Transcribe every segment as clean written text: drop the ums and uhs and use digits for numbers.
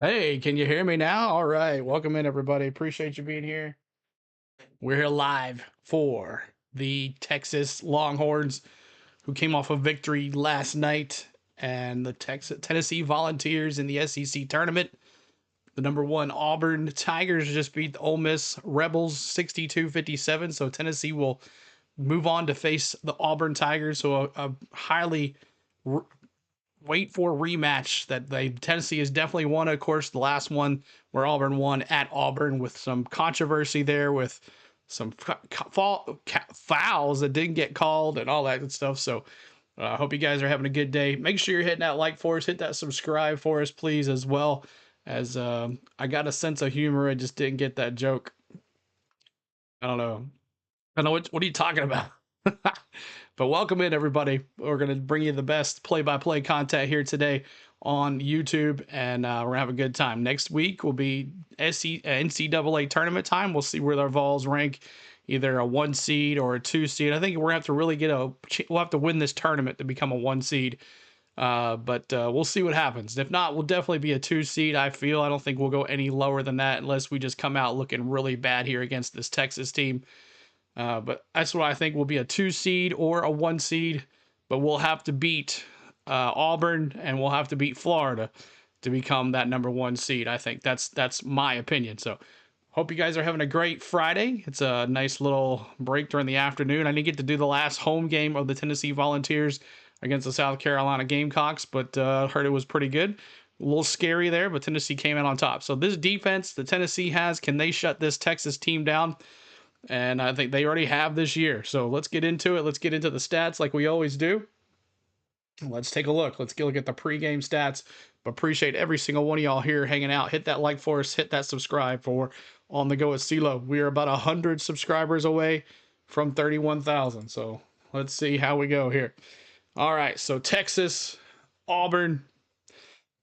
Hey, can you hear me now? All right. Welcome in, everybody. Appreciate you being here. We're here live for the Texas Longhorns, who came off a victory last night, and the Tennessee Volunteers in the SEC tournament. The number one Auburn Tigers just beat the Ole Miss Rebels 62-57. So Tennessee will move on to face the Auburn Tigers. So a highly wait for rematch that Tennessee has definitely won. Of course, the last one where Auburn won at Auburn with some controversy there with some fouls that didn't get called and all that good stuff. So I hope you guys are having a good day. Make sure you're hitting that like for us, hit that subscribe for us, please, as well as I got a sense of humor. I just didn't get that joke. I don't know. I don't know what are you talking about? But welcome in, everybody. We're going to bring you the best play-by-play content here today on YouTube, and we're going to have a good time. Next week will be NCAA tournament time. We'll see where our Vols rank, either a 1 seed or a 2 seed. I think we're going to have to really we'll have to win this tournament to become a 1 seed. But we'll see what happens. If not, we'll definitely be a 2 seed, I feel. I don't think we'll go any lower than that unless we just come out looking really bad here against this Texas team. But that's what I think will be a 2 seed or a 1 seed. But we'll have to beat Auburn, and we'll have to beat Florida to become that number 1 seed. I think that's my opinion. So hope you guys are having a great Friday. It's a nice little break during the afternoon. I didn't get to do the last home game of the Tennessee Volunteers against the South Carolina Gamecocks, but heard it was pretty good. A little scary there, but Tennessee came out on top. So this defense that Tennessee has, can they shut this Texas team down? And I think they already have this year. So let's get into it. Let's get into the stats like we always do. Let's take a look. Let's look at the pregame stats. But appreciate every single one of y'all here hanging out. Hit that like for us. Hit that subscribe for On the Go with CeeLo. We are about 100 subscribers away from 31,000. So let's see how we go here. All right. So Texas, Auburn,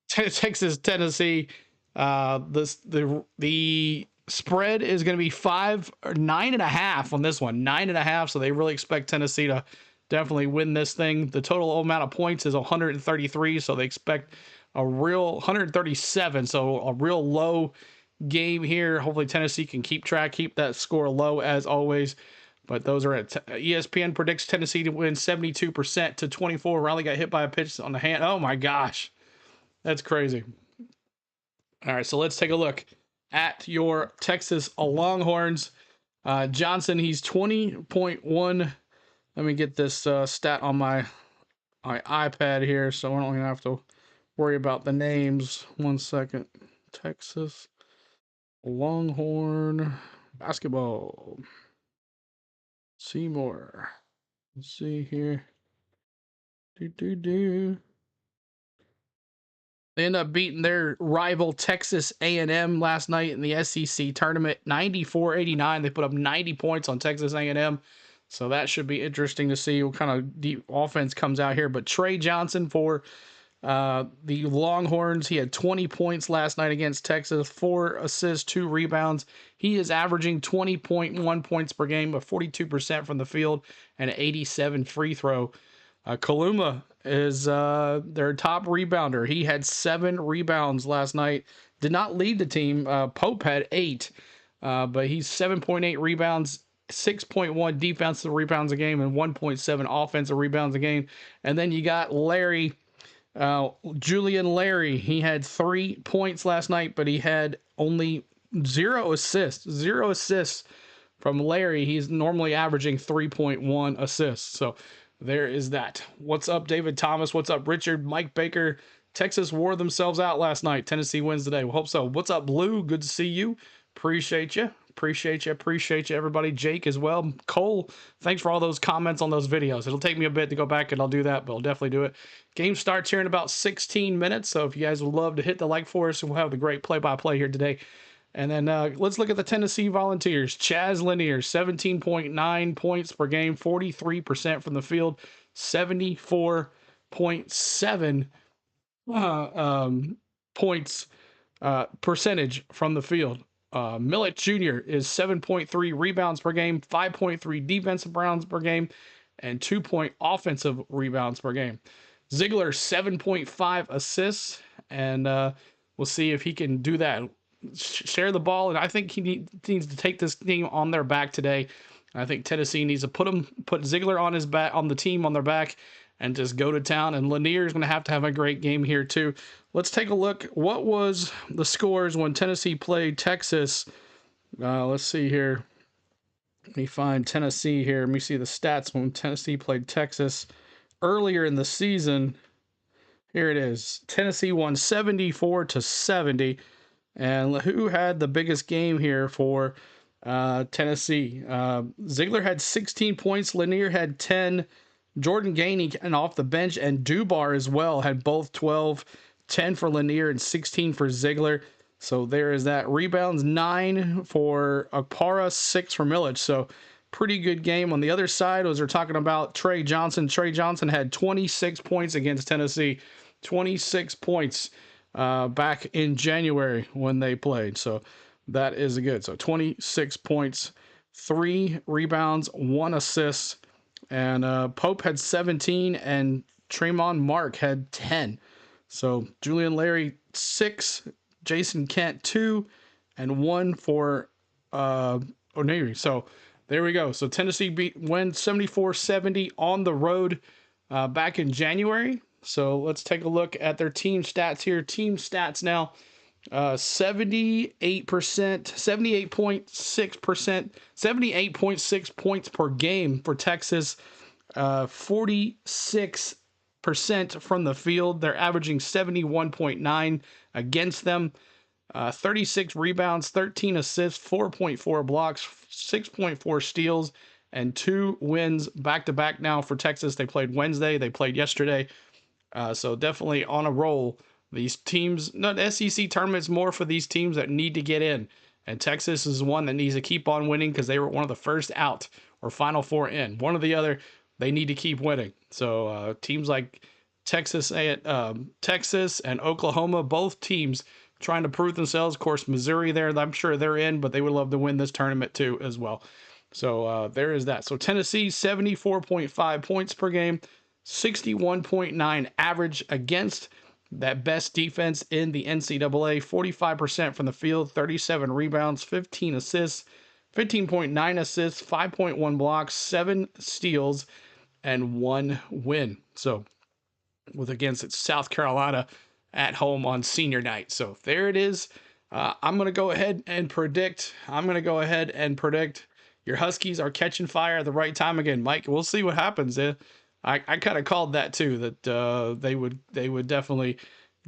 Texas, Tennessee. The spread is going to be 9.5 on this one. 9.5. So they really expect Tennessee to definitely win this thing. The total amount of points is 133. So they expect a real 137. So a real low game here. Hopefully Tennessee can keep that score low as always. But those are at ESPN predicts Tennessee to win 72% to 24. Riley got hit by a pitch on the hand. Oh my gosh. That's crazy. All right. So let's take a look at your Texas Longhorns. Johnson, he's 20.1. Let me get this stat on my iPad here so I don't even have to worry about the names. 1 second. Texas Longhorn basketball. Seymour. Let's see here. They end up beating their rival Texas A&M last night in the SEC tournament, 94-89. They put up 90 points on Texas A&M, so that should be interesting to see what kind of deep offense comes out here. But Trey Johnson for the Longhorns, he had 20 points last night against Texas, 4 assists, 2 rebounds. He is averaging 20.1 points per game, but 42% from the field and an 87 free throw. Kaluma is their top rebounder. He had 7 rebounds last night. Did not lead the team. Pope had 8, but he's 7.8 rebounds, 6.1 defensive rebounds a game, and 1.7 offensive rebounds a game. And then you got Larry, Julian Larry. He had 3 points last night, but he had only 0 assists. 0 assists from Larry. He's normally averaging 3.1 assists. So there is that. What's up, David Thomas? What's up, Richard? Mike Baker. Texas wore themselves out last night. Tennessee wins today. We hope so. What's up, Blue? Good to see you. Appreciate you. Appreciate you, everybody. Jake as well. Cole, thanks for all those comments on those videos. It'll take me a bit to go back and I'll do that, but I'll definitely do it. Game starts here in about 16 minutes. So if you guys would love to hit the like for us, we'll have the great play-by-play here today. And then let's look at the Tennessee Volunteers. Chaz Lanier, 17.9 points per game, 43% from the field, 74.7 points percentage from the field. Millett Jr. is 7.3 rebounds per game, 5.3 defensive rebounds per game, and 2 offensive rebounds per game. Ziegler, 7.5 assists, and We'll see if he can do that, share the ball, and I think he needs to take this team on their back today. I think Tennessee needs to put Ziegler on his back, on the team, on their back, and just go to town. And Lanier is going to have a great game here too. Let's take a look. What was the scores when Tennessee played Texas? Let's see here. Let me find Tennessee here. Let me see the stats when Tennessee played Texas earlier in the season. Here it is. Tennessee won 74-70. And who had the biggest game here for Tennessee? Ziegler had 16 points. Lanier had 10. Jordan Gainey and off the bench, and Dubar as well had both 12. 10 for Lanier and 16 for Ziegler. So there is that. Rebounds 9 for Akpara, 6 for Milic. So pretty good game. On the other side, as we're talking about Trey Johnson. Trey Johnson had 26 points against Tennessee. 26 points back in January when they played. So that is good. So 26 points, 3 rebounds, 1 assist. And Pope had 17 and Tremont Mark had 10. So Julian Larry 6, Jason Kent 2, and 1 for O'Neary. So there we go. So Tennessee win 74-70 on the road back in January. So let's take a look at their team stats here. Team stats now. 78%, 78.6%, 78.6 points per game for Texas. 46% from the field. They're averaging 71.9 against them. 36 rebounds, 13 assists, 4.4 blocks, 6.4 steals, and 2 wins back-to-back now for Texas. They played Wednesday. They played yesterday. So definitely on a roll. These teams, no, the SEC tournament's more for these teams that need to get in. And Texas is one that needs to keep on winning because they were one of the first out or Final Four in. One or the other, they need to keep winning. So teams like Texas and Oklahoma, both teams trying to prove themselves. Of course, Missouri there, I'm sure they're in, but they would love to win this tournament too as well. So there is that. So Tennessee, 74.5 points per game, 61.9 average against that best defense in the NCAA. 45% from the field, 37 rebounds, 15 assists, 15.9 assists, 5.1 blocks, 7 steals, and 1 win. So with against South Carolina at home on senior night. So there it is. I'm going to go ahead and predict. Your Huskies are catching fire at the right time again, Mike. We'll see what happens. I kind of called that too, that they would definitely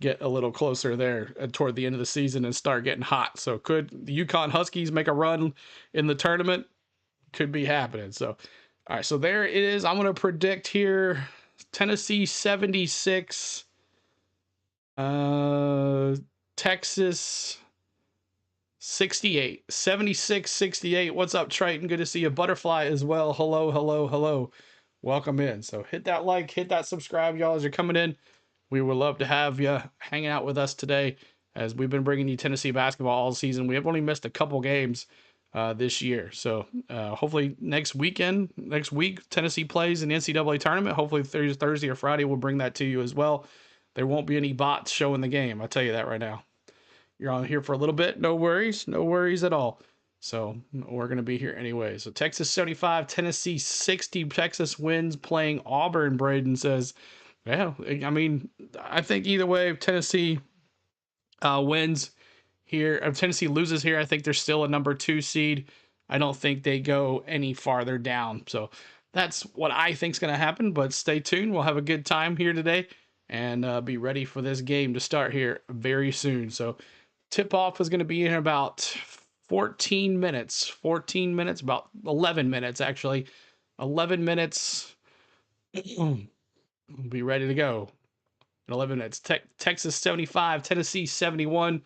get a little closer there toward the end of the season and start getting hot. So could the UConn Huskies make a run in the tournament? Could be happening. So, all right, so there it is. I'm going to predict here Tennessee 76, Texas 68, 76-68. What's up, Triton? Good to see you. Butterfly as well. Hello, hello, hello. Welcome in. So hit that like, hit that subscribe, y'all, as you're coming in. We would love to have you hanging out with us today as we've been bringing you Tennessee basketball all season. We have only missed a couple games this year. So hopefully next week, Tennessee plays in the NCAA tournament. Hopefully Thursday or Friday, we'll bring that to you as well. There won't be any bots showing the game. I'll tell you that right now. You're on here for a little bit. No worries. No worries at all. So we're going to be here anyway. So Texas 75, Tennessee 60. Texas wins playing Auburn, Braden says. Yeah, I mean, I think either way, if Tennessee wins here, if Tennessee loses here, I think they're still a number 2 seed. I don't think they go any farther down. So that's what I think is going to happen. But stay tuned. We'll have a good time here today and be ready for this game to start here very soon. So tip-off is going to be in about 14 minutes, about 11 minutes, actually. 11 minutes. We'll be ready to go in 11 minutes. Texas 75, Tennessee 71.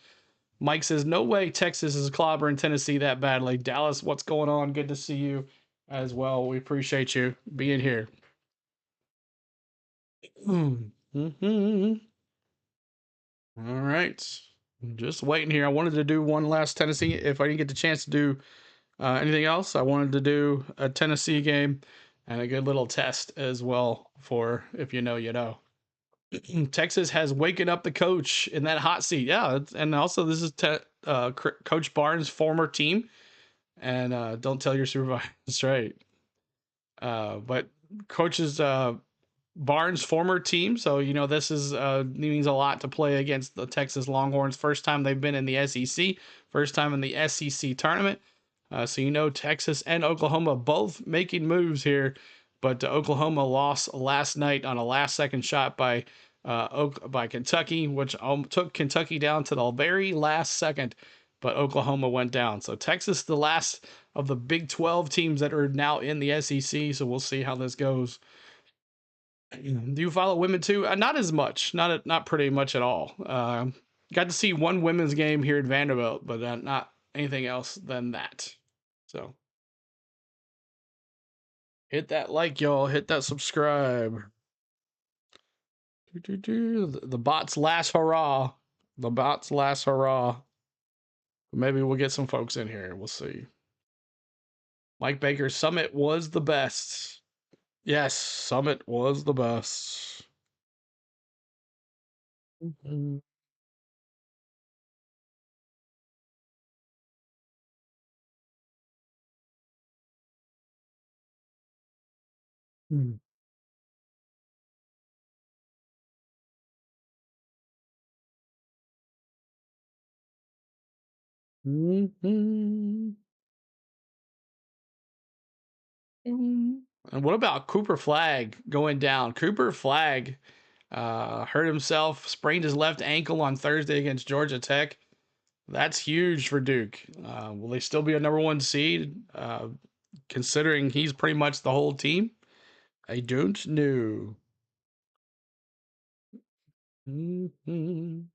Mike says, no way Texas is clobbering Tennessee that badly. Dallas, what's going on? Good to see you as well. We appreciate you being here. Mm-hmm. All right. Just waiting here. I wanted to do one last Tennessee. If I didn't get the chance to do anything else, I wanted to do a Tennessee game and a good little test as well for if you know, you know. Texas has waken up the coach in that hot seat. Yeah, and also this is Coach Barnes' former team, and don't tell your supervisor. That's right. But coaches Barnes' former team, so you know this is means a lot to play against the Texas Longhorns. First time they've been in the SEC, first time in the SEC tournament. So you know Texas and Oklahoma both making moves here, but Oklahoma lost last night on a last-second shot by Kentucky, which took Kentucky down to the very last second, but Oklahoma went down. So Texas, the last of the Big 12 teams that are now in the SEC. So we'll see how this goes. Do you follow women too? Not as much, not pretty much at all. Got to see one women's game here at Vanderbilt, but not anything else than that. So hit that like, y'all. Hit that subscribe. The bots last hurrah. The bots last hurrah. Maybe we'll get some folks in here. We'll see. Mike Baker, Summit was the best. Yes, Summit was the best. Mhm. Mhm. And what about Cooper Flag going down? Cooper Flag hurt himself, sprained his left ankle on Thursday against Georgia Tech. That's huge for Duke. Will they still be a number one seed, considering he's pretty much the whole team? I don't know. Mhm.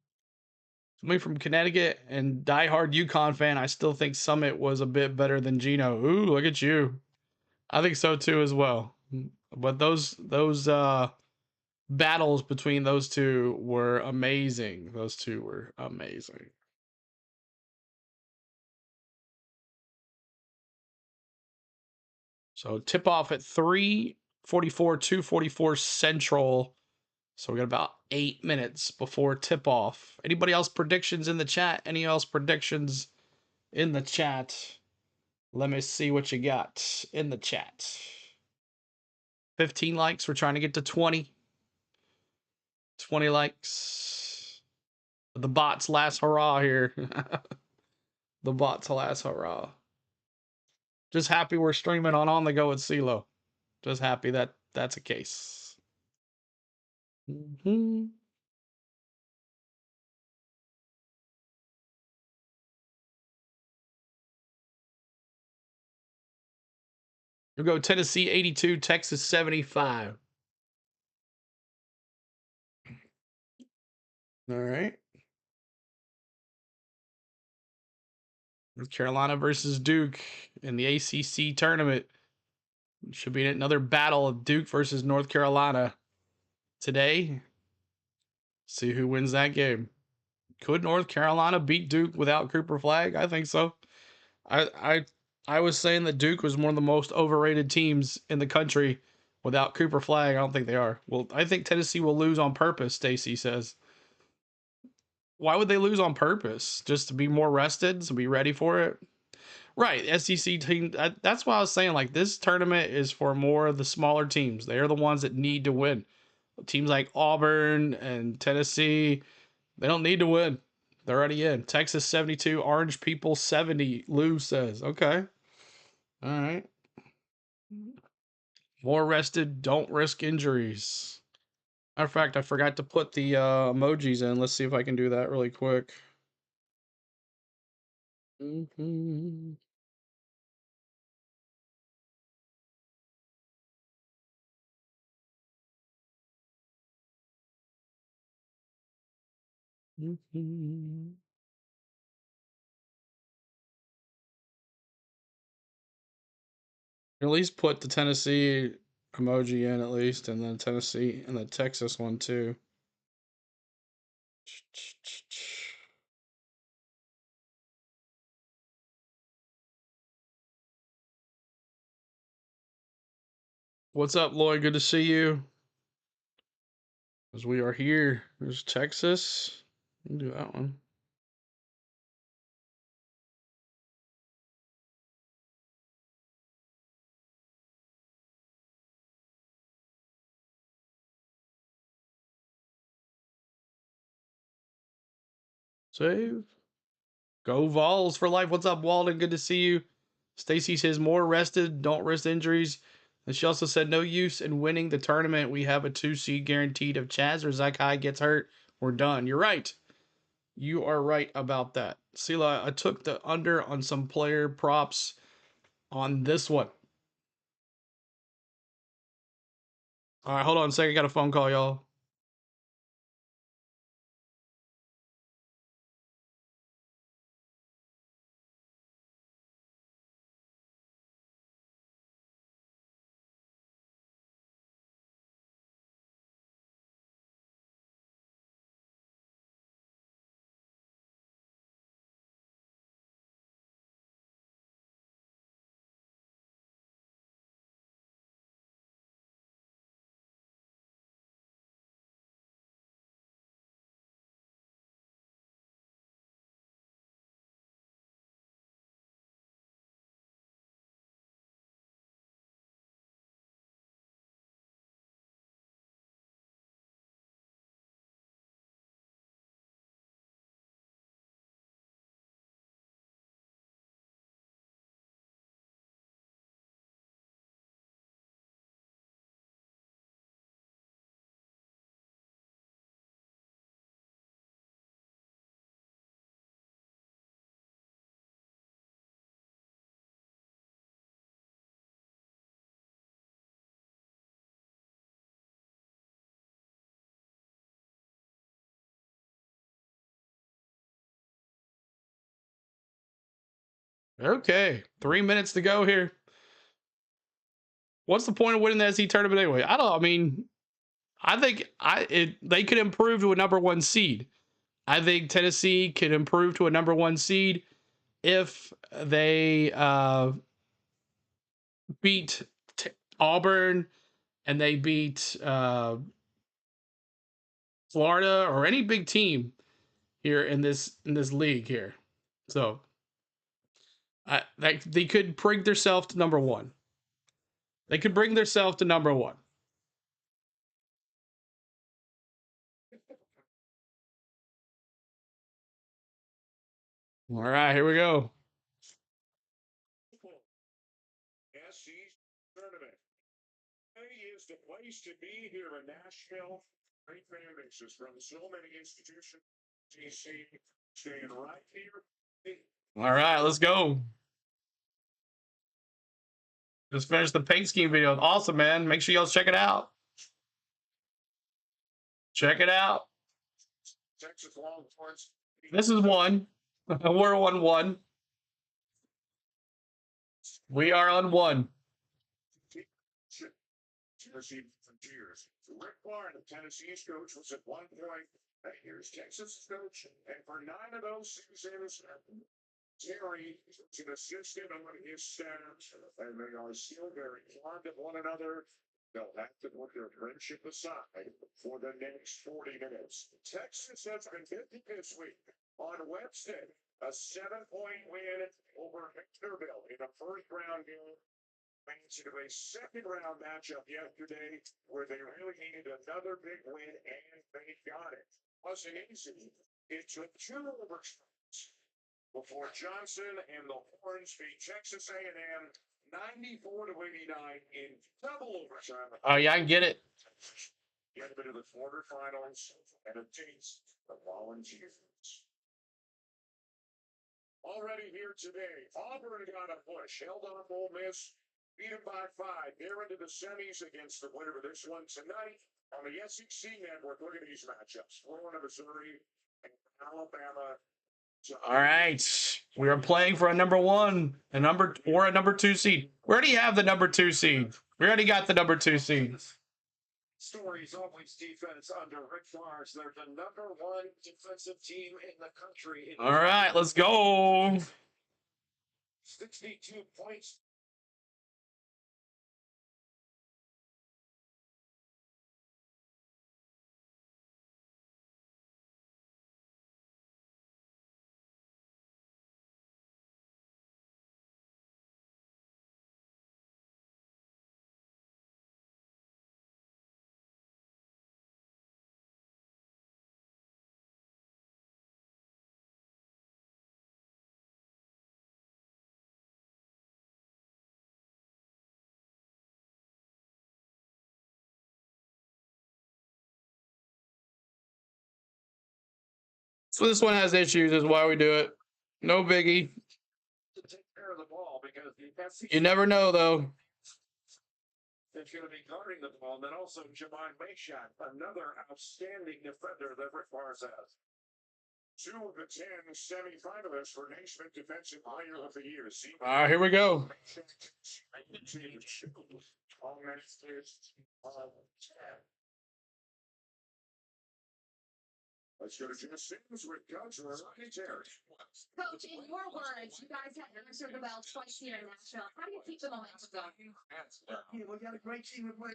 Somebody from Connecticut and diehard UConn fan, I still think Summit was a bit better than Gino. Ooh, look at you. I think so too as well. But those battles between those two were amazing. Those two were amazing. So tip off at 3:44, 2:44 Central. So we got about 8 minutes before tip off. Anybody else predictions in the chat? Any else predictions in the chat? Let me see what you got in the chat. 15 likes. We're trying to get to 20. 20 likes. The bots last hurrah here. The bots last hurrah. Just happy we're streaming on the go with CeeLo. Just happy that that's a case. Mm-hmm. We'll go Tennessee 82, Texas 75. All right. North Carolina versus Duke in the ACC tournament. Should be another battle of Duke versus North Carolina today. See who wins that game. Could North Carolina beat Duke without Cooper Flag? I think so. I I I was saying that Duke was one of the most overrated teams in the country without Cooper Flag. I don't think they are. Well, I think Tennessee will lose on purpose, Stacy says. Why would they lose on purpose? Just to be more rested, to be ready for it? Right, SEC team. That's why I was saying like this tournament is for more of the smaller teams. They're the ones that need to win. Teams like Auburn and Tennessee, they don't need to win. They're already in. Texas 72, Orange People 70. Lou says, okay, all right. More rested, don't risk injuries. Matter of fact, I forgot to put the emojis in. Let's see if I can do that really quick. Mm-hmm. Mm-hmm. At least put the Tennessee emoji in at least, and then Tennessee and the Texas one too. What's up, Lloyd? Good to see you. As we are here. There's Texas. We'll do that one. Save. Go Vols for life. What's up, Walden? Good to see you. Stacy says more rested, don't risk injuries. And she also said no use in winning the tournament. We have a 2 seed guaranteed. If Chaz or Zakai gets hurt, we're done. You're right. You are right about that. Sela, I took the under on some player props on this one. All right, hold on a second. I got a phone call, y'all. Okay, 3 minutes to go here. What's the point of winning the SEC tournament anyway? I don't. I mean, I think they could improve to a number 1 seed. I think Tennessee could improve to a number 1 seed if they beat Auburn and they beat Florida or any big team here in this league here. So they could bring themselves to number 1. They could bring themselves to number 1. All right, here we go. Is the place to be here in Nashville. Great fan bases from so many institutions. DC staying right here. All right, let's go. Just finished the paint scheme video. Awesome, man. Make sure y'all check it out. Check it out. Texas Longhorns. This is 1. We're on 1. We are on 1. Tennessee Frontiers. Rick Barnes, the Tennessee's coach, was at one point. Here's Texas coach, and for 9 of those seasons, Terry is an assistant on his staff, and they are still very fond of one another. They'll have to put their friendship aside for the next 40 minutes. Texas has been 50 this week on Wednesday. A 7-point win over Victorville in a first-round game. Into a second-round matchup yesterday where they really needed another big win, and they got it. Wasn't easy. It took 2 overtimes before Johnson and the Horns beat Texas A&M 94-89 in double overtime. Oh yeah, I get it. Get a bit of the quarterfinals and a taste of Volunteers. Already here today, Auburn got a push, held on Ole Miss. Beat them by 5. They're into the semis against the winner of this one tonight on the SEC Network. Look at these matchups. Florida, Missouri, and Alabama. All right. We are playing for a number 1, a number 2 seed. We already have the number 2 seed. We already got the number 2 seed. Stories always defense under Rick Flores. They're the number 1 defensive team in the country. All right, let's go. 62 points. So this one has issues, is why we do it. No biggie. You never know, though. That's going to be guarding the ball, and then also Jemai Mayshak, another outstanding defender that Rick Barnes has. 2 of the 10 semifinalists for Naismith Defensive Player of the Year. All right, here we go. Let's go to Jim Sims with Coach Ronnie Terry. Coach, in your words, you guys have answered the bell twice here in Nashville. How do you keep the momentum going? We got a great team to play.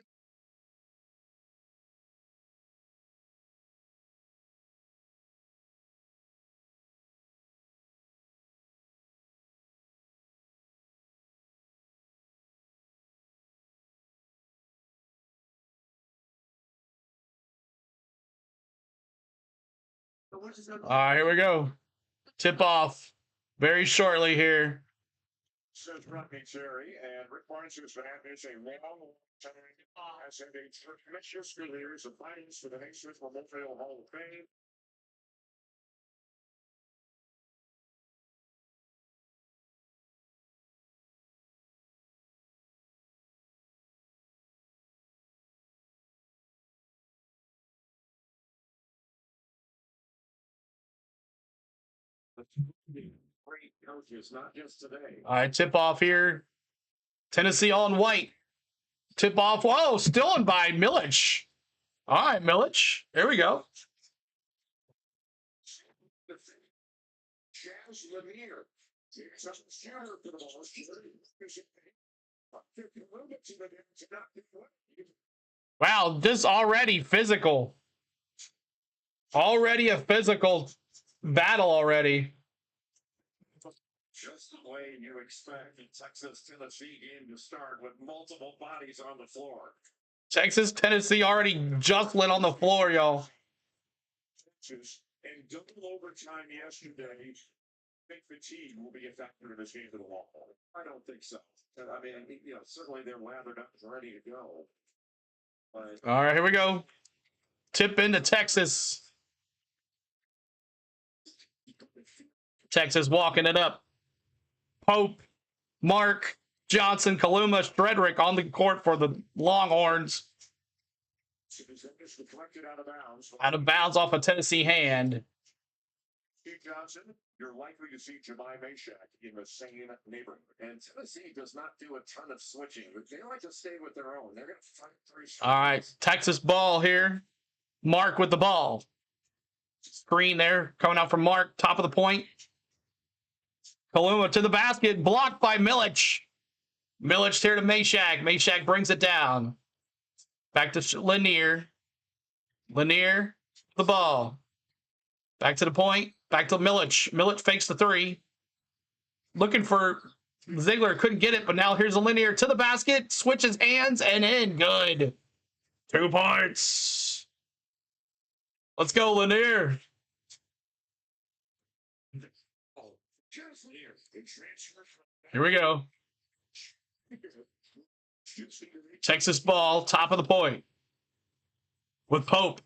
All right, here we go. Tip off very shortly here. Says Rodney Terry, and Rick Barnes has been at this a long time as a tremendous careers of finals for the Naismith Memorial Hall of Fame. Great coaches, not just today. All right, tip off here. Tennessee all in white. Tip off. Whoa, stolen by Milich. All right, Milich. There we go. Jazz Lanier. Wow, this already physical. Already a physical battle already. Just the way you expect a Texas-Tennessee game to start with multiple bodies on the floor. Texas, Tennessee already just lit on the floor, y'all. And double overtime yesterday. I think fatigue will be a factor in this game for the Longhorns. I don't think so. I mean, certainly they're lathered up and ready to go. But all right, here we go. Tip into Texas. Texas walking it up. Pope, Mark, Johnson, Kaluma, Shredrick on the court for the Longhorns. Out of bounds off a Tennessee hand. Steve Johnson, you're likely to see Jemai Mayshak in the same neighborhood. And Tennessee does not do a ton of switching, but they like to stay with their own. They're going to fight 3 shots. All right, Texas ball here. Mark with the ball. Screen there, coming out from Mark, top of the point. Kaluma to the basket, blocked by Milich. Milich here to Mayshak. Mayshak brings it down. Back to Lanier. Lanier, the ball. Back to the point. Back to Milich. Milich fakes the 3. Looking for Ziegler. Couldn't get it, but now here's a Lanier to the basket. Switches hands and in. Good. 2 points. Let's go, Lanier. Here we go. Texas ball, top of the point. With Pope.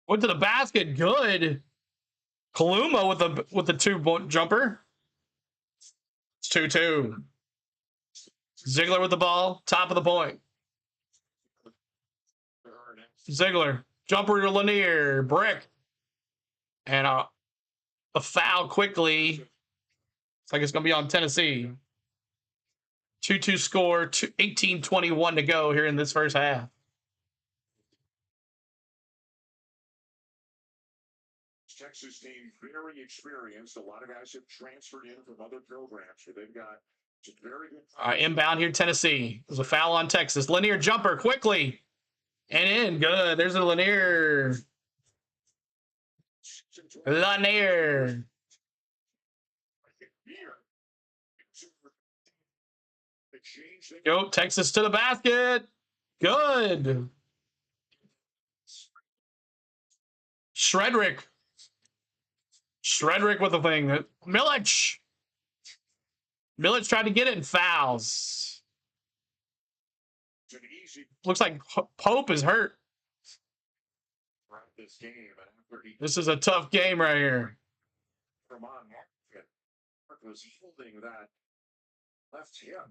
Went to the basket. Good. Kaluma with the 2 jumper. It's 2-2. Ziegler with the ball, top of the point. Ziegler, jumper to Lanier, brick. And a foul quickly. Looks like it's going to be on Tennessee. 2-2 score, 18-21 to go here in this first half. Texas team very experienced. A lot of guys have transferred in from other programs. So they've got some very good. Inbound here, Tennessee. There's a foul on Texas. Lanier jumper quickly. And in. Good. There's a Lanier. Lanier. Go, Texas to the basket. Good. Shredrick. Shredrick with the thing. Milich. Milich tried to get it and fouls. Looks like Pope is hurt. this game. And after he This is a tough game right here. from on Mark was holding that left hip.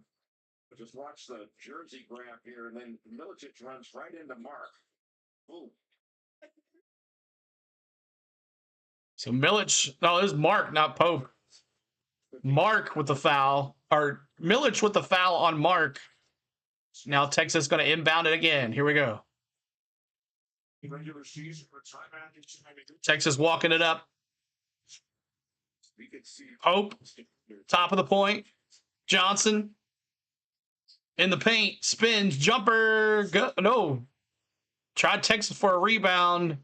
But just watch the jersey grab here, and then Milicic runs right into Mark. Ooh. So Milic, no, this is Mark, not Pope. Mark with the foul, or Milic with the foul on Mark. Now Texas going to inbound it again. Here we go. Regular season for Texas walking it up. Pope, top of the point. Johnson in the paint, spins, jumper. Go, no. Tried Texas for a rebound.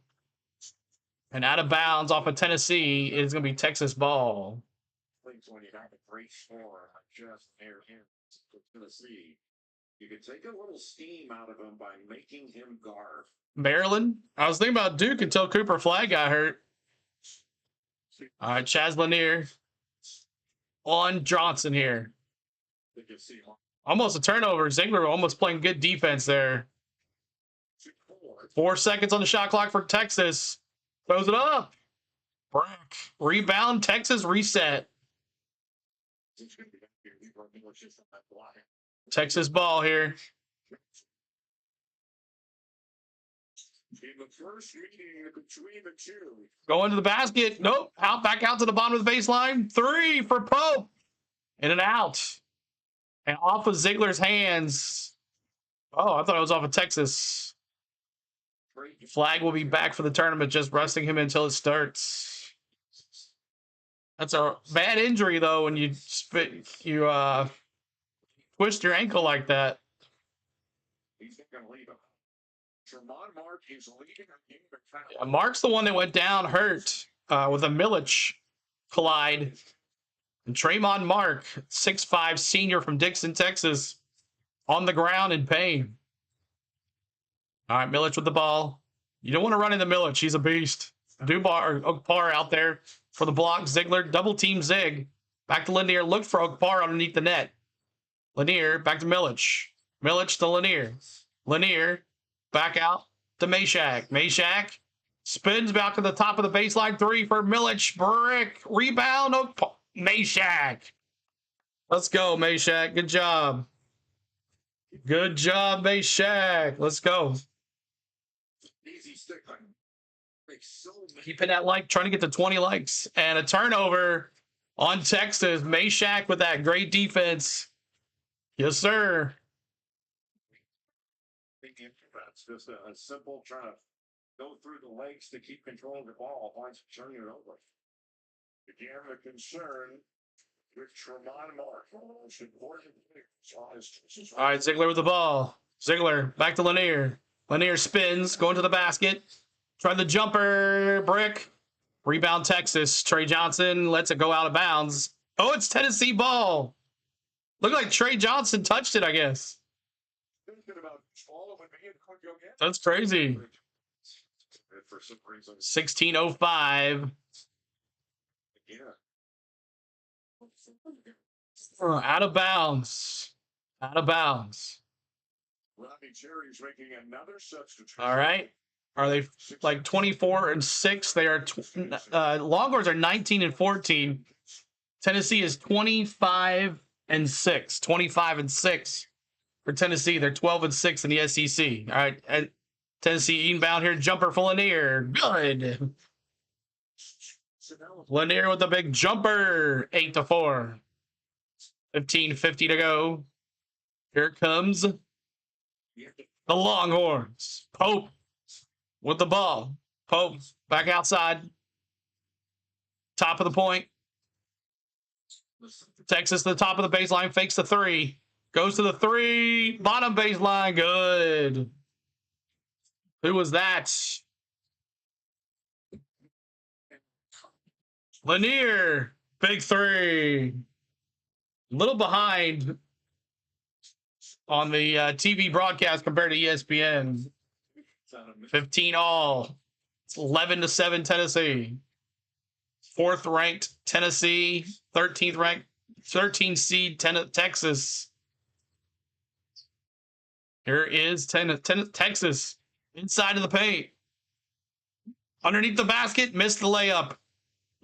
And out of bounds off of Tennessee. It's going to be Texas ball. When you have a great score, just near him, Tennessee, you can take a little steam out of him by making him guard. Maryland. I was thinking about Duke until Cooper Flag got hurt. All right, Chaz Lanier on Johnson here. Almost a turnover. Ziegler almost playing good defense there. 4 seconds on the shot clock for Texas. Throws it up. Break. Rebound. Texas reset. Texas ball here. In the first meeting between the two. Going to the basket. Nope. Out back out to the bottom of the baseline. 3 for Pope. In and out. And off of Ziegler's hands. Oh, I thought it was off of Texas. Flag will be back for the tournament, just resting him until it starts. That's a bad injury, though, when you twist your ankle like that. He's not going to leave him. Mark is leading the game. Yeah, Mark's the one that went down hurt with a Milic collide. And Tremont Mark, 6'5" senior from Dixon, Texas, on the ground in pain. All right, Milic with the ball. You don't want to run into Milic. He's a beast. Dubar, Okpar out there for the block. Ziegler, double team Zig. Back to Lanier. Look for Okpar underneath the net. Lanier, back to Milic. Milic to Lanier. Lanier, back out to Meshack. Meshack spins back to the top of the baseline. 3 for Milic. Brick. Rebound. Okpar. Meshack. Let's go, Meshack. Good job. Good job, Meshack. Let's go. Easy stick. Keeping that like, trying to get to 20 likes. And a turnover on Texas. Meshack with that great defense. Yes, sir. That's just a simple trying to go through the legs to keep control of the ball. Once turning it over. Again, the concern with Tremont Mark. All right, Ziegler with the ball. Ziegler back to Lanier. Lanier spins, going to the basket. Trying the jumper, brick. Rebound Texas. Trey Johnson lets it go out of bounds. Oh, it's Tennessee ball. Looked like Trey Johnson touched it, I guess. That's crazy. 16:05. Out of bounds. Out of bounds. Rodney Cherry's making another substitution. All right. Are they like 24-6? They are. Longhorns are 19-14. Tennessee is 25-6. 25-6 for Tennessee. They're 12-6 in the SEC. All right. And Tennessee inbound here. Jumper for Lanier. Good. Lanier with the big jumper. 8-4. 15:50 to go. Here comes the Longhorns. Pope with the ball. Pope back outside. Top of the point. Texas to the top of the baseline. Fakes the 3. Goes to the 3. Bottom baseline. Good. Who was that? Lanier. Big 3. A little behind on the TV broadcast compared to ESPN. 15 all. It's 11-7 Tennessee. 4th ranked Tennessee. 13th ranked, 13 seed Texas. Here is Texas inside of the paint. Underneath the basket, missed the layup.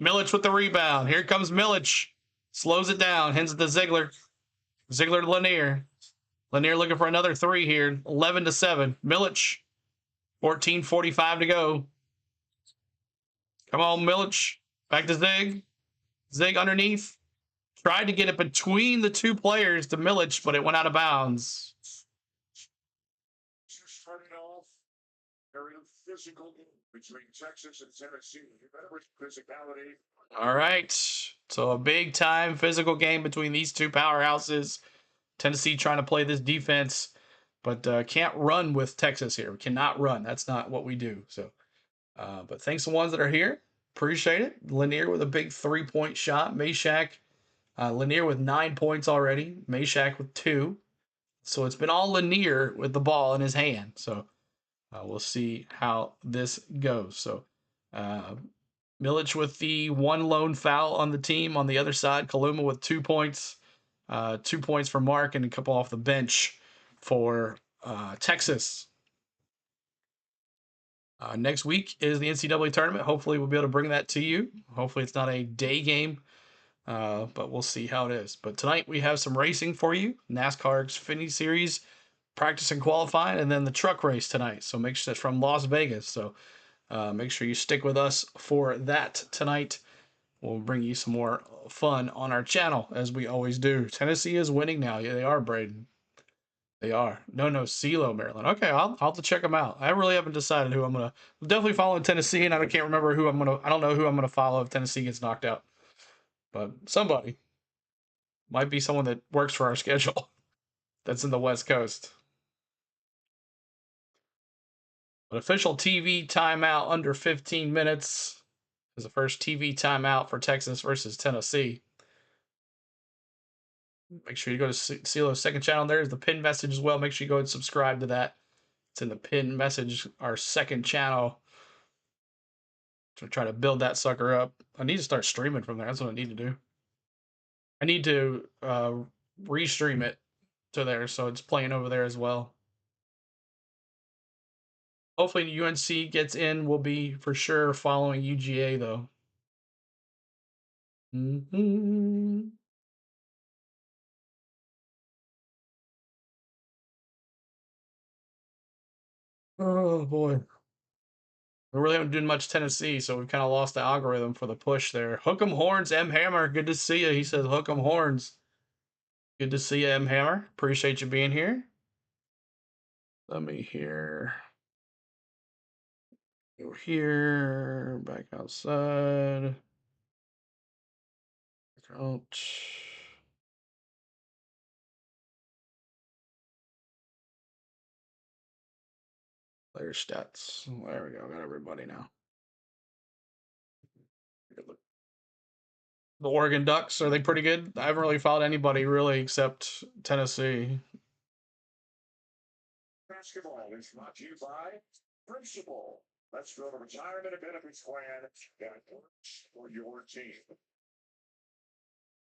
Milic with the rebound. Here comes Milic. Slows it down. Hands it to Ziegler. Ziegler to Lanier. Lanier looking for another three here. 11-7. Milic. 14:45 to go. Come on, Milic. Back to Zig. Zig underneath. Tried to get it between the two players to Milic, but it went out of bounds. Starting off, very physical game between Texas and Tennessee. Physicality. All right. So a big time physical game between these two powerhouses. Tennessee trying to play this defense, but can't run with Texas here. We cannot run. That's not what we do. So, but thanks to the ones that are here. Appreciate it. Lanier with a big 3-point shot. Meshack, Lanier with 9 points already. Meshack with 2. So it's been all Lanier with the ball in his hand. So we'll see how this goes. So Milic with the 1 lone foul on the team. On the other side, Kaluma with 2 points. 2 points for Mark and a couple off the bench for Texas. Next week is the NCAA tournament. Hopefully we'll be able to bring that to you. Hopefully it's not a day game, but we'll see how it is. But tonight we have some racing for you. NASCAR Xfinity Series, practice and qualifying, and then the truck race tonight. So make sure that's from Las Vegas. So make sure you stick with us for that tonight. We'll bring you some more fun on our channel, as we always do. Tennessee is winning now. Yeah, they are, Braden. They are. No, CeeLo, Maryland. Okay, I'll have to check them out. I really haven't decided who I'm going to... I'm definitely following Tennessee, and I can't remember who I'm going to... I don't know who I'm going to follow if Tennessee gets knocked out. But somebody. Might be someone that works for our schedule that's in the West Coast. But official TV timeout under 15 minutes is the first TV timeout for Texas versus Tennessee. Make sure you go to CeeLo's second channel. There's the pin message as well. Make sure you go and subscribe to that. It's in the pin message, our second channel. To try to build that sucker up. I need to start streaming from there. That's what I need to do. I need to restream it to there so it's playing over there as well. Hopefully UNC gets in. We'll be for sure following UGA though. Oh boy. We really haven't done much Tennessee, so we've kind of lost the algorithm for the push there. Hook 'em horns, M Hammer. Good to see you. He says hook 'em horns. Good to see you, M Hammer. Appreciate you being here. Let me hear. Over here, back outside. Out. Player stats. There we go. Got everybody now. The Oregon Ducks, are they pretty good? I haven't really followed anybody really except Tennessee. Basketball is brought to you by Principal. Let's build a retirement and benefits plan that works for your team.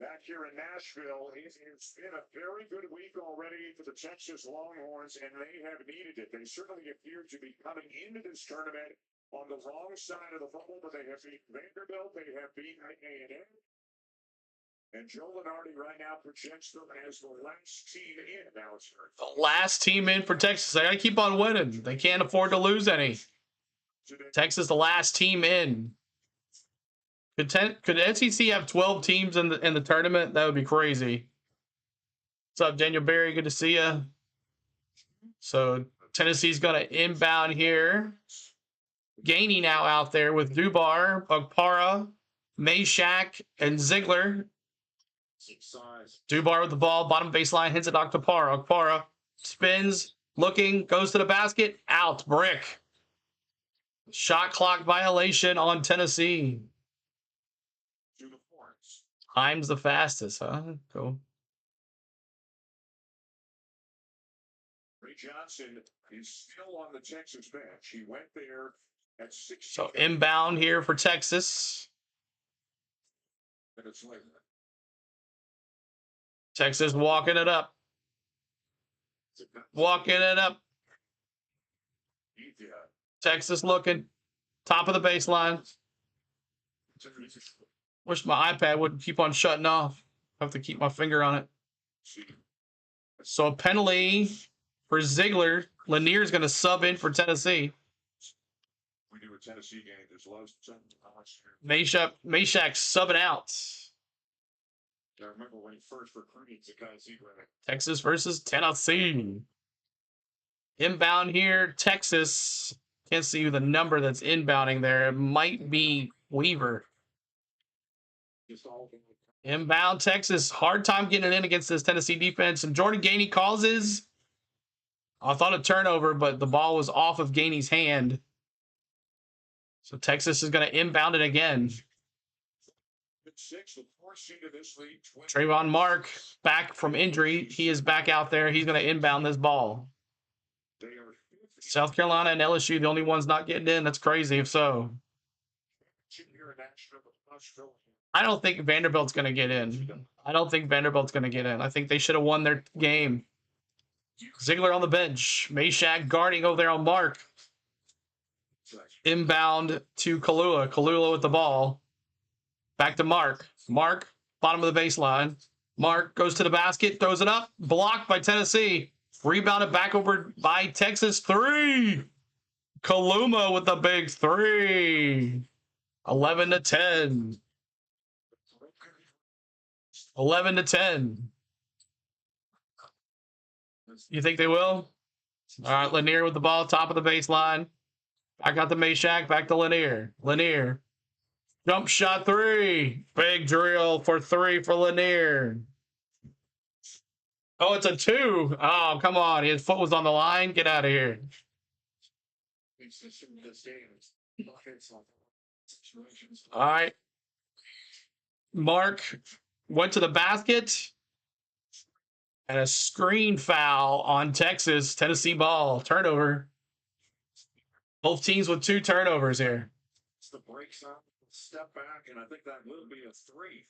Back here in Nashville, it's been a very good week already for the Texas Longhorns, and they have needed it. They certainly appear to be coming into this tournament on the wrong side of the bubble, but they have beaten Vanderbilt, they have beaten A&M. And Joe Lenardi right now projects them as the last team in. Now it's the last team in for Texas. They got to keep on winning. They can't afford to lose any. Texas, the last team in. Could SEC have 12 teams in the tournament? That would be crazy. What's up, Daniel Berry? Good to see you. So Tennessee's going to inbound here. Gainey now out there with Dubar, Okpara, Meshack, and Ziegler. Dubar with the ball, bottom baseline, hits it to Okpara. Okpara spins, looking, goes to the basket, out, brick. Shot clock violation on Tennessee. Time's the fastest, huh? Cool. Ray Johnson is still on the Texas bench. He went there at 6. So inbound here for Texas. Minutes later. Texas walking it up. Walking it up. Texas looking. top of the baseline. Wish my iPad wouldn't keep on shutting off. I have to keep my finger on it. So a penalty for Ziegler. Lanier's going to sub in for Tennessee. We do a Tennessee game. There's lots of Meshack subbing out. I remember when he first recruited Tennessee. Texas versus Tennessee. Inbound here, Texas. Can't see the number that's inbounding there. It might be Weaver. Inbound Texas. Hard time getting it in against this Tennessee defense. And Jordan Gainey causes. I thought a turnover, but the ball was off of Gainey's hand. So Texas is going to inbound it again. Trayvon Mark back from injury. He is back out there. He's going to inbound this ball. South Carolina and LSU, the only ones not getting in. That's crazy if so. I don't think Vanderbilt's going to get in. I think they should have won their game. Ziegler on the bench. Meshack guarding over there on Mark. Inbound to Kalula. Kalula with the ball. Back to Mark. Mark, bottom of the baseline. Mark goes to the basket, throws it up. Blocked by Tennessee. Rebounded back over by Texas. 3. Kaluma with the big 3. 11-10. 11-10. You think they will? All right, Lanier with the ball, top of the baseline. Back out to Meshack, back to Lanier. Lanier. Jump shot 3. Big drill for 3 for Lanier. Oh, it's a 2. Oh, come on. His foot was on the line. Get out of here. All right. Mark went to the basket. And a screen foul on Texas. Tennessee ball. Turnover. Both teams with 2 turnovers here. It's the break shot, step back, and I think that will be a 3.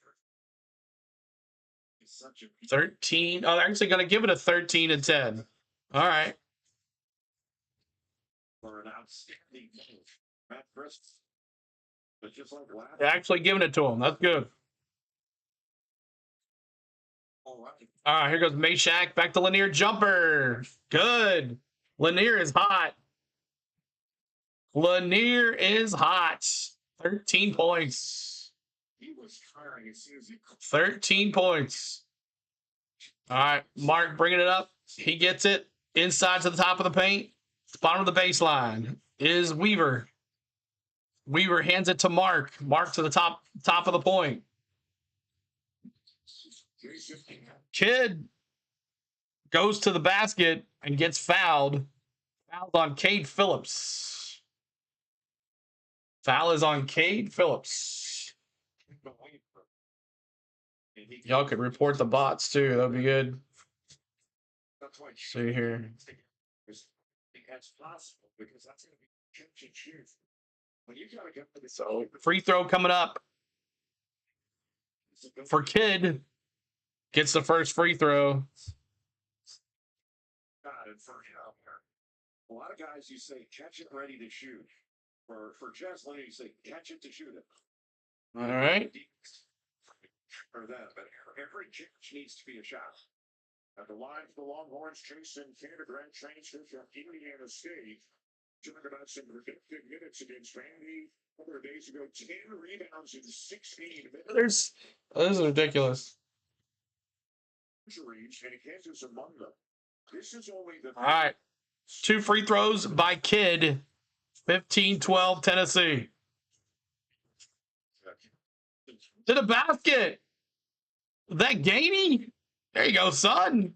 It's such a 13. Oh, they're actually going to give it a 13-10. All right. For an outstanding move. Matt Chris. But just like last. They're actually giving it to him. That's good. All right, here goes Meshack. Back to Lanier. Jumper. Good. Lanier is hot. Lanier is hot. 13 points. He was trying as soon as he could. 13 points. All right, Mark bringing it up. He gets it inside to the top of the paint. Bottom of the baseline is Weaver. Weaver hands it to Mark. Mark to the top of the point. Kid goes to the basket and gets fouled. Foul's on Cade Phillips. Foul is on Cade Phillips. Y'all could report the bots too. That'd be good. See here. So free throw coming up for Kid. Gets the first free throw. A lot of guys, you say catch it, ready to shoot. For Jazz Lenny, you say catch it to shoot it. All right. Or that, but every catch needs to be a shot. At the line for the Longhorns, Jason Vandergrant transfer from Indiana State. Talking about some predictive minutes against Vandy a couple of days ago. 10 rebounds in 16 minutes. This is ridiculous. And Kansas among them. This is only the. All right. 2 free throws by Kid. 15-12 Tennessee. To the basket. That Gainey? There you go, son.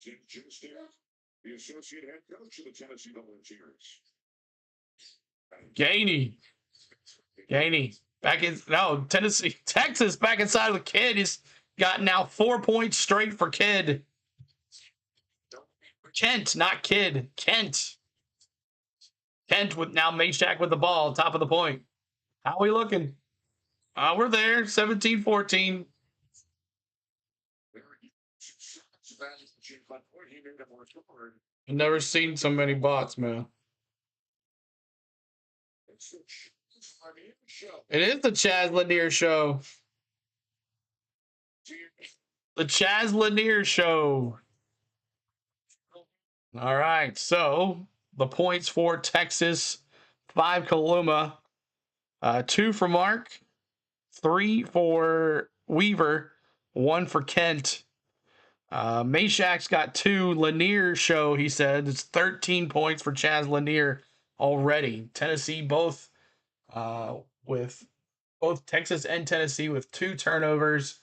Tim Chinster, the associate head coach of the Tennessee Volunteers. Gainey. Back in Tennessee, Texas back inside of the Kid. He's got now 4 points straight for Kid. Kent, not Kid. Kent with now Meshack with the ball, top of the point. How are we looking? We're there, 17-14. I've never seen so many bots, man. It is the Chaz Lanier show. The Chaz Lanier show. All right, so the points for Texas: 5 Kaluma, 2 for Mark, 3 for Weaver, 1 for Kent. Mashak's got 2. Lanier show, he said. It's 13 points for Chaz Lanier already. Tennessee with both Texas and Tennessee with 2 turnovers.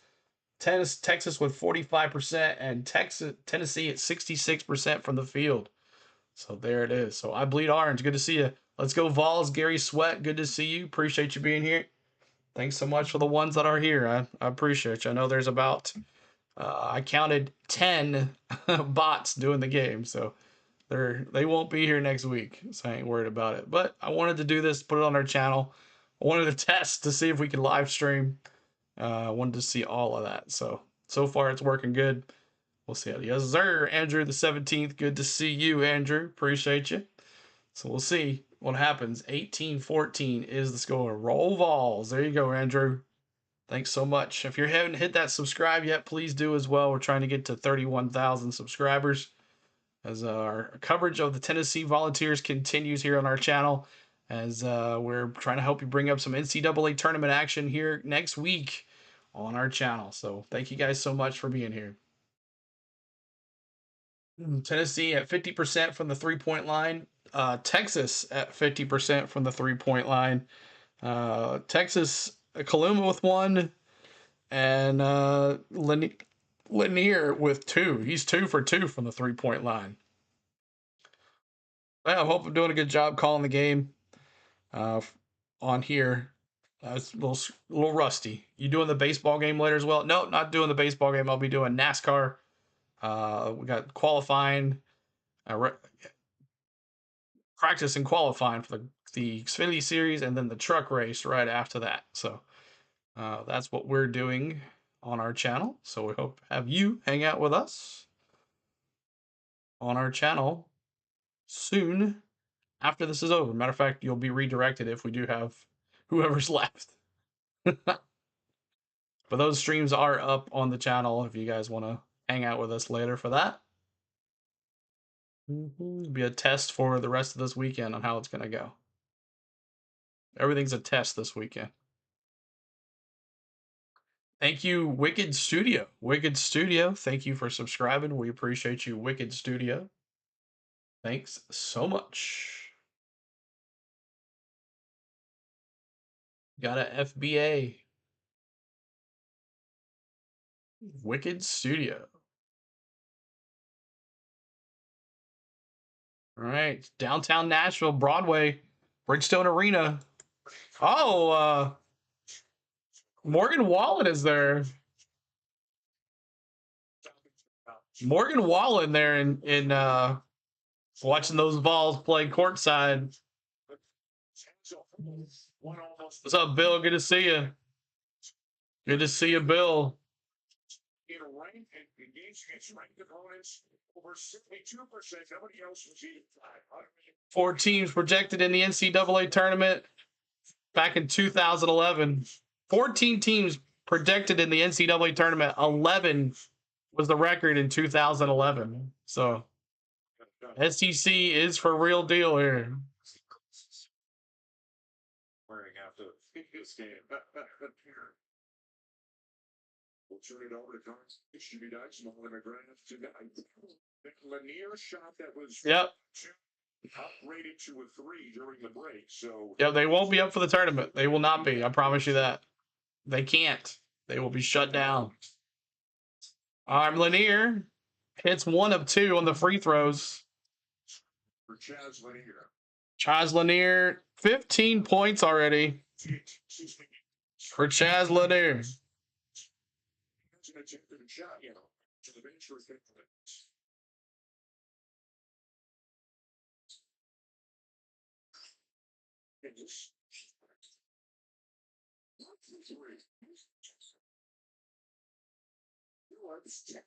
Texas with 45% and Tennessee at 66% from the field. So there it is. So I bleed orange. Good to see you. Let's go Vols. Gary Sweat. Good to see you. Appreciate you being here. Thanks so much for the ones that are here. I appreciate you. I know there's about I counted 10 bots doing the game, so they won't be here next week. So I ain't worried about it. But I wanted to do this, put it on our channel. I wanted to test to see if we could live stream. I wanted to see all of that. So far it's working good. We'll see. Yes, sir. Andrew the 17th. Good to see you, Andrew. Appreciate you. So we'll see what happens. 18-14 is the score. Roll Vols. There you go, Andrew. Thanks so much. If you haven't hit that subscribe yet, please do as well. We're trying to get to 31,000 subscribers as our coverage of the Tennessee Volunteers continues here on our channel, as we're trying to help you bring up some NCAA tournament action here next week on our channel. So thank you guys so much for being here. Tennessee at 50% from the 3-point line. Texas at 50% from the 3-point line. Texas, Kaluma with 1, and Lanier with 2. He's 2 for 2 from the 3-point line. I hope I'm doing a good job calling the game on here. It's a little rusty. You doing the baseball game later as well? No, not doing the baseball game. I'll be doing NASCAR. We got qualifying, practice and qualifying for the Xfinity Series, and then the truck race right after that. So that's what we're doing on our channel. So we hope to have you hang out with us on our channel soon after this is over. Matter of fact, you'll be redirected if we do have whoever's left. But those streams are up on the channel if you guys want to hang out with us later for that. It'll be a test for the rest of this weekend on how it's going to go. Everything's a test this weekend. Thank you, Wicked Studio. Wicked Studio, thank you for subscribing. We appreciate you, Wicked Studio. Thanks so much. Got a FBA. Wicked Studio. All right, downtown Nashville, Broadway, Bridgestone Arena. Oh, Morgan Wallen is there. Morgan Wallen there in watching those Vols play courtside. What's up, Bill? Good to see you. Good to see you, Bill. 4 teams projected in the NCAA tournament back in 2011. 14 teams projected in the NCAA tournament. 11 was the record in 2011. So SEC is for real deal here. We'll turn it over to Carson. It should be nice. Lanier shot that was upgraded to a 3 during the break. So yeah, they won't be up for the tournament. They will not be. I promise you that. They can't. They will be shut down. Lanier hits 1 of 2 on the free throws. For Chaz Lanier. Chaz Lanier, 15 points already. For Chaz Lanier.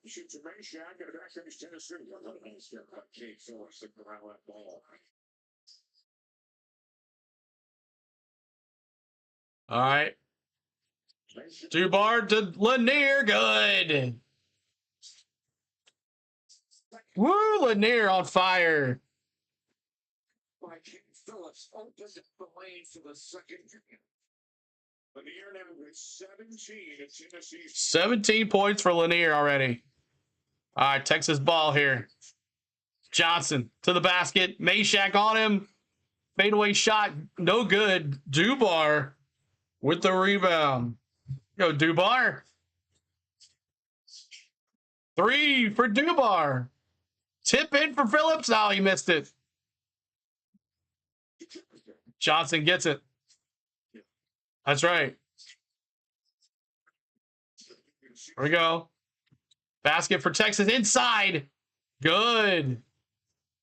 Shoots a main shot, and back comes Tennessee. Kate Phillips took around that ball. All right. Dubar to Lanier. Good. Woo, Lanier on fire. By Kate Phillips opens the lane for the second. Lanier now with 17 at Tennessee. 17 points for Lanier already. All right, Texas ball here. Johnson to the basket. Meshack on him. Fadeaway shot. No good. Dubar with the rebound. Go, Dubar. 3 for Dubar. Tip in for Phillips. Oh, he missed it. Johnson gets it. That's right. Here we go. Basket for Texas inside. Good.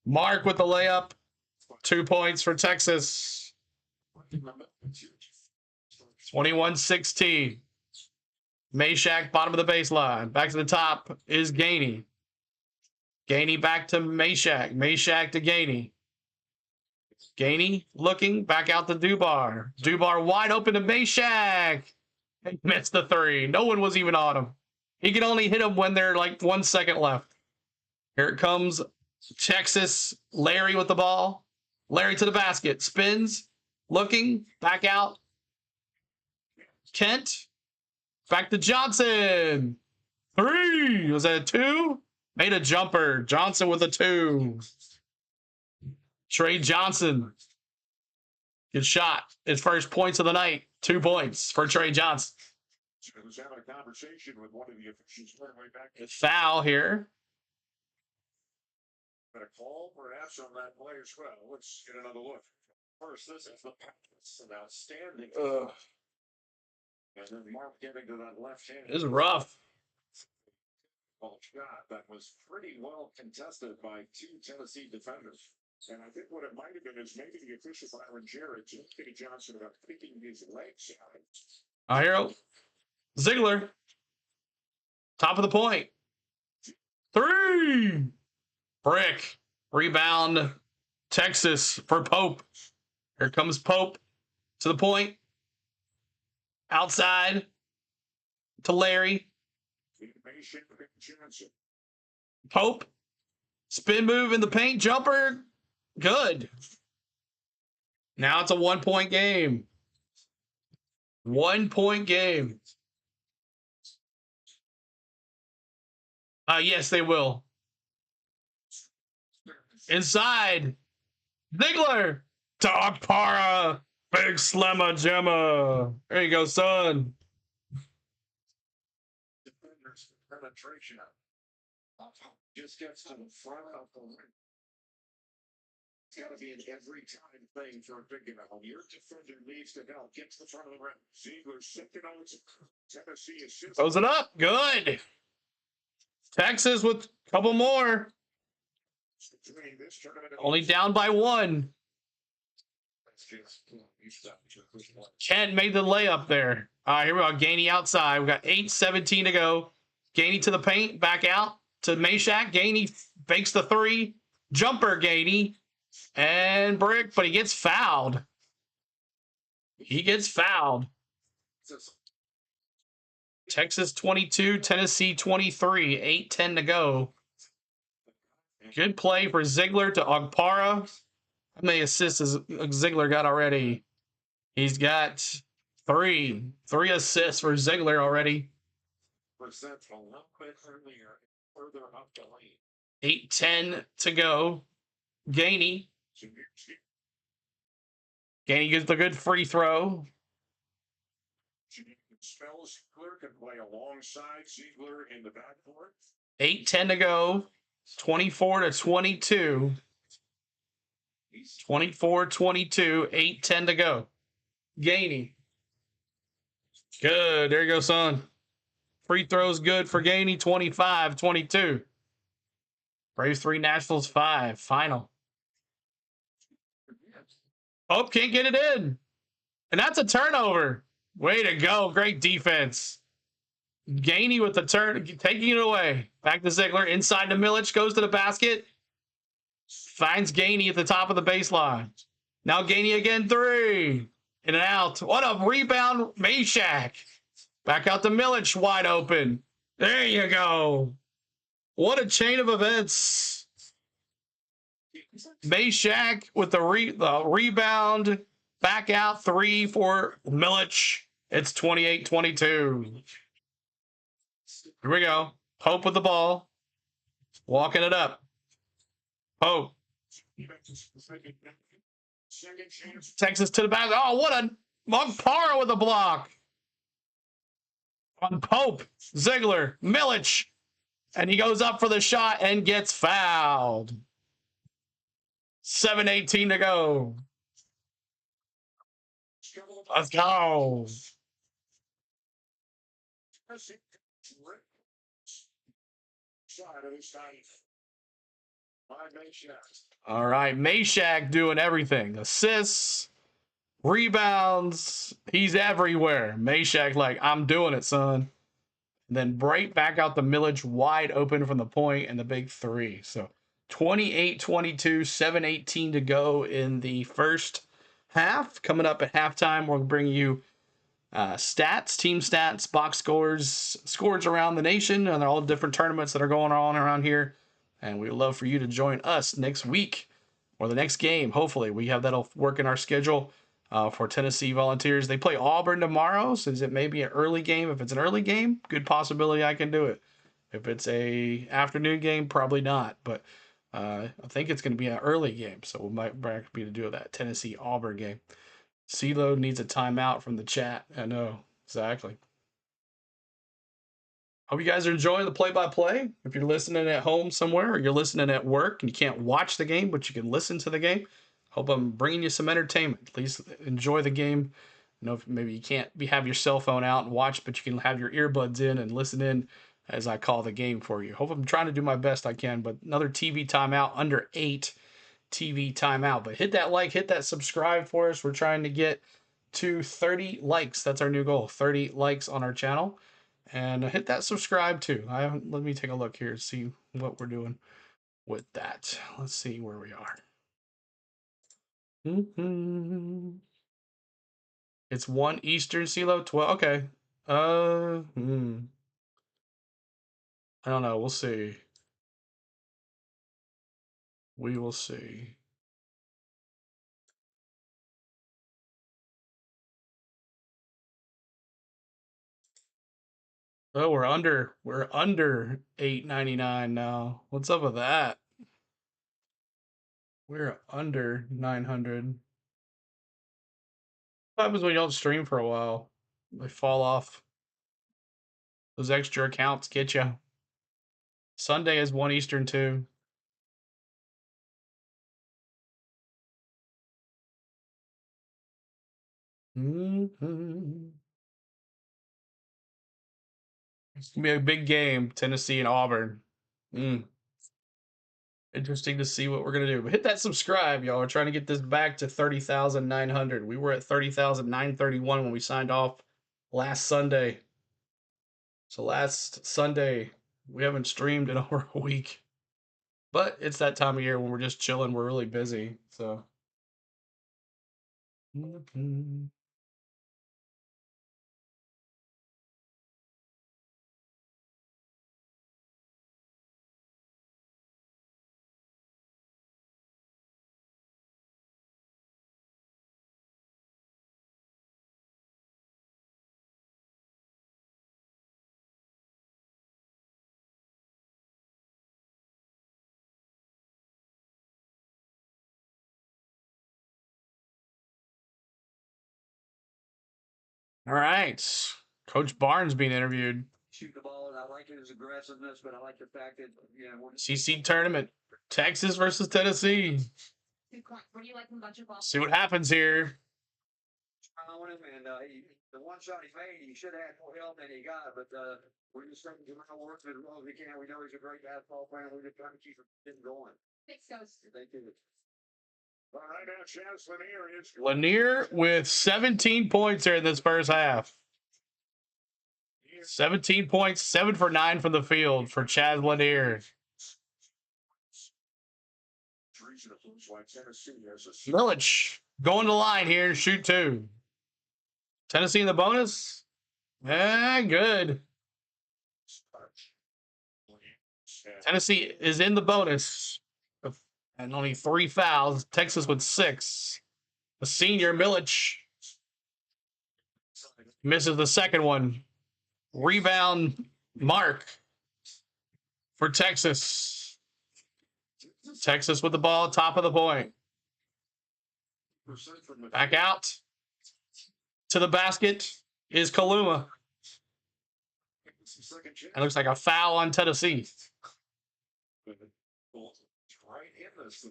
Mark with the layup. 2 points for Texas. 21-16. Meshack, bottom of the baseline. Back to the top is Gainey. Gainey back to Meshack. Meshack to Gainey. Gainey looking back out to Dubar. Dubar wide open to Meshack. He missed the 3. No one was even on him. He can only hit him when they're like 1 second left. Here it comes. Texas. Larry with the ball. Larry to the basket. Spins. Looking. Back out. Kent. Back to Johnson. 3. Was that a 2? Made a jumper. Johnson with a 2. Trey Johnson. Good shot. His first points of the night. 2 points for Trey Johnson. I was having a conversation with one of the officials way back. Foul here. Got a call perhaps on that play as well. Let's get another look. First, this is the pass. An outstanding. And then Mark getting to that left hand. This is rough. Ball shot that was pretty well contested by 2 Tennessee defenders. And I think what it might have been is maybe the official Byron Jarrett, Kenny Johnson, about picking his legs out. Hero. Ziegler. Top of the point. 3. Brick. Rebound. Texas for Pope. Here comes Pope to the point. Outside to Larry. Pope. Spin move in the paint. Jumper. Good. Now it's a 1-point game. 1-point game. Yes, they will. Inside. Ziegler. To Akpara. Big slamma jamma. There you go, son. Defenders penetration. Just gets to the front of the ring. It's got to be an every time thing for a big one. Your defender needs to help. Get to the front of the rim. Ziegler second on Tennessee is Close it up. Good. Texas with a couple more. Only down by 1. Kent made the layup there. All right, here we go. Gainey outside. We got 8:17 to go. Gainey to the paint. Back out to Meshack. Gainey fakes the 3. Jumper Gainey. And brick, but he gets fouled. He gets fouled. Texas 22, Tennessee 23. 8:10 to go. Good play for Ziegler to Agpara. How many assists has Ziegler got already? He's got 3. 3 assists for Ziegler already. 8:10 to go. Gainey. Gainey gets the good free throw. Ziegler can play alongside Ziegler in the backcourt. 8:10 to go. 24-22. 24-22. 8:10 to go. Gainey. Good. There you go, son. Free throws good for Gainey. 25-22. Braves 3, Nashville's 5. Final. Oh, can't get it in. And that's a turnover. Way to go. Great defense. Gainey with the turn, taking it away. Back to Ziegler. Inside to Milic. Goes to the basket. Finds Gainey at the top of the baseline. Now Gainey again. 3. In and out. What a rebound. Meshack. Back out to Milic. Wide open. There you go. What a chain of events. Meshack with the rebound. Back out 3 for Milic. It's 28-22. Here we go. Pope with the ball. Walking it up. Pope. Texas to the back. Oh, what a Mogpara with a block. On Pope. Ziegler. Milic. And he goes up for the shot and gets fouled. 7:18 to go. Let's go. All right, Meshack doing everything. Assists, rebounds. He's everywhere. Meshack like, I'm doing it, son. And then right back out the Milic wide open from the point and the big 3. So 28-22, 7:18 to go in the first half. Coming up at halftime, we'll bring you stats, team stats, box scores around the nation, and all the different tournaments that are going on around here. And we'd love for you to join us next week or the next game. Hopefully, we have that'll work in our schedule for Tennessee Volunteers. They play Auburn tomorrow, so it may be an early game. If it's an early game, good possibility I can do it. If it's a afternoon game, probably not. But I think it's going to be an early game, so we might be to do that Tennessee Auburn game. CeeLo needs a timeout from the chat. I know, exactly. Hope you guys are enjoying the play-by-play. If you're listening at home somewhere or you're listening at work and you can't watch the game, but you can listen to the game, hope I'm bringing you some entertainment. Please enjoy the game. You know, if maybe you can't have your cell phone out and watch, but you can have your earbuds in and listen in as I call the game for you. Hope I'm trying to do my best I can, but another TV timeout, under 8 TV timeout. But hit that like, hit that subscribe for us. We're trying to get to 30 likes. That's our new goal, 30 likes on our channel. And hit that subscribe too. Let me take a look here and see what we're doing with that. Let's see where we are. It's 1 Eastern, CeeLo, 12. Okay. I don't know. We'll see. We will see. Oh, we're under $8.99 now. What's up with that? We're under 900. What happens when you don't stream for a while? They fall off. Those extra accounts get you. Sunday is 1 Eastern too. It's gonna be a big game, Tennessee and Auburn. Interesting to see what we're gonna do. But hit that subscribe, y'all. We're trying to get this back to 30,900. We were at 30,931 when we signed off last Sunday. So last Sunday, we haven't streamed in over a week. But it's that time of year when we're just chilling. We're really busy. So. All right. Coach Barnes being interviewed. Shoot the ball, and I like his aggressiveness, but I like the fact that, you know, CC tournament, Texas versus Tennessee. Were you like a bunch of balls? See what happens here. On him, and the one shot he made, he should have had more help than he got, but we're just trying to do our work as well as we can. We know he's a great basketball player. We're just trying to keep him going. Thanks, Coach. Thank you. All right, now Chance Lanier is Lanier with 17 points here in this first half. 17 points, 7 for 9 from the field for Chad Lanier. Milich going to the line here, shoot 2. Tennessee in the bonus. Good. Tennessee is in the bonus. And only 3 fouls. Texas with 6. The senior, Milich, misses the second one. Rebound, Mark for Texas. Texas with the ball, top of the point. Back out to the basket is Kaluma. It looks like a foul on Tennessee.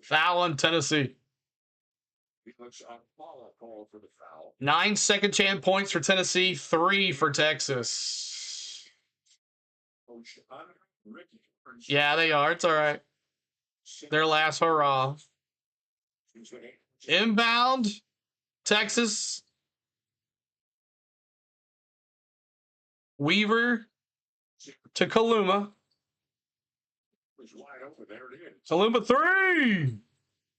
Foul on Tennessee. 9 second chance points for Tennessee, 3 for Texas. Yeah, they are. It's all right. Their last hurrah. Inbound, Texas. Weaver to Kaluma. Kaluma 3.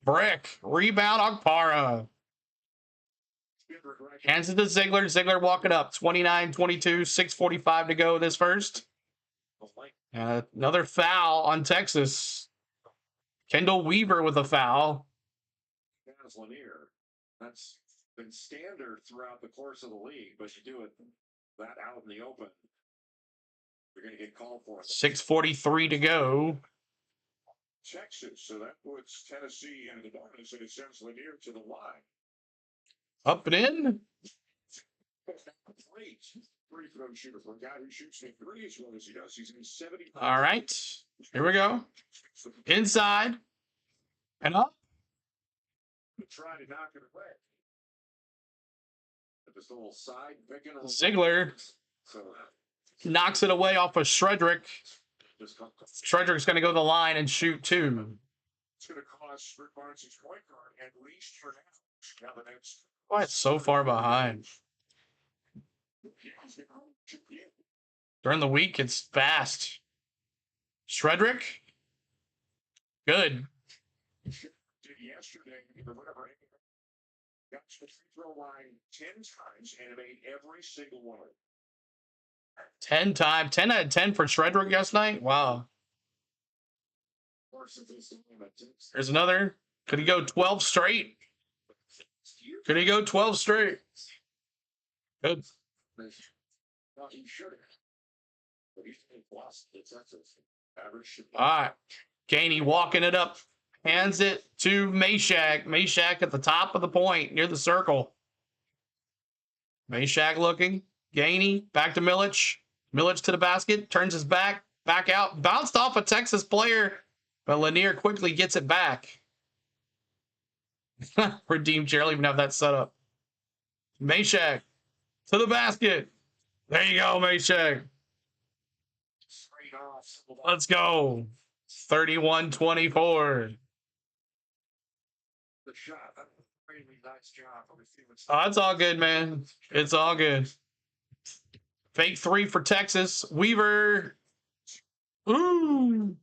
Brick. Rebound, Okpara. Hands it to Ziegler. Ziegler walking up. 29-22, 6:45 to go this first. Another foul on Texas. Kendall Weaver with a foul. That's been standard throughout the course of the league, but you do it that out in the open, you're going to get called for it. 6:43 to go. Texas, so that puts Tennessee in the bonus, and it sends Lanier to the line. Up and in. Free throw shooter for a guy who shoots me 3 as well as he does. He's in 70. All right, here we go. Inside and up. Try to knock it away. This little side picking. Ziegler knocks it away off of Shredrick. Shredrick's going to go to the line and shoot 2. It's going to cost Rick Barnes' point guard at least for now. Why it's so far behind? During the week, it's fast. Shredrick. Good. Yesterday, whatever, got to the free throw line 10 times and made every single one of them. 10 times. 10 out of 10 for Shredrick yesterday? Wow. There's another. Could he go 12 straight? Could he go 12 straight? Good. All right. Gainey walking it up. Hands it to Meshack. Meshack at the top of the point near the circle. Meshack looking. Gainey back to Milich. Milich to the basket. Turns his back. Back out. Bounced off a Texas player. But Lanier quickly gets it back. Redeemed Chair even have that set up. Meshack to the basket. There you go, Meshack. Let's go. 31-24. The shot. Really nice job. Oh, it's all good, man. It's all good. Fake 3 for Texas. Weaver. Ooh.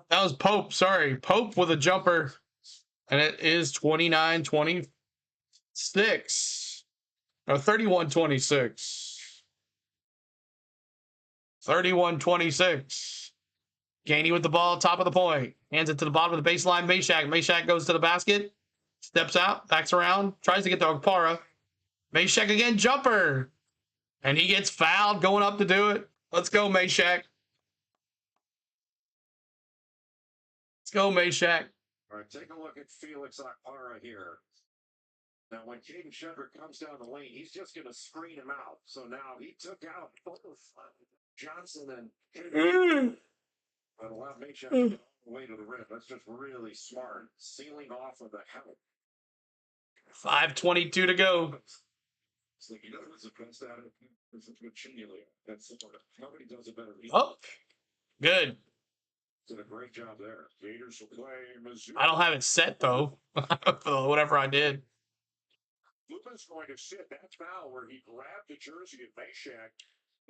That was Pope. Sorry. Pope with a jumper. And it is 29-26. Or 31-26. 31-26. Gainey with the ball, top of the point. Hands it to the bottom of the baseline. Meshack. Meshack goes to the basket. Steps out. Backs around. Tries to get to Okpara. Meshack again. Jumper. And he gets fouled going up to do it. Let's go, Meshack. Let's go, Meshack. All right, take a look at Felix Okpara here. Now, when Caden Shedrick comes down the lane, he's just going to screen him out. So now he took out both Johnson and but allowed Meshack to get all the way to the rim. That's just really smart. Sealing off of the help. 5:22 to go. It's like, you know, it's the best out of it. That's nobody does it better. Oh, good. Did a great job there. Gators will play Missouri. I don't have it set though. For whatever I did. Lupa's going to sit that foul where he grabbed the jersey of Meshack.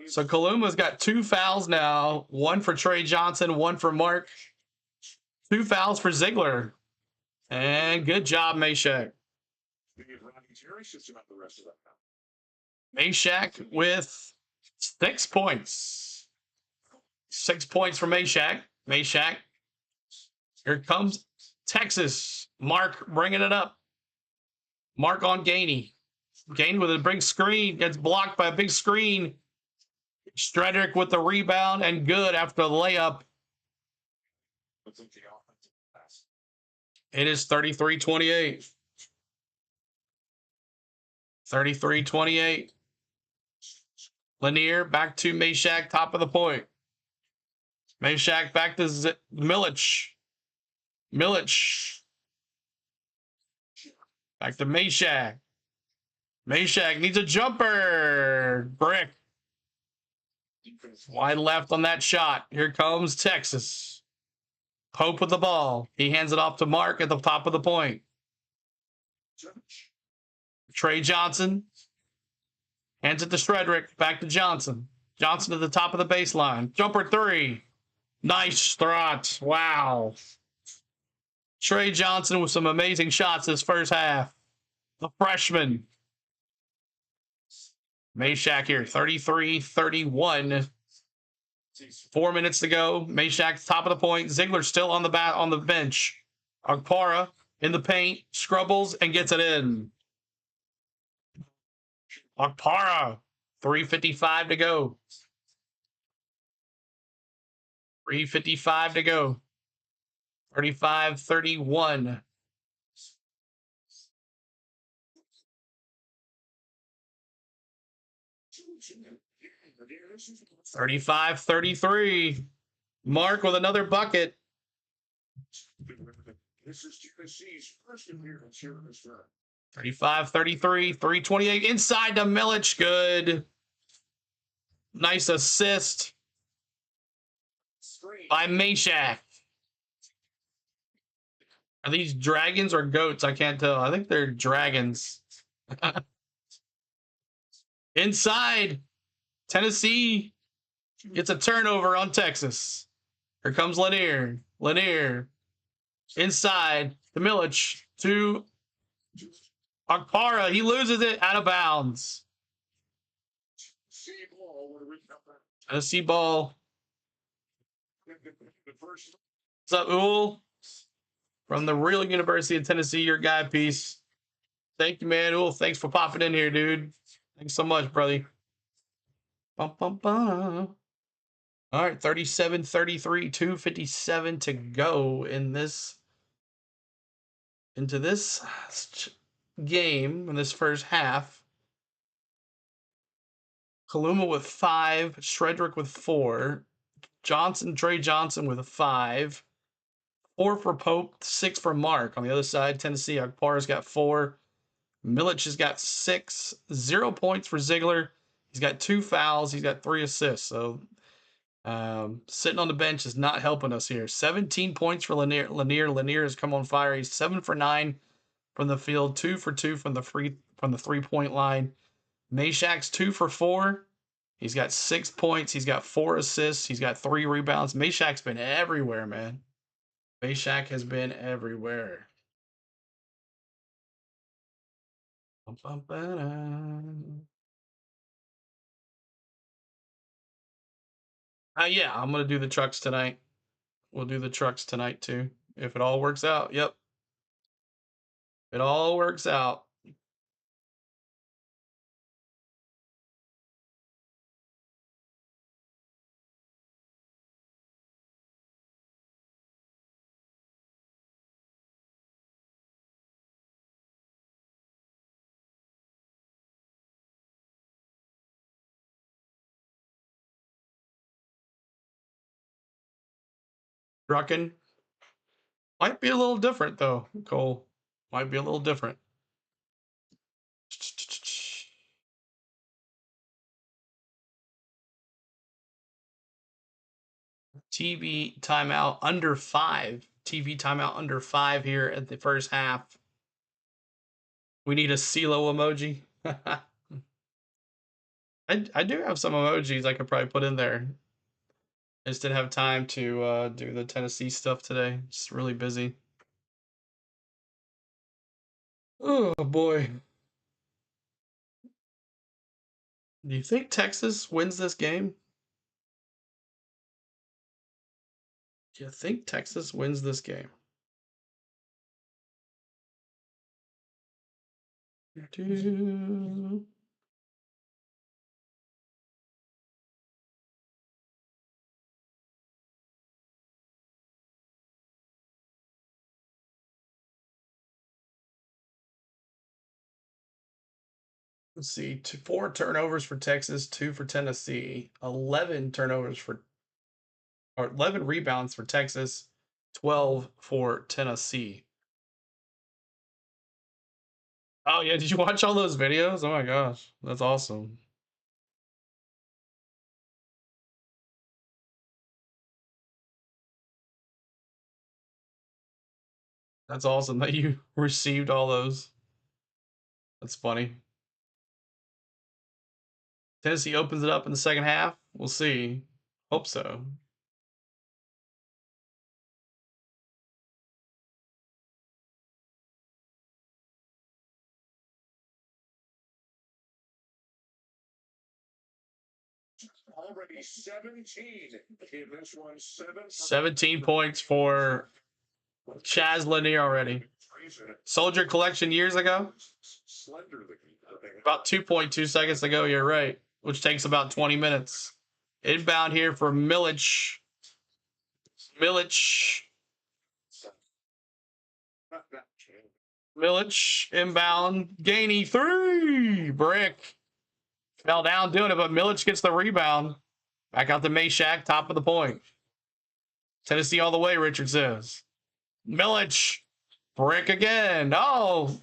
So Kaluma's got 2 fouls now. 1 for Trey Johnson, 1 for Mark. 2 fouls for Ziegler. And good job, Meshack. Meshack with 6 points. 6 points for Meshack. Meshack. Here comes Texas. Mark bringing it up. Mark on Gainey. Gainey with a big screen. Gets blocked by a big screen. Stredrick with the rebound and good after the layup. It is 33-28. 33-28. Lanier back to Meshack, top of the point. Meshack back to Milic. Milic. Back to Meshack. Meshack needs a jumper. Brick. Wide left on that shot. Here comes Texas. Pope with the ball. He hands it off to Mark at the top of the point. Trey Johnson hands it to Stredrick. Back to Johnson. Johnson to the top of the baseline. Jumper 3. Nice throt. Wow. Trey Johnson with some amazing shots this first half. The freshman. Meshack here, 33-31. 4 minutes to go. Meshack top of the point. Ziegler still on the bench. Agpara in the paint, scrubbles and gets it in. Agpara, 3:55 to go. 3:55 to go. 35-31. 35-33. Mark with another bucket. This is Tennessee's first appearance here in this round. 35-33, 3:28 inside to Milic. Good. Nice assist by Meshack. Are these dragons or goats? I can't tell. I think they're dragons. Inside. Tennessee gets a turnover on Texas. Here comes Lanier. Lanier. Inside to Milic. To Agpara. He loses it out of bounds. Tennessee ball. What's up, Uhl? From the real University of Tennessee, your guy. Peace. Thank you, man. Uhl, thanks for popping in here, dude. Thanks so much, brother. Bum, bum, bum. All right, 37-33, 2:57 to go into this game in this first half. Kaluma with 5, Stredrick with 4, Trey Johnson with 5, 4 for Pope, 6 for Mark. On the other side, Tennessee, Agpara's got 4, Milic has got 6, 0 points for Ziegler. He's got 2 fouls. He's got 3 assists. So sitting on the bench is not helping us here. 17 points for Lanier. Lanier has come on fire. He's 7 for 9 from the field, 2 for 2 from the 3-point line. Meshack's 2 for 4. He's got 6 points. He's got 4 assists. He's got 3 rebounds. Meshack's been everywhere, man. Meshack has been everywhere. Yeah, I'm going to do the trucks tonight. We'll do the trucks tonight, too. If it all works out. Yep. It all works out. Drucken. Might be a little different, though, Cole. Might be a little different. TV timeout under 5. TV timeout under 5 here at the first half. We need a CeeLo emoji. I do have some emojis I could probably put in there. I just didn't have time to do the Tennessee stuff today. Just really busy. Oh boy. Do you think Texas wins this game? Do you think Texas wins this game? Let's see, 4 turnovers for Texas, 2 for Tennessee, 11 turnovers for, or 11 rebounds for Texas, 12 for Tennessee. Oh yeah, did you watch all those videos? Oh my gosh, that's awesome. That's awesome that you received all those. That's funny. Tennessee opens it up in the second half. We'll see. Hope so. Already 17 in this one. 17 points for Chaz Lanier already. Soldier Collection years ago. About 2.2 seconds ago, you're right. Which takes about 20 minutes. Inbound here for Milic. Milic, inbound. Gainey, 3. Brick. Fell down doing it, but Milic gets the rebound. Back out to Meshack, top of the point. Tennessee all the way, Richard says. Milic. Brick again. Oh,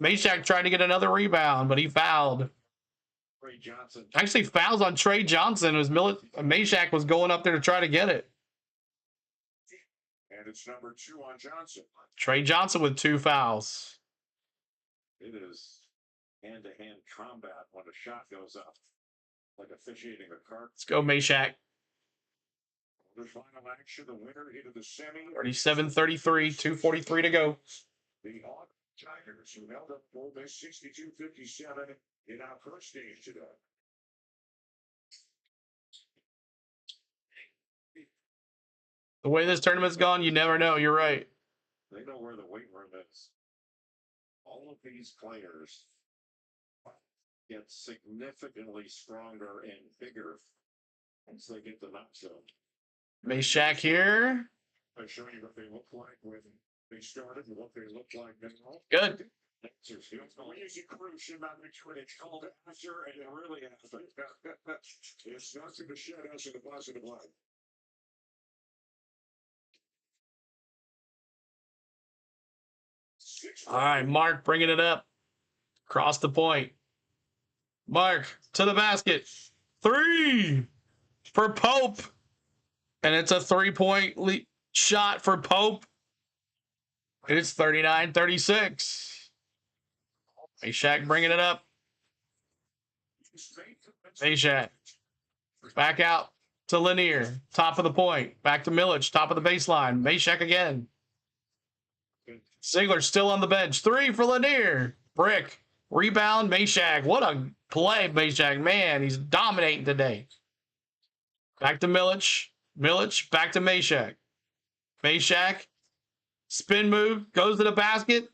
Meshack tried to get another rebound, but he fouled. Actually, fouls on Trey Johnson. It was Meshack was going up there to try to get it. And it's number 2 on Johnson. Trey Johnson with 2 fouls. It is hand-to-hand combat when a shot goes up, like officiating a cart. Let's go, Meshack. The final action, the winner into the semi. 37-33, 2:43 to go. The Tigers, who held up Ole Miss 62-57 in our first stage today. The way this tournament's gone, you never know. You're right. They know where the weight room is. All of these players get significantly stronger and bigger once they get the Nashville. Meshack here. I show you what they look like when they started and what they look like now. Good. Easy cruise about between it's called after and it really happened. It's nothing to shed us in the positive light. All right, Mark bringing it up. Cross the point. Mark to the basket. 3 for Pope. And it's a 3-point shot for Pope. And it's 39-36. Meshack bringing it up. Meshack. Back out to Lanier. Top of the point. Back to Milic. Top of the baseline. Meshack again. Ziegler still on the bench. 3 for Lanier. Brick. Rebound. Meshack. What a play, Meshack. Man, he's dominating today. Back to Milic. Milic. Back to Meshack. Meshack. Spin move. Goes to the basket.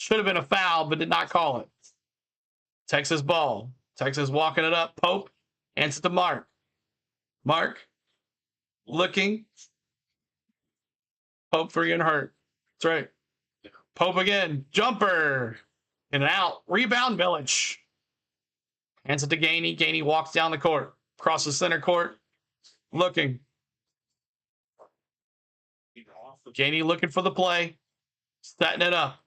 Should have been a foul, but did not call it. Texas ball. Texas walking it up. Pope. Hands it to Mark. Mark. Looking. Pope 3 and hurt. That's right. Pope again. Jumper. In and out. Rebound, Milic. Hands it to Gainey. Gainey walks down the court. Across the center court. Looking. Gainey looking for the play. Setting it up.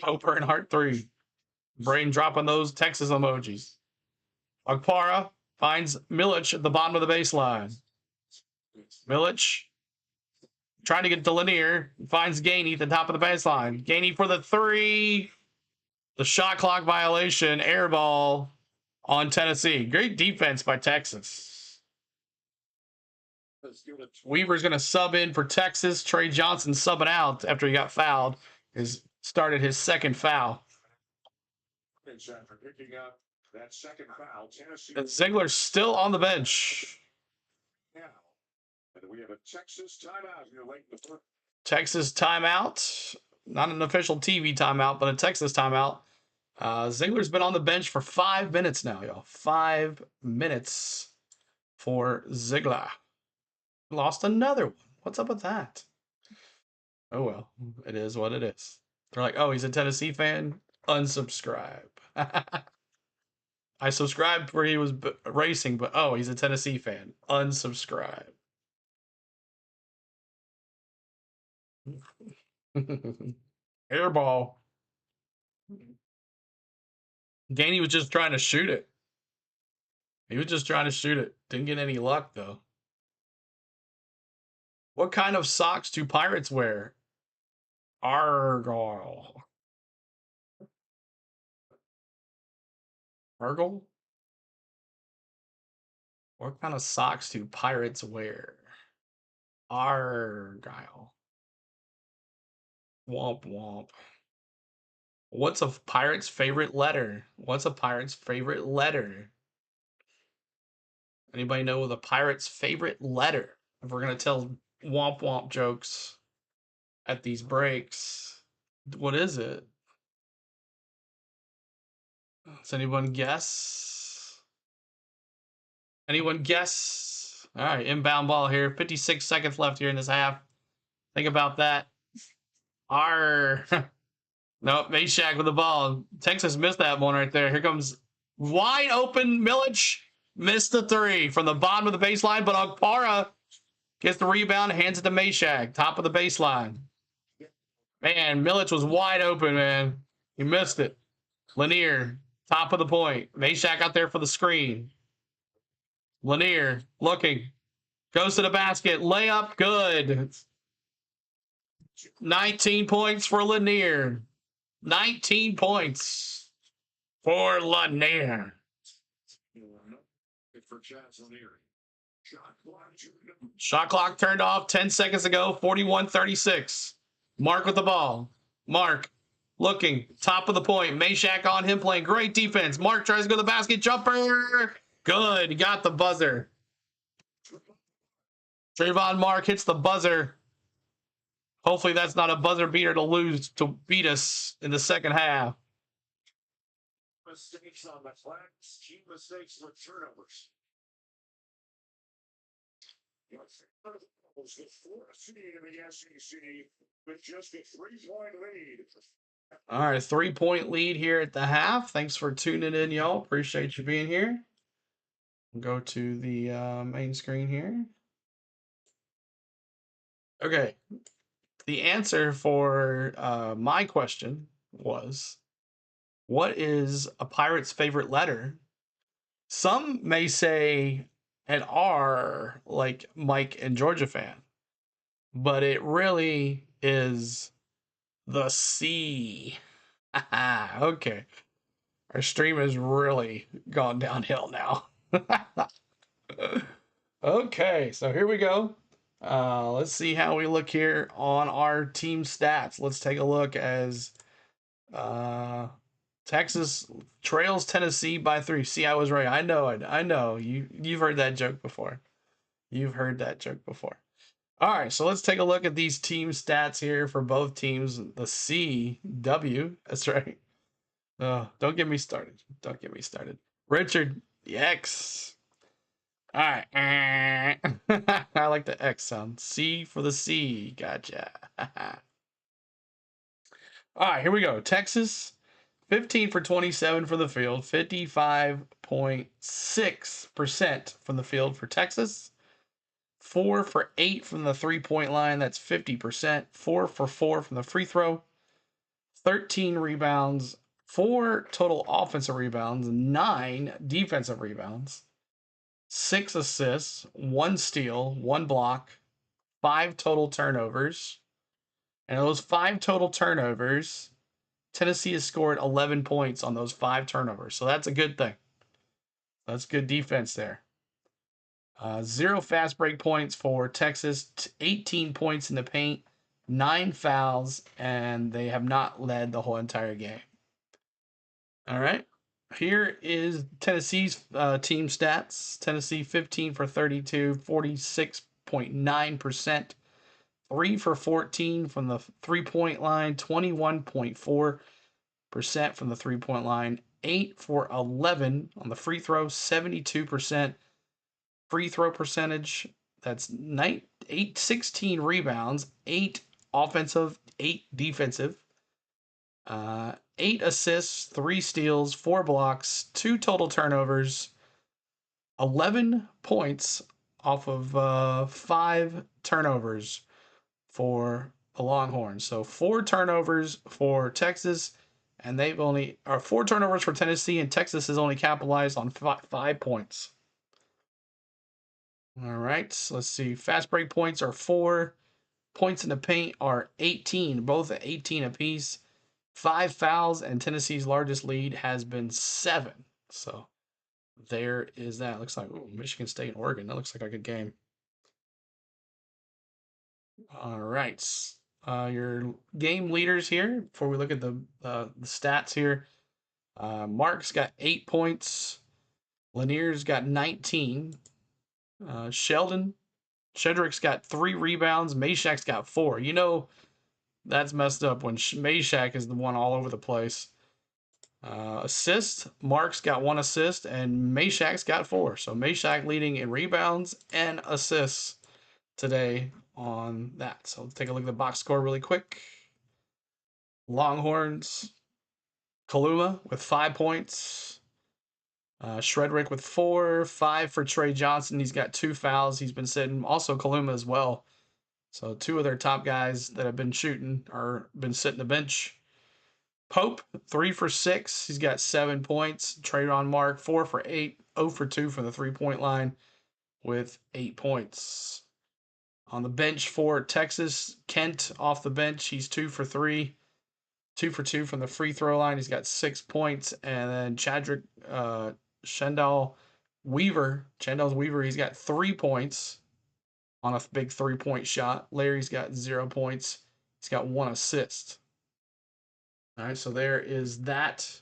Pope and Hart 3. Brain dropping those Texas emojis. Agpara finds Milic at the bottom of the baseline. Milic trying to get to Lanier. Finds Gainey at the top of the baseline. Gainey for the 3. The shot clock violation, air ball on Tennessee. Great defense by Texas. Weaver's going to sub in for Texas. Trey Johnson subbing out after he got fouled. Started his second foul. After picking up that second foul, Tennessee. And Ziegler's still on the bench. Now, and we have a Texas timeout here late in the fourth. Texas timeout. Not an official TV timeout, but a Texas timeout. Ziegler's been on the bench for 5 minutes now, y'all. 5 minutes for Ziegler. Lost another one. What's up with that? Oh, well. It is what it is. They're like, oh, he's a Tennessee fan? Unsubscribe. I subscribed where he was racing, but oh, he's a Tennessee fan. Unsubscribe. Airball. Gainey was just trying to shoot it. He was just trying to shoot it. Didn't get any luck, though. What kind of socks do Pirates wear? Argyle. Argyle? What kind of socks do Pirates wear? Argyle. Womp womp. What's a pirate's favorite letter? What's a pirate's favorite letter? Anybody know the pirate's favorite letter? If we're going to tell womp womp jokes at these breaks, what is it? Does anyone guess? Anyone guess? All right, inbound ball here. 56 seconds left here in this half. Think about that. Nope, Meshack with the ball. Texas missed that one right there. Here comes wide open Milich. Missed the three from the bottom of the baseline, but Okpara gets the rebound, hands it to Meshack, top of the baseline. Man, Milich was wide open, man. He missed it. Lanier, top of the point. Meshack out there for the screen. Lanier looking. Goes to the basket. Layup, good. 19 points for Lanier. 19 points for Lanier. Shot clock turned off 10 seconds ago. 41-36. Mark with the ball. Mark looking. Top of the point. Meshack on him playing great defense. Mark tries to go to the basket. Jumper. Good. He got the buzzer. Trayvon Mark hits the buzzer. Hopefully that's not a buzzer beater to beat us in the second half. Mistakes on the flags, key mistakes with turnovers. The fourth seed in the SEC with just a 3-point lead. All right, 3-point lead here at the half. Thanks for tuning in, y'all. Appreciate you being here. Go to the main screen here. Okay. The answer for my question was, what is a pirate's favorite letter? Some may say an R, like Mike and Georgia fan, but it really is the C. Okay. Our stream has really gone downhill now. Okay, so here we go. Let's see how we look here on our team stats. Let's take a look as Texas trails Tennessee by 3. See, I was right. I know it. I know. You've heard that joke before. You've heard that joke before. All right, so let's take a look at these team stats here for both teams. The CW, that's right. Don't get me started. Don't get me started. Richard, the X. All right. I like the X sound. C for the C. Gotcha. All right, here we go. Texas, 15 for 27 from the field, 55.6% from the field for Texas. 4 for 8 from the three-point line. That's 50%. 4 for 4 from the free throw. 13 rebounds. 4 total offensive rebounds. 9 defensive rebounds. 6 assists, 1 steal, 1 block, 5 total turnovers. And those 5 total turnovers Tennessee has scored 11 points on those 5 turnovers. So that's a good thing. That's good defense there. 0 fast break points for Texas, 18 points in the paint, 9 fouls, and they have not led the whole entire game. All right. Here is Tennessee's team stats. Tennessee 15 for 32, 46.9%. 3 for 14 from the 3-point line, 21.4% from the 3-point line, 8 for 11 on the free throw, 72% free throw percentage. That's 16 rebounds, 8 offensive, 8 defensive. 8 assists, 3 steals, 4 blocks, 2 total turnovers, 11 points off of 5 turnovers for the Longhorns. So 4 turnovers for Texas, and they've only 4 turnovers for Tennessee, and Texas has only capitalized on 5 points. All right, so let's see. Fast break points are 4. Points in the paint are 18, both at 18 apiece. 5 fouls, and Tennessee's largest lead has been 7. So there is that. Looks like Michigan State and Oregon. That looks like a good game. All right. Your game leaders here, before we look at the stats here. Mark's got 8 points. Lanier's got 19. Shedrick's got 3 rebounds. Mashak's got 4. You know, that's messed up when Mashak is the one all over the place. Assist, Mark's got 1 assist, and Mashak's got 4. So Mashak leading in rebounds and assists today on that. So let's take a look at the box score really quick. Longhorns, Kaluma with 5 points. Shredrick with 4, 5 for Trey Johnson. He's got 2 fouls. He's been sitting. Also Kaluma as well. So 2 of their top guys that have been shooting are been sitting the bench. Pope, 3 for 6. He's got 7 points. Trayvon Mark, 4 for 8. 0 for 2 from the 3-point line with 8 points. On the bench for Texas, Kent off the bench. He's 2 for 3. 2 for 2 from the free throw line. He's got 6 points. And then Chandal Weaver, he's got 3 points on a big 3-point shot. Larry's got 0 points. He's got 1 assist. All right, so there is that.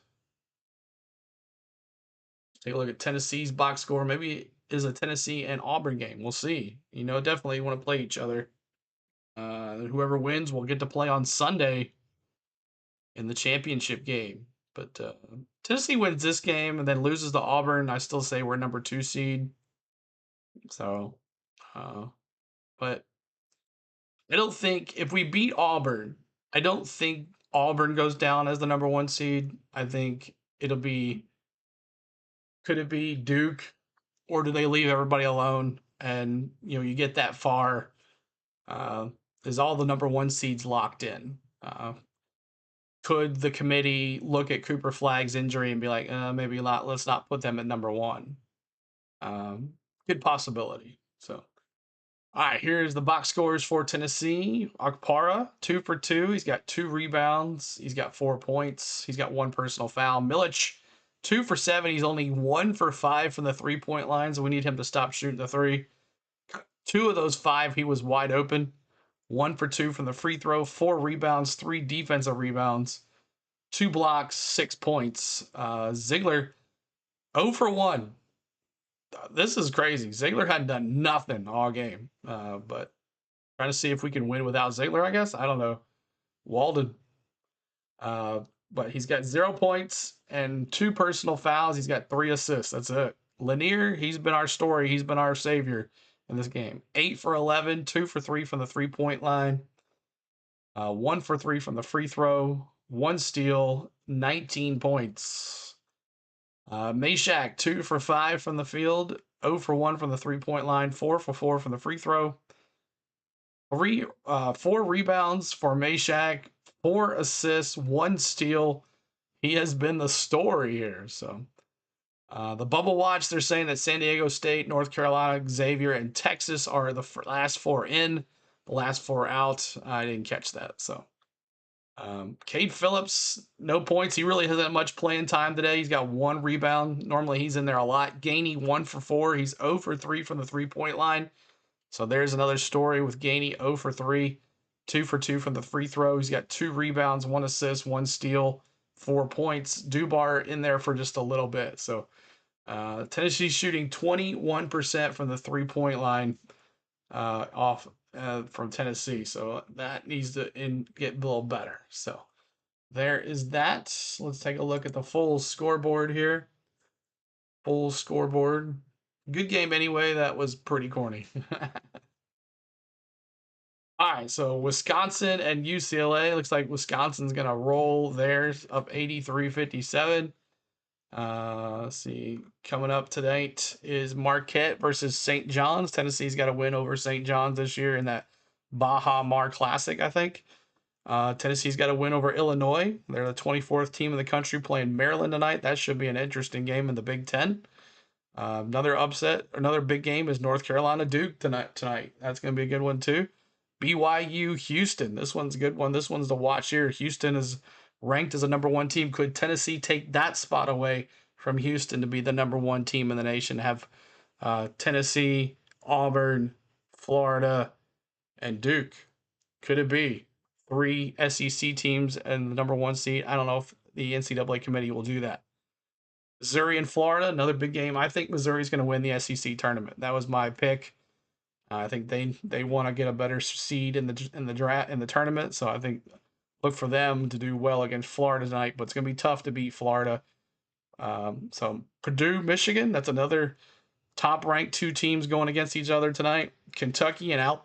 Take a look at Tennessee's box score. Maybe it is a Tennessee and Auburn game. We'll see. You know, definitely want to play each other. Whoever wins will get to play on Sunday in the championship game. But Tennessee wins this game and then loses to Auburn. I still say we're number 2 seed. So, but I don't think if we beat Auburn, I don't think Auburn goes down as the number 1 seed. I think it'll be, could it be Duke, or do they leave everybody alone? And you get that far. Is all the number 1 seeds locked in? Could the committee look at Cooper Flagg's injury and be like, maybe not, let's not put them at number 1? Good possibility. So, all right, here's the box scores for Tennessee. Okpara, 2 for 2. He's got 2 rebounds. He's got 4 points. He's got 1 personal foul. Milich, 2 for 7. He's only 1 for 5 from the 3-point line, so we need him to stop shooting the 3. 2 of those 5, he was wide open. 1 for 2 from the free throw. 4 rebounds, 3 defensive rebounds, 2 blocks, 6 points. Ziegler, 0 for 1. This is crazy. Ziegler hadn't done nothing all game. But trying to see if we can win without Ziegler, I guess. I don't know. Walden. But he's got 0 points and 2 personal fouls. He's got 3 assists. That's it. Lanier, he's been our story. He's been our savior in this game. 8 for 11, 2 for 3 from the 3-point line. 1 for 3 from the free throw. 1 steal, 19 points. Mashak, 2 for 5 from the field, 0 for 1 from the 3-point line, 4 for 4 from the free throw. 4 rebounds for Mashak, 4 assists, 1 steal. He has been the story here. So the bubble watch, they're saying that San Diego State, North Carolina, Xavier, and Texas are the last 4 in, the last 4 out. I didn't catch that. So Cade Phillips, no points. He really hasn't much playing time today. He's got 1 rebound. Normally he's in there a lot. Gainey 1 for 4. He's 0 for 3 from the 3-point line. So there's another story with Gainey 0 for 3, 2 for 2 from the free throw. He's got 2 rebounds, 1 assist, 1 steal, 4 points. Dubar in there for just a little bit. So Tennessee's shooting 21% from the 3-point line off from Tennessee. So that needs to get a little better. So there is that. Let's take a look at the full scoreboard here. Full scoreboard. Good game anyway. That was pretty corny. All right, so Wisconsin and UCLA. Looks like Wisconsin's going to roll theirs up 83-57. Let's see. Coming up tonight is Marquette versus St. John's. Tennessee's got a win over St. John's this year in that Baja Mar Classic, I think. Tennessee's got a win over Illinois. They're the 24th team in the country playing Maryland tonight. That should be an interesting game in the Big Ten. Another upset, another big game is North Carolina Duke tonight. That's going to be a good one too. BYU Houston. This one's a good one. This one's to watch here. Houston is ranked as a number 1 team. Could Tennessee take that spot away from Houston to be the number 1 team in the nation? Have Tennessee, Auburn, Florida, and Duke. Could it be 3 SEC teams and the number 1 seed? I don't know if the NCAA committee will do that. Missouri and Florida, another big game. I think Missouri's going to win the SEC tournament. That was my pick. I think they want to get a better seed in the draft in the tournament. So I think look for them to do well against Florida tonight. But it's going to be tough to beat Florida. So Purdue, Michigan, that's another top-ranked 2 teams going against each other tonight. Kentucky and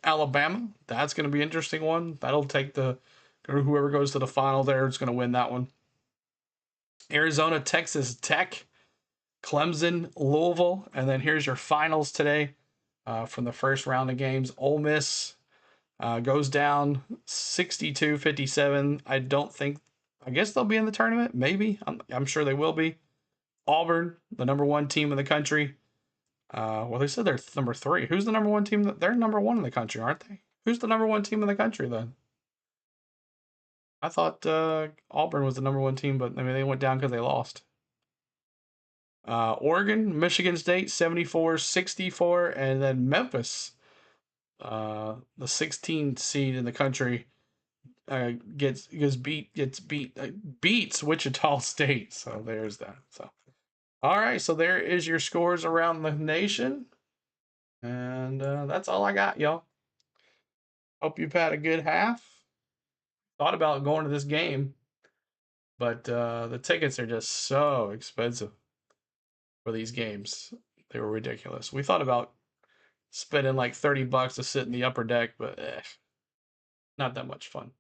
Alabama, that's going to be an interesting one. That'll take whoever goes to the final there is going to win that one. Arizona, Texas Tech, Clemson, Louisville, and then here's your finals today from the first round of games. Ole Miss goes down 62-57. I guess they'll be in the tournament. Maybe. I'm sure they will be. Auburn, the number 1 team in the country. Well, they said they're number 3. Who's the number 1 team? They're number 1 in the country, aren't they? Who's the number 1 team in the country then? I thought Auburn was the number 1 team, but I mean they went down because they lost. Oregon, Michigan State, 74-64, and then Memphis, the 16th seed in the country, beats Wichita State. So there's that. So, all right. So there is your scores around the nation, and that's all I got, y'all. Hope you've had a good half. Thought about going to this game, but the tickets are just so expensive for these games. They were ridiculous. We thought about spending like $30 to sit in the upper deck, but not that much fun.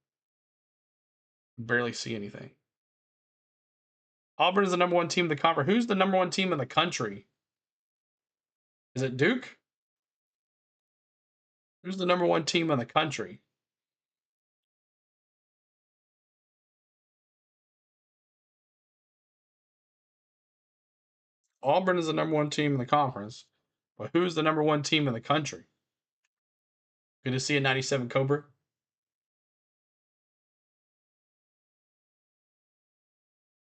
Barely see anything. Auburn is the number 1 team in the conference. Who's the number 1 team in the country? Is it Duke? Who's the number 1 team in the country? Auburn is the number 1 team in the conference, but who's the number 1 team in the country? Good to see a 97 Cobra.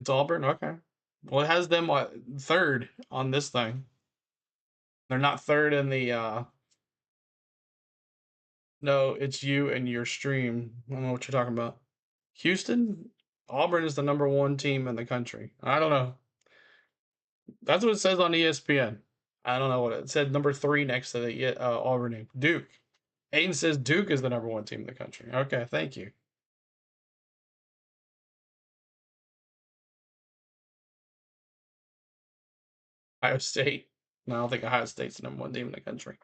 It's Auburn? Okay. Well, it has them 3rd on this thing. They're not 3rd in the no, it's you and your stream. I don't know what you're talking about. Houston? Auburn is the number 1 team in the country. I don't know. That's what it says on ESPN. I don't know what it said. Number 3 next to the Auburn name. Duke. Aiden says Duke is the number 1 team in the country. Okay, thank you. Ohio State. No, I don't think Ohio State's the number 1 team in the country.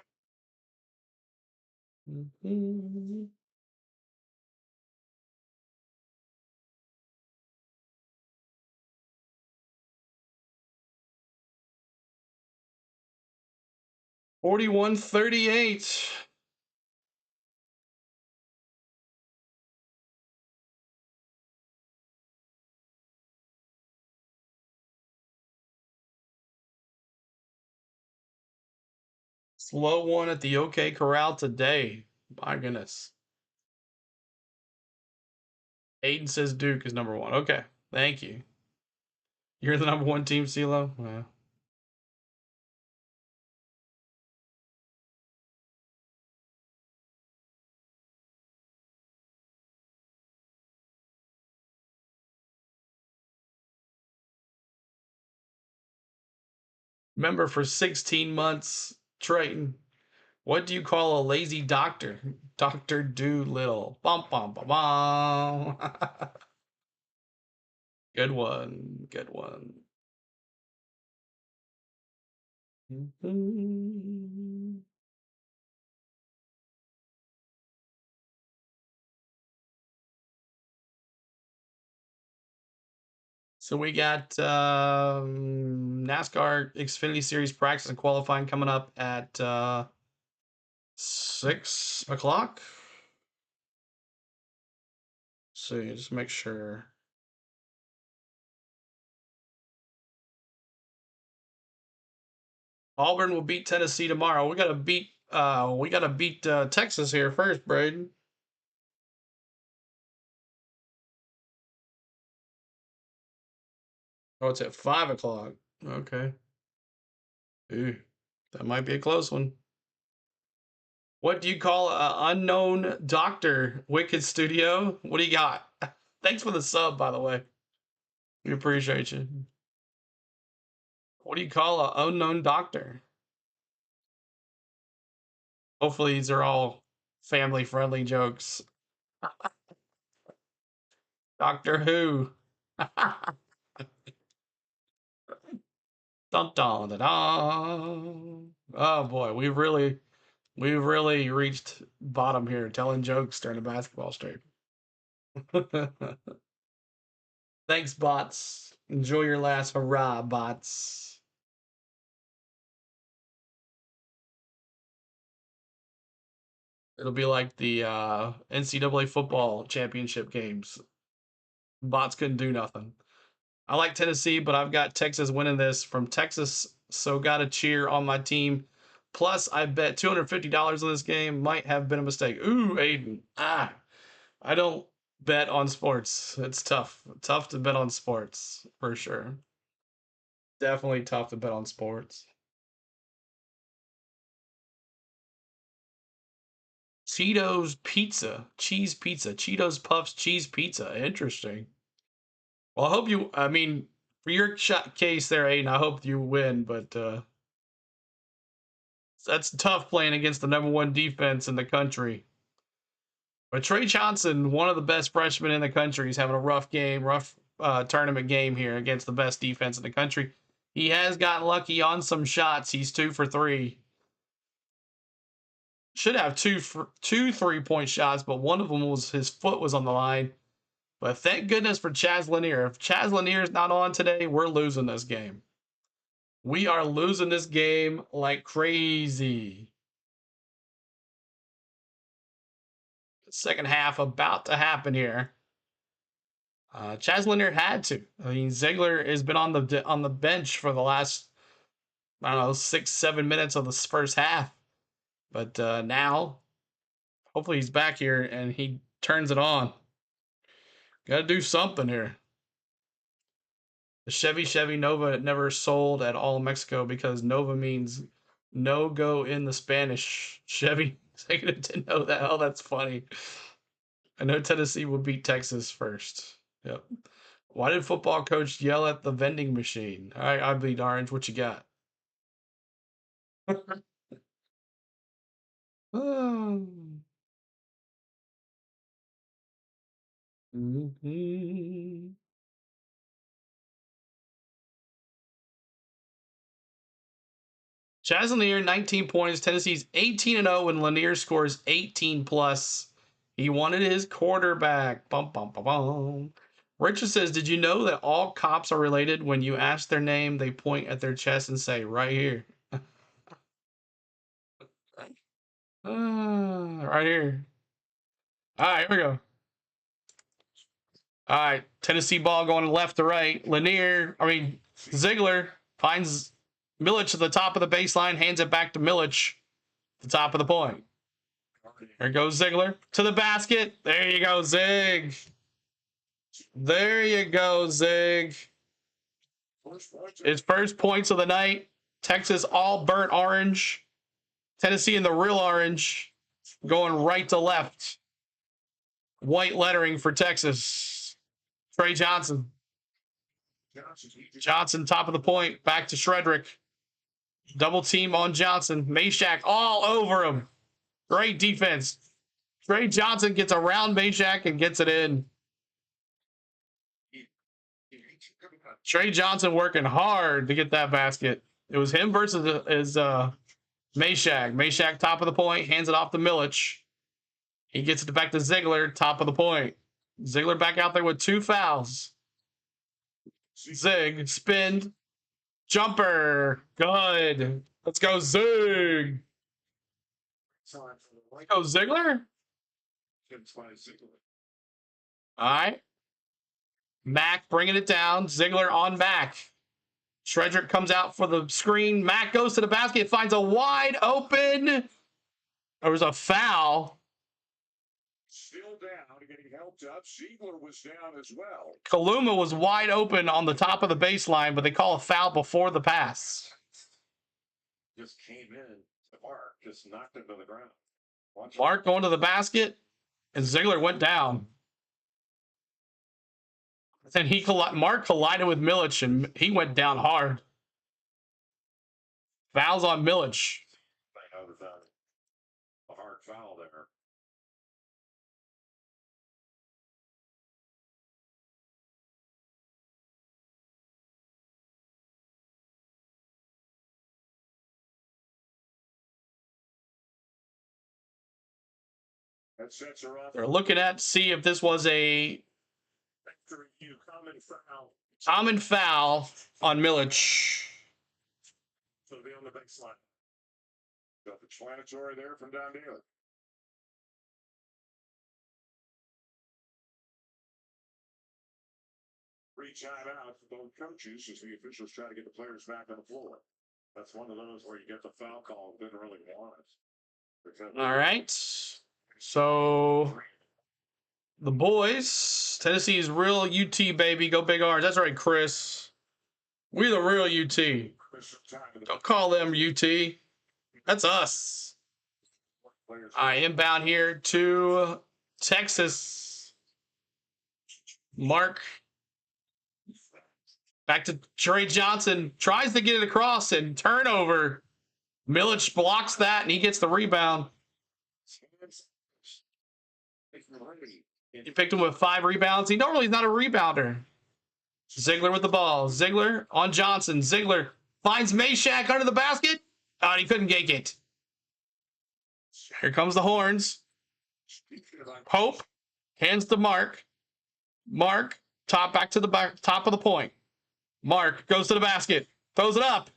41-38. Slow one at the OK Corral today. My goodness. Aiden says Duke is number 1. Okay, thank you. You're the number 1 team, CeeLo? Well. Member for 16 months, Triton. What do you call a lazy doctor? Dr. Doolittle. Bum, bum, bum, bum. Good one. Good one. So we got NASCAR Xfinity Series practice and qualifying coming up at 6 o'clock. So just make sure. Auburn will beat Tennessee tomorrow. We gotta beat Texas here first, Braden. Oh, it's at 5 o'clock. Okay. Ooh, that might be a close one. What do you call an unknown doctor? Wicked Studio. What do you got? Thanks for the sub, by the way. We appreciate you. What do you call an unknown doctor? Hopefully, these are all family-friendly jokes. Doctor Who. Dun, dun, dun, dun. Oh boy, we've really reached bottom here, telling jokes during a basketball stream. Thanks, bots. Enjoy your last hurrah, bots. It'll be like the NCAA football championship games. Bots couldn't do nothing. I like Tennessee, but I've got Texas winning this from Texas, so got to cheer on my team. Plus, I bet $250 on this game. Might have been a mistake. Ooh, Aiden. I don't bet on sports. It's tough. Tough to bet on sports, for sure. Definitely tough to bet on sports. Cheetos pizza, cheese pizza, Cheetos puffs, cheese pizza. Interesting. Well, I hope you. I mean, for your shot case there, Aiden, I hope you win. But that's tough playing against the number 1 defense in the country. But Trey Johnson, one of the best freshmen in the country, is having a rough game, rough tournament game here against the best defense in the country. He has gotten lucky on some shots. He's 2 for 3. Should have two 3-point shots, but one of them was his foot was on the line. But thank goodness for Chaz Lanier. If Chaz Lanier is not on today, we're losing this game. We are losing this game like crazy. Second half about to happen here. Chaz Lanier had to. I mean, Ziegler has been on the bench for the last, I don't know, 6-7 minutes of the first half. But now, hopefully he's back here and he turns it on. Got to do something here. The Chevy Nova never sold at all in Mexico because Nova means no go in the Spanish. Chevy, I didn't know that. Oh, that's funny. I know Tennessee will beat Texas first. Yep. Why did football coach yell at the vending machine? All right, I bleed orange. What you got? Oh. Mm-hmm. Chaz Lanier, 19 points. Tennessee's 18-0 when Lanier scores 18 plus. He wanted his quarterback. Bum, bum, bum, bum. Richard says, did you know that all cops are related? When you ask their name, they point at their chest and say, right here. Right here. All right, here we go. All right, Tennessee ball going left to right. Ziegler finds Milich at the top of the baseline, hands it back to Milich, the top of the point. There goes Ziegler to the basket. There you go, Zig. There you go, Zig. His first points of the night. Texas all burnt orange. Tennessee in the real orange. Going right to left. White lettering for Texas. Trey Johnson. Johnson, top of the point. Back to Shredrick. Double team on Johnson. Meshack all over him. Great defense. Trey Johnson gets around Meshack and gets it in. Trey Johnson working hard to get that basket. It was him versus Meshack. Meshack, top of the point, hands it off to Milich. He gets it back to Ziegler, top of the point. Ziegler back out there with 2 fouls. Zig, spin, jumper, good. Let's go, Zig. Let's go, Ziegler. All right. Mack bringing it down. Ziegler on Mack. Shredrick comes out for the screen. Mack goes to the basket, finds a wide open. There was a foul. Still down, getting helped up. Ziegler was down as well. Kaluma was wide open on the top of the baseline, but they call a foul before the pass. Just came in. Mark just knocked it to the ground. Mark going to the basket, and Ziegler went down. Then Mark collided with Milich, and he went down hard. Fouls on Milich. A hard foul there. That sets her off. They're looking at to see if this was a common foul on Milich. So it'll be on the baseline. Got the explanatory there from down here. Free timeout for both coaches as the officials try to get the players back on the floor. That's one of those where you get the foul call and didn't really want it. All right. So the boys, Tennessee's real UT, baby. Go Big Orange. That's right, Chris. We're the real UT. Don't call them UT. That's us. I inbound here to Texas. Mark. Back to Trey Johnson. Tries to get it across and turnover. Milich blocks that and he gets the rebound. He picked him with 5 rebounds. He normally is not a rebounder. Ziegler with the ball. Ziegler on Johnson. Ziegler finds Meshack under the basket. Oh, and he couldn't get it. Here comes the Horns. Pope hands to Mark. Mark back to the top of the point. Mark goes to the basket. Throws it up.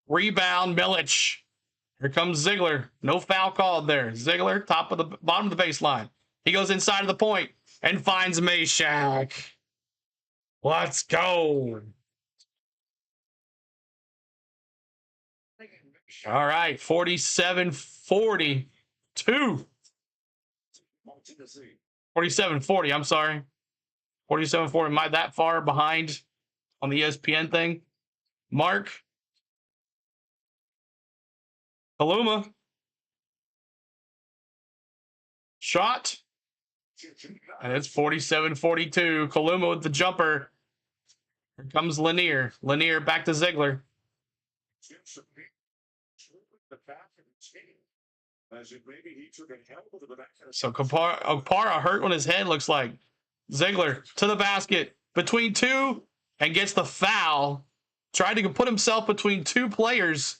Rebound, Milich. Here comes Ziegler. No foul called there. Ziegler, bottom of the baseline. He goes inside of the point and finds Meshack. Let's go. All right, 47-42. 47-40, I'm sorry. 47-40. Am I that far behind on the ESPN thing? Mark. Kaluma. Shot. And it's 47-42. Kaluma with the jumper. Here comes Lanier. Lanier back to Ziegler. So Okpara hurt on his head, looks like. Ziegler to the basket. Between 2 and gets the foul. Tried to put himself between 2 players.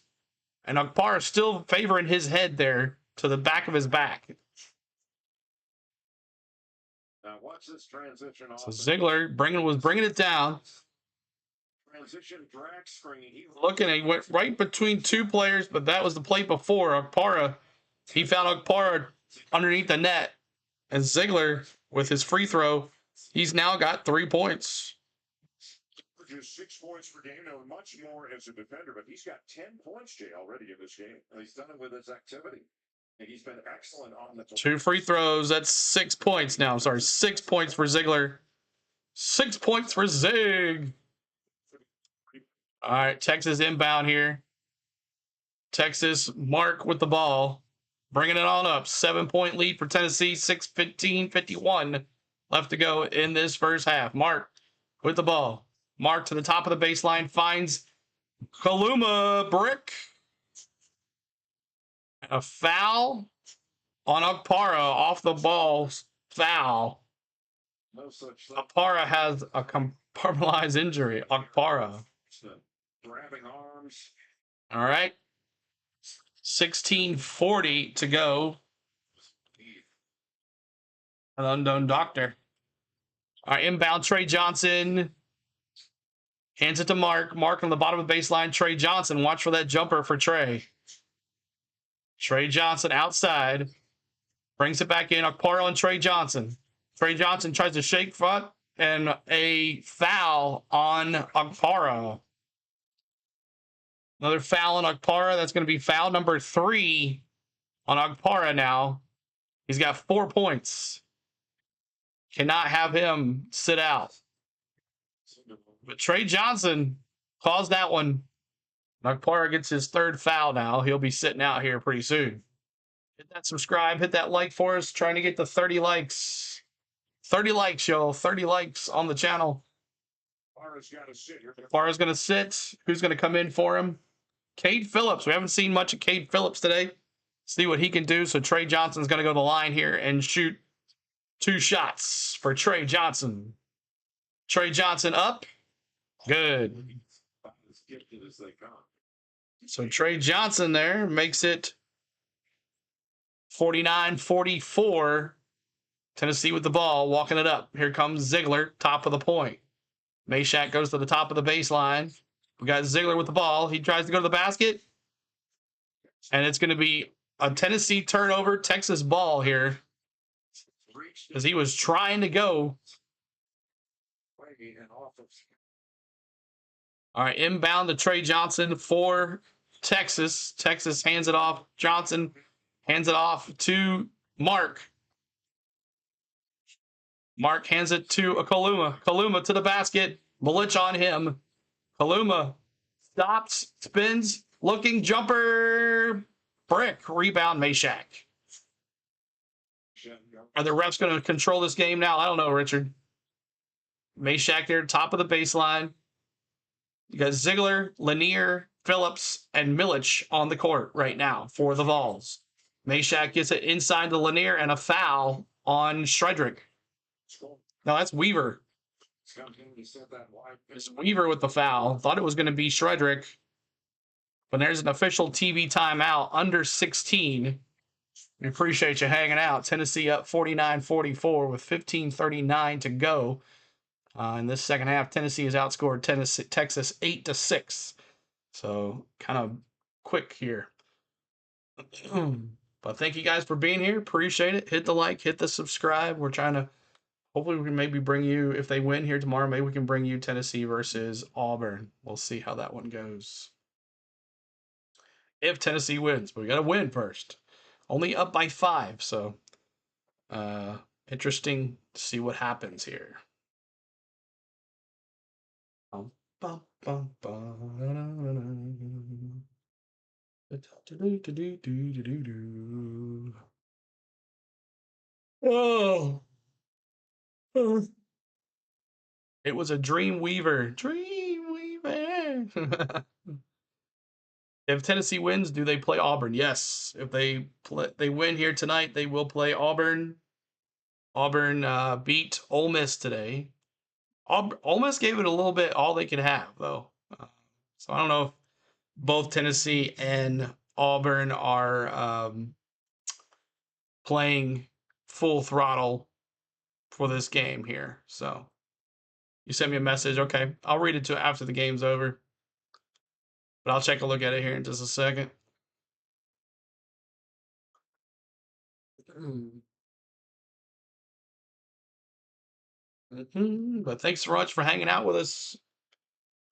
And Okpara still favoring his head there to the back of his back. Now watch this transition. So Ziegler was bringing it down. Transition drag screen. He went right between 2 players, but that was the play before. Okpara, he found Okpara underneath the net. And Ziegler, with his free throw, he's now got 3 points. Just 6 points per game, now much more as a defender, but he's got 10 points, Jay, already in this game. And he's done it with his activity. And he's been excellent on the 2 free throws. That's 6 points now. I'm sorry, 6 points for Ziegler. 6 points for Zig. All right, Texas inbound here. Texas, Mark with the ball. Bringing it on up. 7-point lead for Tennessee. 6:15:51 left to go in this first half. Mark with the ball. Mark to the top of the baseline. Finds Kaluma Brick. A foul on Okpara off the ball. Foul. No such Okpara has a compartmentalized injury. Okpara. grabbing arms. All right. 16:40 to go. An unknown doctor. All right, inbound Trey Johnson. Hands it to Mark. Mark on the bottom of the baseline. Trey Johnson. Watch for that jumper for Trey. Trey Johnson outside. Brings it back in. Okpara on Trey Johnson. Trey Johnson tries to shake front, and a foul on Okpara. Another foul on Okpara. That's going to be foul number 3 on Okpara now. He's got 4 points. Cannot have him sit out. But Trey Johnson caused that one. Okpara gets his 3rd foul now. He'll be sitting out here pretty soon. Hit that subscribe, hit that like for us. Trying to get to 30 likes. 30 likes, y'all. 30 likes on the channel. Okpara's going to sit. Who's going to come in for him? Cade Phillips. We haven't seen much of Cade Phillips today. See what he can do. So Trey Johnson's going to go to the line here and shoot 2 shots for Trey Johnson. Trey Johnson up. Good. So Trey Johnson there makes it 49-44. Tennessee with the ball, walking it up. Here comes Ziegler, top of the point. Meshack goes to the top of the baseline. We got Ziegler with the ball. He tries to go to the basket. And it's going to be a Tennessee turnover, Texas ball here. Because he was trying to go. All right, inbound to Trey Johnson for Texas. Texas hands it off. Johnson hands it off to Mark. Mark hands it to Kaluma. Kaluma to the basket. Malich on him. Kaluma stops, spins, looking, jumper, brick, rebound, Meshack. Are the refs going to control this game now? I don't know, Richard. Meshack there, top of the baseline. You got Ziegler, Lanier, Phillips, and Milich on the court right now for the Vols. Meshack gets it inside the Lanier and a foul on Shredrick. No, that's Weaver. It's Weaver with the foul. Thought it was going to be Shredrick. But there's an official TV timeout under 16. We appreciate you hanging out. Tennessee up 49-44 with 15:39 to go. In this second half, Tennessee has outscored Texas 8-6. So kind of quick here. But thank you guys for being here. Appreciate it. Hit the like, hit the subscribe. We're trying to, hopefully we can maybe bring you, if they win here tomorrow, maybe we can bring you Tennessee versus Auburn. We'll see how that one goes. If Tennessee wins, but we got to win first. Only up by 5, so interesting to see what happens here. Oh. It was a Dreamweaver. Dreamweaver. If Tennessee wins, do they play Auburn? Yes. If they win here tonight, they will play Auburn. Auburn beat Ole Miss today. Ole Miss gave it a little bit all they could have, though. So I don't know if both Tennessee and Auburn are playing full throttle for this game here. So you sent me a message. Okay, I'll read it to after the game's over. But I'll take a look at it here in just a second. But thanks so much for hanging out with us.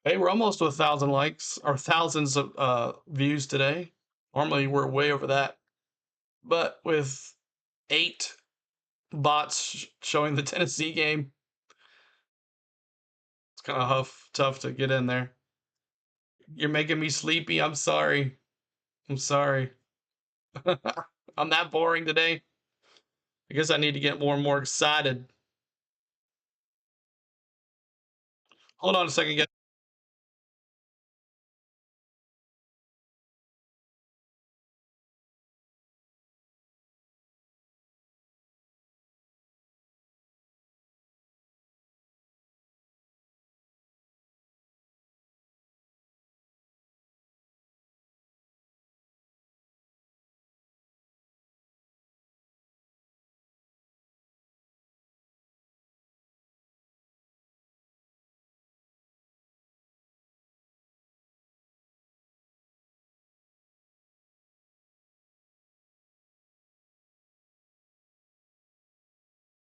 Hey, we're almost to 1,000 likes or thousands of views today. Normally we're way over that. But with 8 bots showing the Tennessee game, kind of tough to get in there. You're making me sleepy. I'm sorry. I'm sorry. I'm that boring today. I guess I need to get more and more excited. Hold on a second, guys.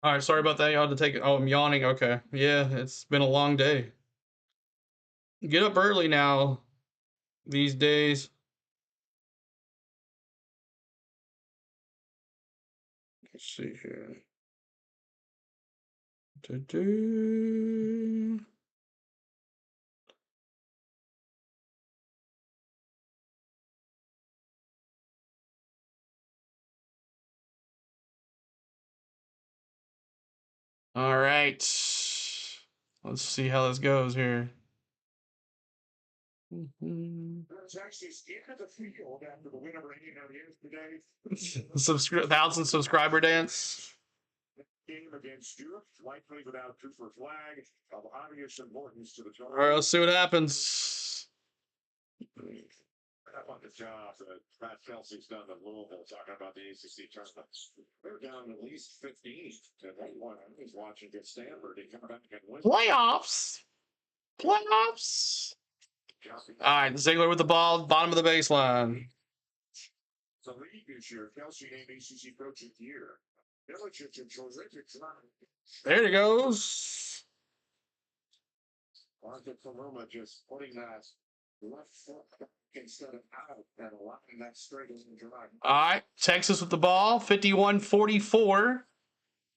All right, sorry about that. You had to take it. Oh, I'm yawning. Okay. Yeah, it's been a long day. Get up early now these days. Let's see here. Do-do. All right. Let's see how this goes here. Texas into the field after the win over Indiana yesterday. 1,000 subscriber dance. Game against Duke, likely without Cooper Flag, of obvious importance to the All right, let's see what happens. Up on the job that Pat Kelsey's done at Louisville, talking about the ACC tournament. They're down at least 15 to 1. He's watching get Stanford and come back and win. Playoffs. All right, Ziegler with the ball, bottom of the baseline. The league this year, Kelsey named ACC Coach of the Year. There he goes. Arthur Paloma just putting that left foot instead of out and allowing that straight in the drive. All right, Texas with the ball, 51-44.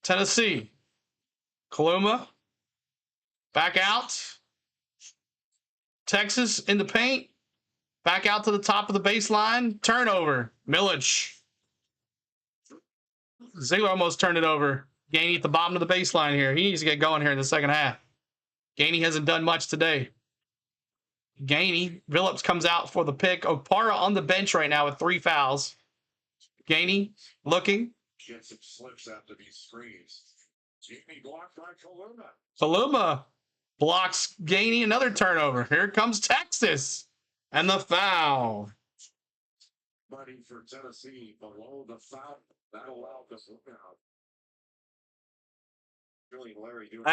Tennessee. Kaluma. Back out. Texas in the paint. Back out to the top of the baseline. Turnover. Millich. Ziegler almost turned it over. Gainey at the bottom of the baseline here. He needs to get going here in the second half. Gainey hasn't done much today. Gainey. Phillips comes out for the pick. Opara on the bench right now with 3 fouls. Gainey looking. Gets some slips after these screens. Gainey blocked by Kaluma. Kaluma blocks Gainey. Another turnover. Here comes Texas. And the foul. Buddy for Tennessee below the foul. That allowed the out. Really, Larry doing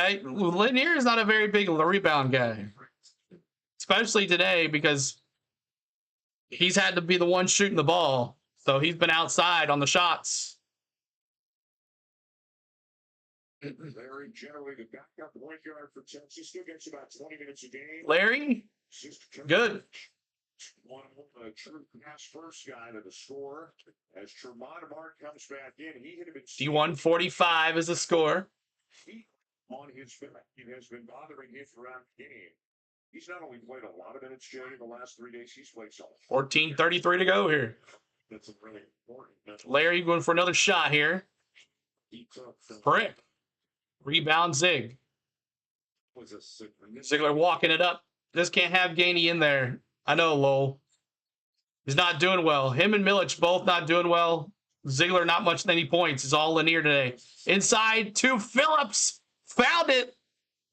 Lanier is not a very big rebound guy, especially today because he's had to be the one shooting the ball. So he's been outside on the shots. Larry generally the backup point guard for Tennessee. Still gets about 20 minutes a game. Larry, good. One of the true pass first guy to the score. As Tremont Mark comes back in, he hit him at D145 is the score. He on his back. It has been bothering him throughout the game. He's not only played a lot of minutes, Jerry, in the last 3 days, he's played some. 14:33 to go here. That's a really important. Larry going for another shot here. Brick. Rebound Zig. Ziegler walking it up. Just can't have Gainey in there. I know, Lowell. He's not doing well. Him and Millich both not doing well. Ziegler not much any points. It's all Lanier today. Inside to Phillips. Found it.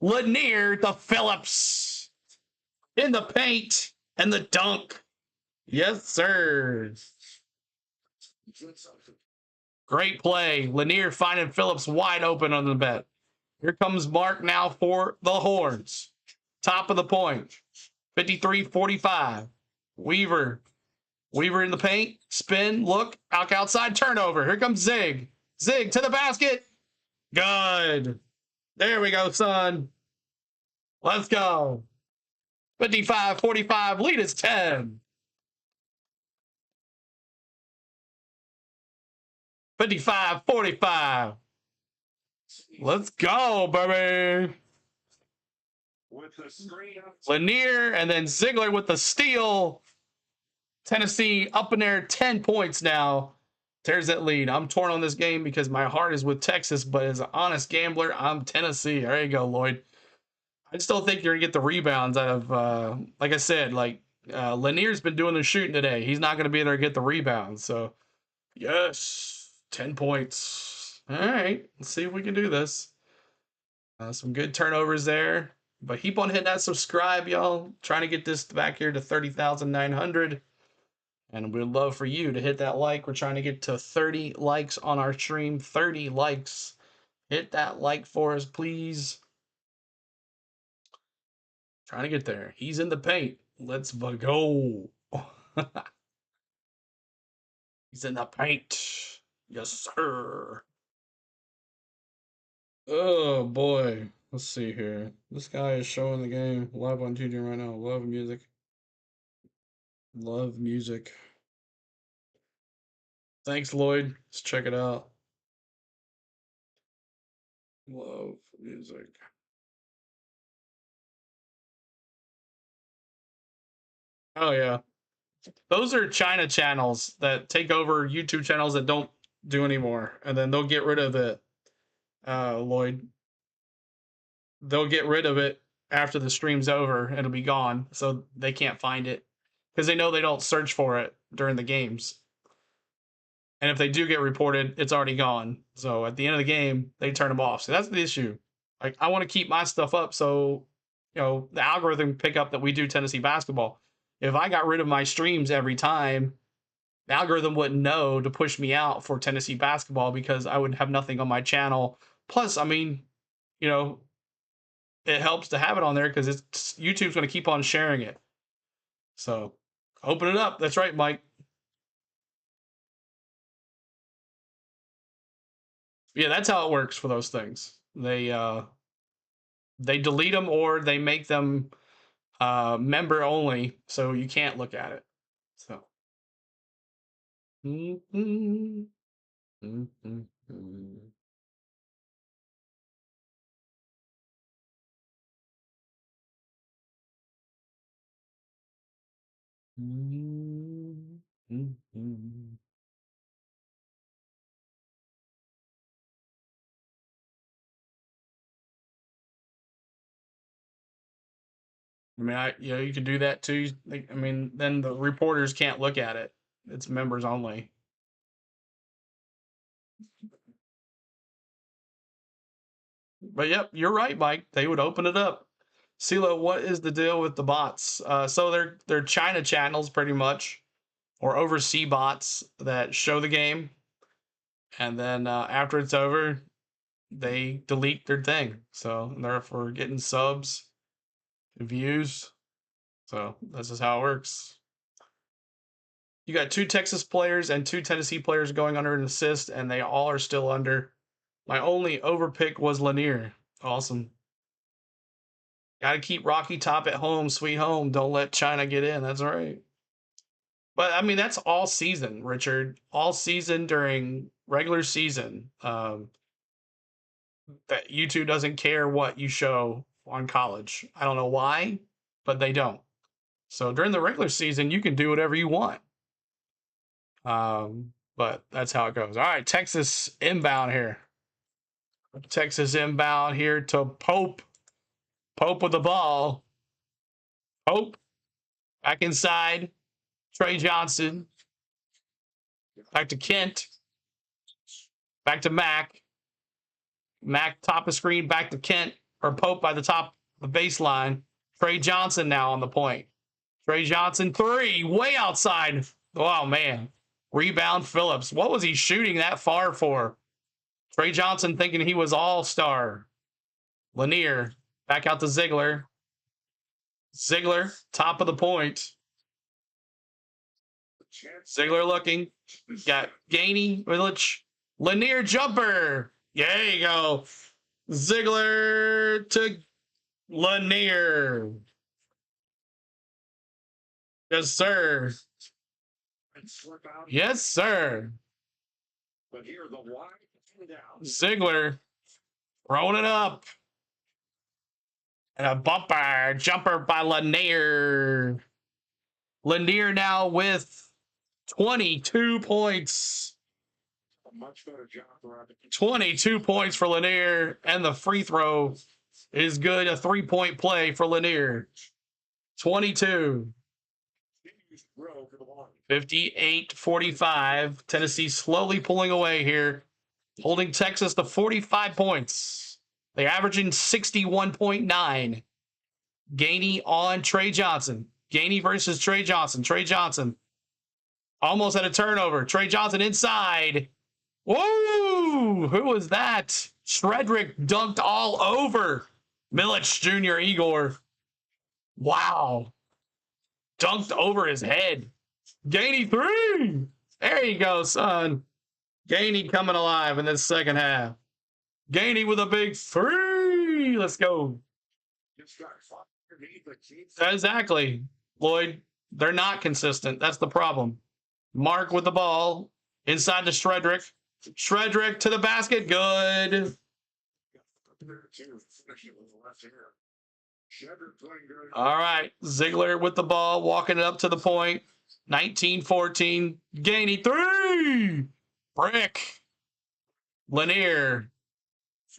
Lanier to Phillips. In the paint. And the dunk. Yes, sir. Great play. Lanier finding Phillips wide open on the bet. Here comes Mark now for the Horns. Top of the point. 53-45. Weaver. Weaver in the paint. Spin. Look. Outside. Turnover. Here comes Zig. Zig to the basket. Good. There we go, son. Let's go. 55-45. Lead is 10. 55-45. Let's go, baby. with the screen up. Lanier and then Ziegler with the steal. Tennessee up in there, 10 points now. There's that lead. I'm torn on this game because my heart is with Texas, but as an honest gambler, I'm Tennessee. There you go, Lloyd. I just don't think you're going to get the rebounds out of, like I said, Lanier's been doing the shooting today. He's not going to be there to get the rebounds. So, yes, 10 points. All right, let's see if we can do this. Some good turnovers there. But keep on hitting that subscribe, y'all. Trying to get this back here to 30,900. And we'd love for you to hit that like. We're trying to get to 30 likes on our stream. 30 likes. Hit that like for us, please. Trying to get there. He's in the paint. Let's go. He's in the paint. Yes, sir. Oh, boy. Let's see here. This guy is showing the game live on TV right now. Love music. Love music. Thanks, Lloyd. Let's check it out. Love music. Oh, yeah. Those are China channels that take over YouTube channels that don't do anymore. And then they'll get rid of it, Lloyd. They'll get rid of it after the stream's over. It'll be gone. So they can't find it. Because they know they don't search for it during the games. And if they do get reported, it's already gone. So at the end of the game, they turn them off. So that's the issue. Like, I want to keep my stuff up so, the algorithm pick up that we do Tennessee basketball. If I got rid of my streams every time, the algorithm wouldn't know to push me out for Tennessee basketball because I would have nothing on my channel. Plus, I mean, it helps to have it on there because YouTube's going to keep on sharing it. So open it up. That's right, Mike. Yeah, that's how it works for those things. They delete them or they make them member only, so you can't look at it. So. Mm-hmm. Mm-hmm. Mm-hmm. I mean, you can do that too. I mean, then the reporters can't look at it. It's members only. But yep, you're right, Mike. They would open it up. CeeLo, what is the deal with the bots? So they're China channels pretty much, or overseas bots that show the game, and then after it's over, they delete their thing. So therefore, getting subs, views. So this is how it works. You got 2 Texas players and 2 Tennessee players going under an assist, and they all are still under. My only overpick was Lanier. Awesome. Got to keep Rocky Top at home, sweet home. Don't let China get in. That's right. But I mean, that's all season, Richard. All season during regular season. That YouTube doesn't care what you show on college. I don't know why, but they don't. So during the regular season, you can do whatever you want. But that's how it goes. All right, Texas inbound here. Texas inbound here to Pope. Pope with the ball. Pope back inside. Trey Johnson. Back to Kent. Back to Mac. Mac top of screen. Back to Kent. Or Pope by the top of the baseline. Trey Johnson now on the point. Trey Johnson 3. Way outside. Oh, man. Rebound Phillips. What was he shooting that far for? Trey Johnson thinking he was all-star. Lanier. Back out to Ziegler. Ziegler, top of the point. Ziegler looking. Got Gainey, Village. Lanier jumper. There you go. Ziegler to Lanier. Yes, sir. Yes, sir. But here the wide down. Ziegler throwing it up. And a bumper jumper by Lanier. Lanier now with 22 points. A much better job for 22 points for Lanier, and the free throw is good. A 3-point play for Lanier. 22. 58-45. Tennessee slowly pulling away here, holding Texas to 45 points. They're averaging 61.9. Gainey on Trey Johnson. Gainey versus Trey Johnson. Trey Johnson almost had a turnover. Trey Johnson inside. Whoa! Who was that? Shredrick dunked all over Milich Jr. Igor. Wow. Dunked over his head. Gainey 3. There you go, son. Gainey coming alive in this second half. Gainey with a big 3. Let's go. Exactly. Lloyd, they're not consistent. That's the problem. Mark with the ball. Inside to Shredrick. Shredrick to the basket. Good. All right. Ziegler with the ball. Walking it up to the point. 19-14. Gainey 3. Brick. Lanier.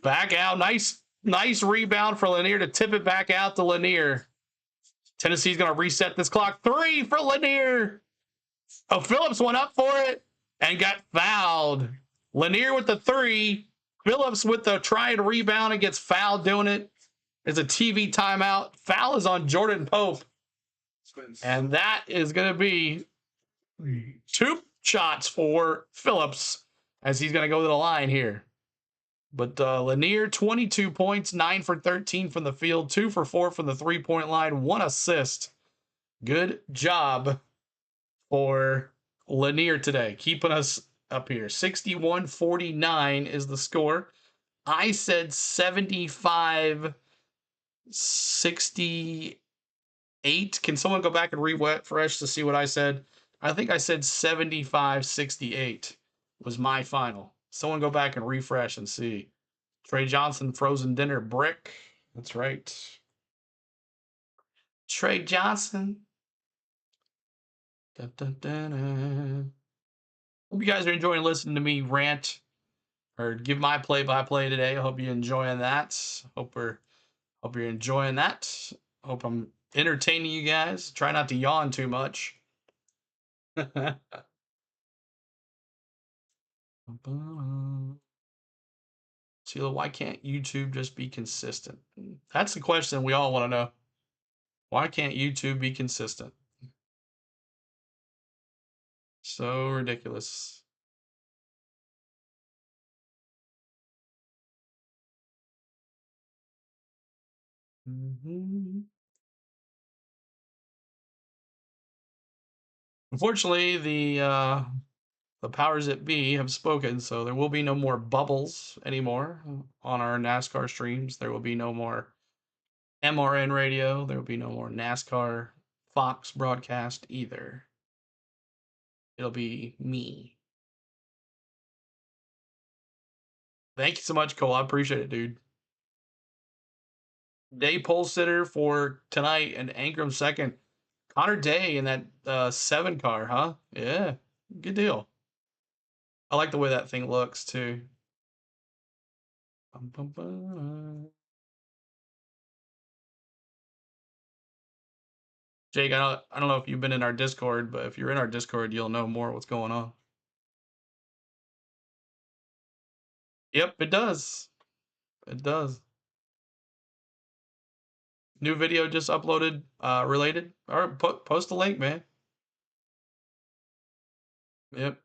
Back out. Nice rebound for Lanier to tip it back out to Lanier. Tennessee's going to reset this clock. 3 for Lanier. Oh, Phillips went up for it and got fouled. Lanier with the 3. Phillips with the try and rebound and gets fouled doing it. It's a TV timeout. Foul is on Jordan Pope. And that is going to be 2 shots for Phillips as he's going to go to the line here. But Lanier, 22 points, 9 for 13 from the field, 2 for 4 from the 3-point line, 1 assist. Good job for Lanier today, keeping us up here. 61-49 is the score. I said 75-68. Can someone go back and refresh to see what I said? I think I said 75-68 was my final. Someone go back and refresh and see. Trey Johnson, frozen dinner, brick. That's right. Trey Johnson. Dun, dun, dun, dun. Hope you guys are enjoying listening to me rant or give my play-by-play today. I hope you're enjoying that. Hope you're enjoying that. Hope I'm entertaining you guys. Try not to yawn too much. Sheila, why can't YouTube just be consistent? That's the question we all want to know. Why can't YouTube be consistent? So ridiculous. Unfortunately, the powers that be have spoken, so there will be no more bubbles anymore on our NASCAR streams. There will be no more MRN radio. There will be no more NASCAR Fox broadcast either. It'll be me. Thank you so much, Cole. I appreciate it, dude. Day pole sitter for tonight and Ankrum second. Connor Day in that 7 car, huh? Yeah, good deal. I like the way that thing looks too. Jake, I don't know if you've been in our Discord, but if you're in our Discord, you'll know more what's going on. Yep, it does. It does. New video just uploaded, related. All right, post the link, man. Yep.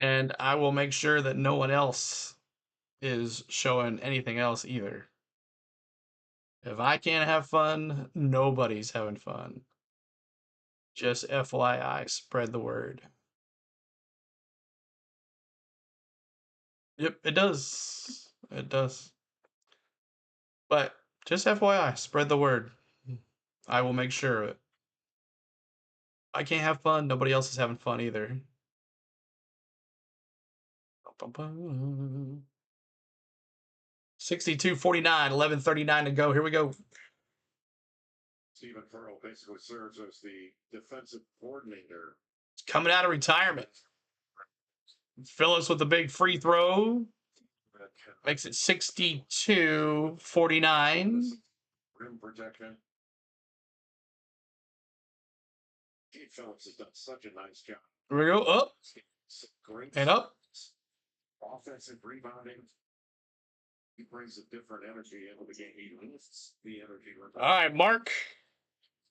And I will make sure that no one else is showing anything else either. If I can't have fun, nobody's having fun. Just FYI, spread the word. Yep, it does. It does. But just FYI, spread the word. I will make sure of it. I can't have fun. Nobody else is having fun either. 62-49, 11:39 to go. Here we go. Stephen Furl basically serves as the defensive coordinator. Coming out of retirement. Phillips with a big free throw. Makes it 62-49. Rim protection. Pete Phillips has done such a nice job. Here we go. Up Great and up. offensive rebounding. He brings a different energy into the game. He lifts the energy. All right, Mark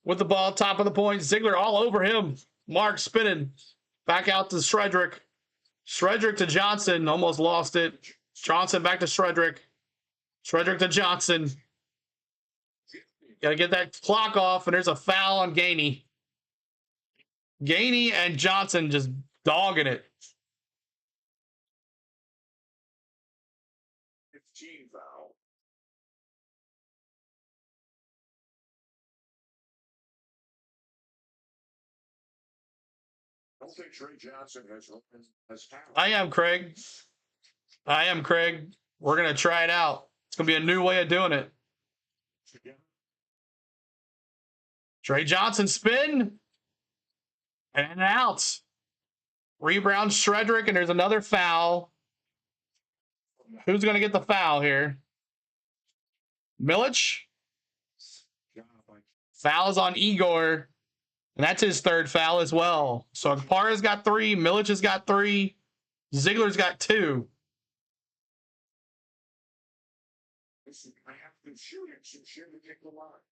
with the ball, top of the point. Ziegler all over him. Mark spinning. Back out to Shredrick. Shredrick to Johnson. Almost lost it. Johnson back to Shredrick. Shredrick to Johnson. Got to get that clock off, and there's a foul on Gainey. Gainey and Johnson just dogging it. 15 foul. I don't think Trey Johnson has talent. I am Craig. We're going to try it out. It's going to be a new way of doing it. Trey Johnson spin. And out. Rebound Shredrick, and there's another foul. Who's going to get the foul here? Milic. Foul is on Igor. And that's his third foul as well. So Akpara's got 3. Milic has got 3. Ziegler's got 2. I have to shoot it. So shoot to take the line.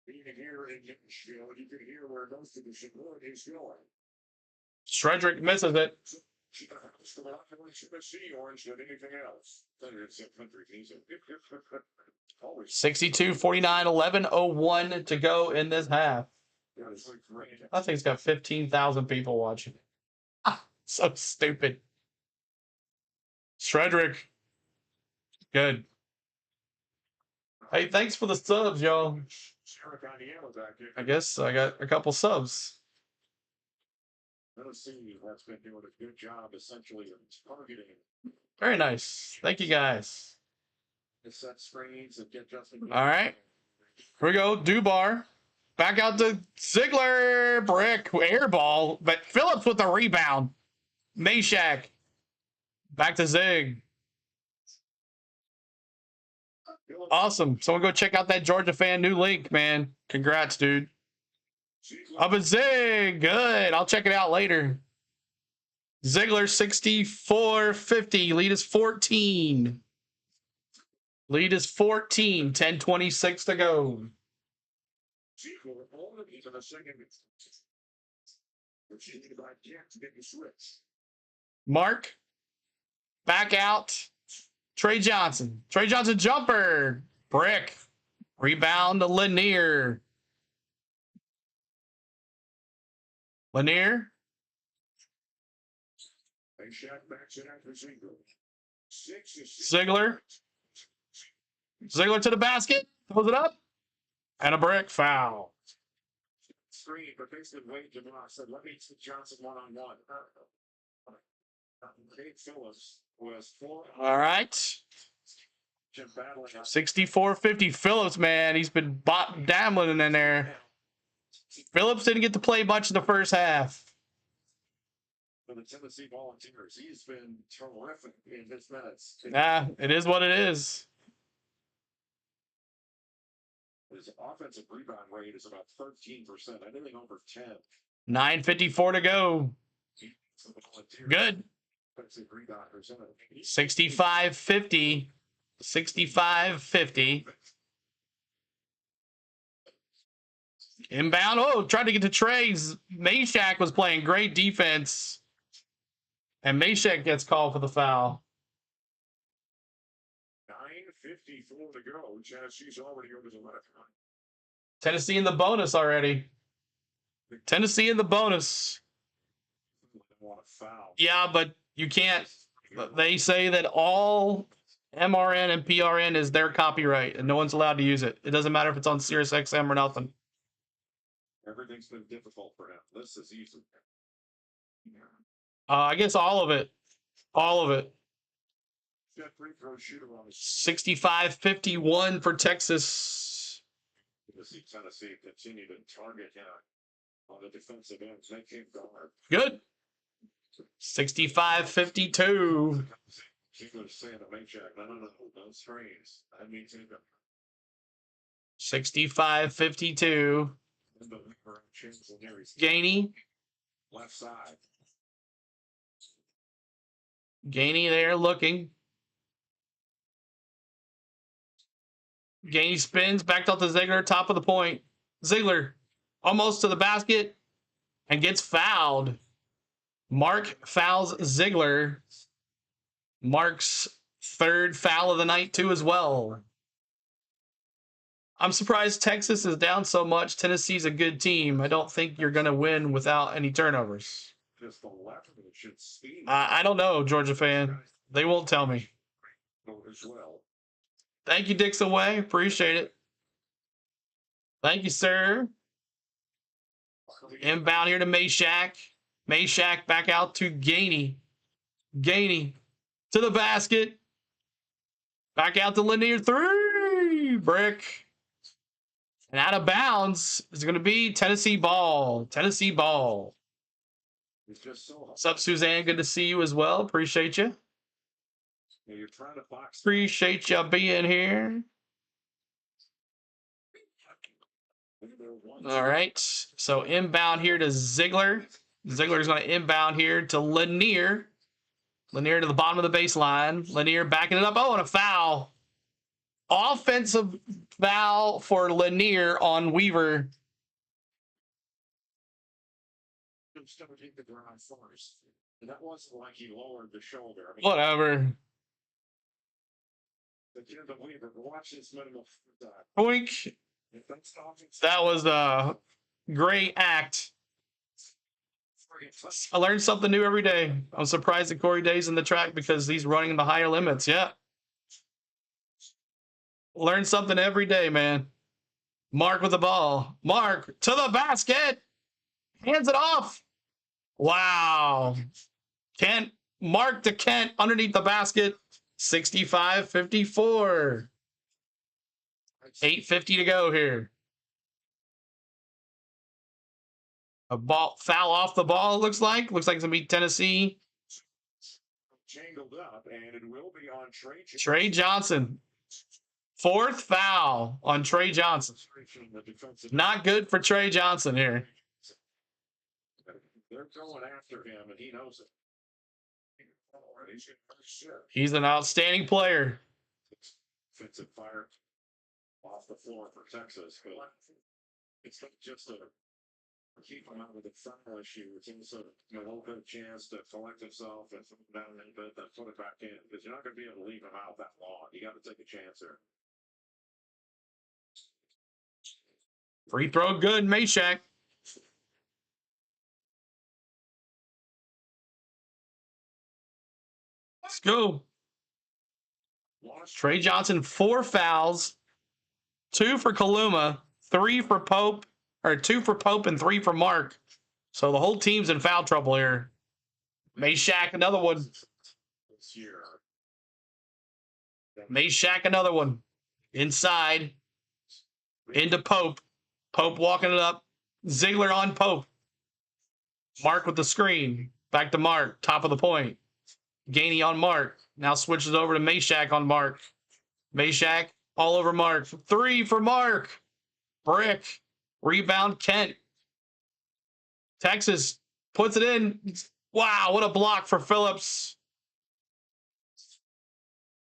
You can hear in Nashville, you can hear where most of the support is going. Shredrick misses it. Orange than anything else. 62-49, 11:01 to go in this half. I think it's got 15,000 people watching. So stupid. Shredrick. Good. Hey, thanks for the subs, y'all. I guess I got a couple subs. Tennessee has been doing a good job essentially of targeting. Very nice. Thank you, guys. Set screens and get Justin. All right. Here we go. Dubar. Back out to Ziegler. Brick. Air ball. But Phillips with the rebound. Meshack. Back to Zig. Awesome. Someone go check out that Georgia fan new link, man. Congrats, dude. Up a Zig. Good. I'll check it out later. Ziegler 64-50. Lead is 14. Lead is 14. 10:26 to go. Mark. Back out. Trey Johnson. Trey Johnson jumper. Brick. Rebound to Lanier. Lanier. Ziegler. Ziegler to the basket. Throws it up. And a brick foul. Screen, but basically Wade DeMoss said, let me see Johnson one-on-one. Dave Phillips was 4. All right. 64-50. Phillips, man. He's been dabbling in there. Phillips didn't get to play much in the first half. For the Tennessee Volunteers, he's been terrific in his minutes. Nah, it is what it is. His offensive rebound rate is about 13%. Anything over 10. 9:54 to go. Good. 65-50. 65-50. Inbound. Oh, tried to get to Trey's. Meshack was playing great defense. And Meshack gets called for the foul. 9:54 to go. Tennessee's already over the left. Tennessee in the bonus already. Tennessee in the bonus. Want a foul. Yeah, but you can't. They say that all MRN and PRN is their copyright, and no one's allowed to use it. It doesn't matter if it's on Sirius XM or nothing. Everything's been difficult for him. This is easy. I guess all of it. All of it. Jet free throw shooter on his 65-51 for Texas. to see Tennessee continue to target him on the defensive end. Make him guard. Good. 65-52. Ziegler's saying to Maychak, no screens. That means him. 65-52. Gainey. Left side. Gainey there looking. Gainey spins back up to Ziegler, top of the point. Ziegler almost to the basket and gets fouled. Mark fouls Ziegler. Mark's third foul of the night, too, as well. I'm surprised Texas is down so much. Tennessee's a good team. I don't think you're going to win without any turnovers. Just the left of it should speed. I don't know, Georgia fan. They won't tell me. As well. Thank you, Dixon Way. Appreciate it. Thank you, sir. Inbound here to Maychak. Maychak back out to Gainey. Gainey to the basket. Back out to Lanier. 3. Brick. And out of bounds is going to be Tennessee ball. Tennessee ball. What's up, Suzanne? Good to see you as well. Appreciate you. You're trying to box. Appreciate you being here. All right. So inbound here to Ziegler. Ziegler's going to inbound here to Lanier. Lanier to the bottom of the baseline. Lanier backing it up. Oh, and a foul. Offensive foul for Lanier on Weaver. The ground first. And that wasn't like he lowered the shoulder. I mean, Whatever. The Weaver, watch this minimum. Oink. That was a great act. I learned something new every day. I'm surprised that Corey Day's in the track because he's running the higher limits. Yeah. Learn something every day, man. Mark with the ball. Mark to the basket. Hands it off. Wow. Kent. Mark to Kent underneath the basket. 65-54. 8:50 to go here. A ball foul off the ball, it looks like. Looks like it's going to be Tennessee. Jangled up, and it will be on Trey Johnson. 4th foul on Trey Johnson. Not good for Trey Johnson here. They're going after him, and he knows it. He's an outstanding player. Offensive fire off the floor for Texas, but it's not just a keep him out with a foul issue. It's also a little bit of chance to collect himself and throw him down a little bit, then put it back in, because you're not going to be able to leave him out that long. You got to take a chance here. Free throw good, Maychak. Let's go. Trey Johnson, 4 fouls, 2 for Kaluma, 3 for Pope, or 2 for Pope and 3 for Mark. So the whole team's in foul trouble here. Maychak, another one. Maychak, another one. Inside. Into Pope. Pope walking it up. Ziegler on Pope. Mark with the screen. Back to Mark. Top of the point. Gainey on Mark. Now switches over to Maychak on Mark. Maychak all over Mark. 3 for Mark. Brick. Rebound Kent. Texas puts it in. Wow, what a block for Phillips.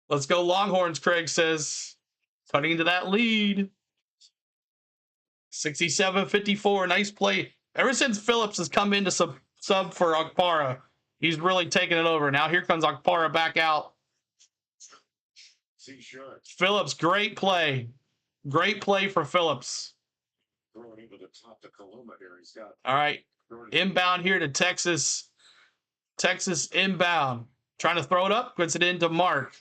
Let's go Longhorns, Craig says. Cutting into that lead. 67-54. Nice play. Ever since Phillips has come in to sub for Okpara, he's really taken it over. Now here comes Okpara back out. Phillips, great play. Great play for Phillips. throwing into the top to Kaluma here. He's got All right. Inbound here to Texas. Texas inbound. Trying to throw it up. Puts it into Mark.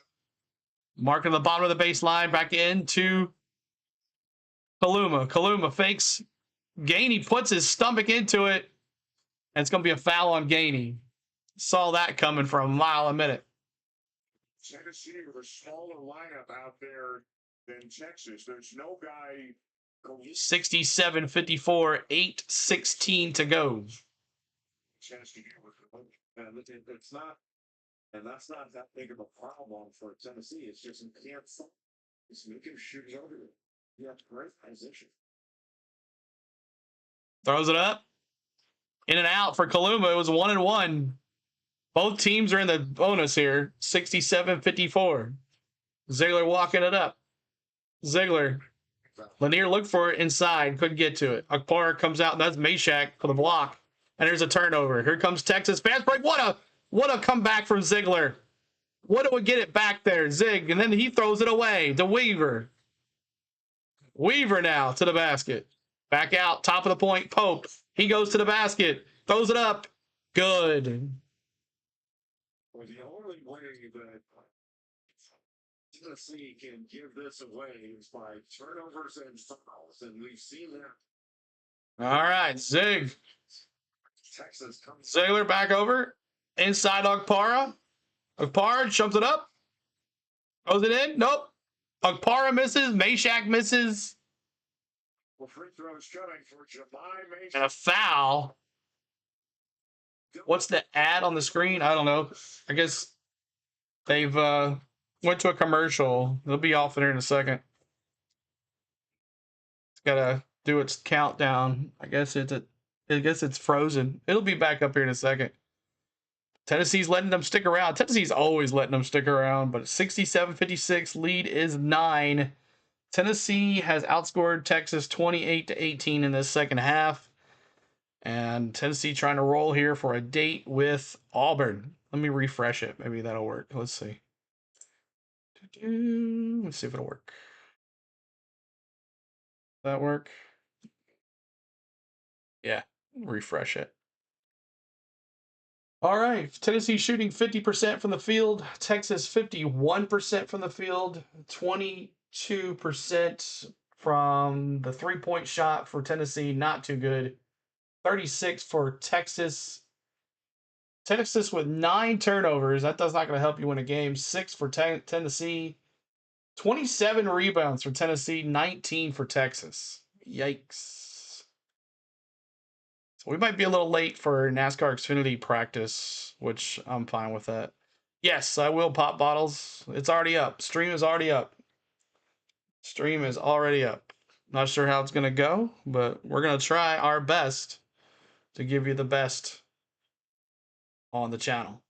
Mark at the bottom of the baseline. Back into Kaluma. Kaluma fakes. Gainey puts his stomach into it. And it's going to be a foul on Gainey. Saw that coming for a mile a minute. Tennessee with a smaller lineup out there than Texas. There's no guy. 67-54, 8:16 to go. Tennessee and it's not, and that's not that big of a problem for Tennessee. It's just you can't. Just make him shoot it over there. You have great position. Throws it up. In and out for Kaluma. It was 1-1. Both teams are in the bonus here. 67-54. Ziegler walking it up. Ziegler. Lanier looked for it inside. Couldn't get to it. Akpar comes out, and that's Meshack for the block. And there's a turnover. Here comes Texas. Fast break. What a comeback from Ziegler. What do we get it back there? Zig. And then he throws it away to Weaver. Weaver now to the basket. Back out. Top of the point. Pope. He goes to the basket. Throws it up. Good. Well, the only way that Tennessee can give this away is by turnovers and fouls, and we've seen that. All right. Zig. Texas comes. Ziegler back over. Inside Okpara. Okpara jumps it up. Throws it in. Nope. Okpara misses. Meshack misses. Well, free throws coming for Jemai Mason. And a foul. What's the ad on the screen? I don't know. I guess they've went to a commercial. They'll be off there in a second. It's gotta do its countdown. I guess it's frozen. It'll be back up here in a second. Tennessee's letting them stick around. Tennessee's always letting them stick around, but 67-56, lead is 9. Tennessee has outscored Texas 28-18 in this second half. And Tennessee trying to roll here for a date with Auburn. Let me refresh it. Maybe that'll work. Let's see. Let's see if it'll work. Does that work? Yeah, refresh it. All right, Tennessee shooting 50% from the field. Texas 51% from the field. 22% from the three-point shot for Tennessee. Not too good. 36 for Texas. Texas with 9 turnovers. That's not going to help you win a game. 6 for Tennessee. 27 rebounds for Tennessee. 19 for Texas. Yikes. So we might be a little late for NASCAR Xfinity practice, which I'm fine with that. Yes, I will pop bottles. It's already up. Stream is already up. Stream is already up. Not sure how it's going to go, but we're going to try our best to give you the best on the channel.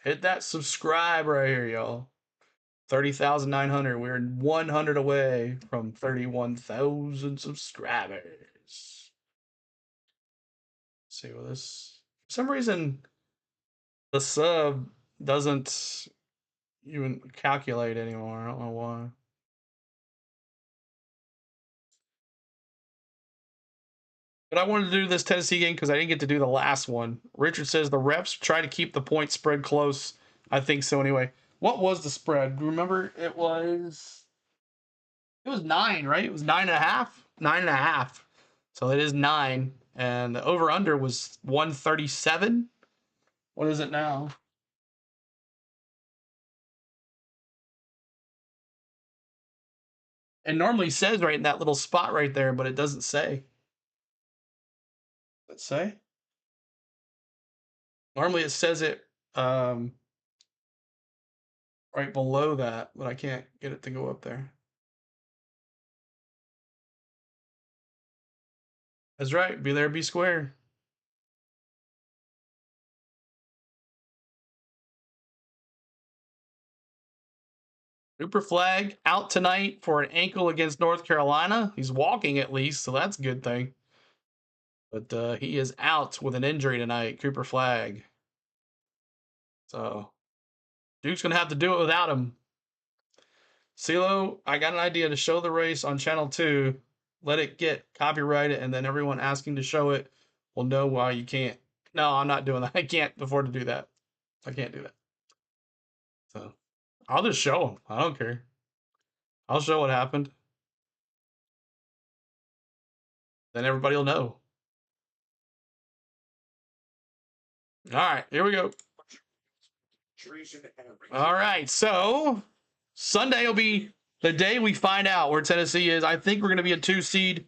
Hit that subscribe right here, y'all. 30,900. We're 100 away from 31,000 subscribers. Let's see what this. For some reason, the sub doesn't even calculate anymore. I don't know why. But I wanted to do this Tennessee game because I didn't get to do the last one. Richard says the refs try to keep the point spread close. I think so anyway. What was the spread? Remember, it was 9, right? It was 9.5. 9.5. So it is 9. And the over-under was 137. What is it now? It normally says right in that little spot right there, but it doesn't say. Does it say? Normally it says it right below that, but I can't get it to go up there. That's right. Be there, be square. Cooper Flag out tonight for an ankle against North Carolina. He's walking at least, so that's a good thing. But he is out with an injury tonight, Cooper Flagg. So Duke's going to have to do it without him. CeeLo, I got an idea to show the race on Channel 2. Let it get copyrighted, and then everyone asking to show it will know why you can't. No, I'm not doing that. I can't afford to do that. I can't do that. So I'll just show them. I don't care. I'll show what happened. Then everybody will know. All right, here we go. All right, so Sunday will be the day we find out where Tennessee is. I think we're going to be a 2 seed.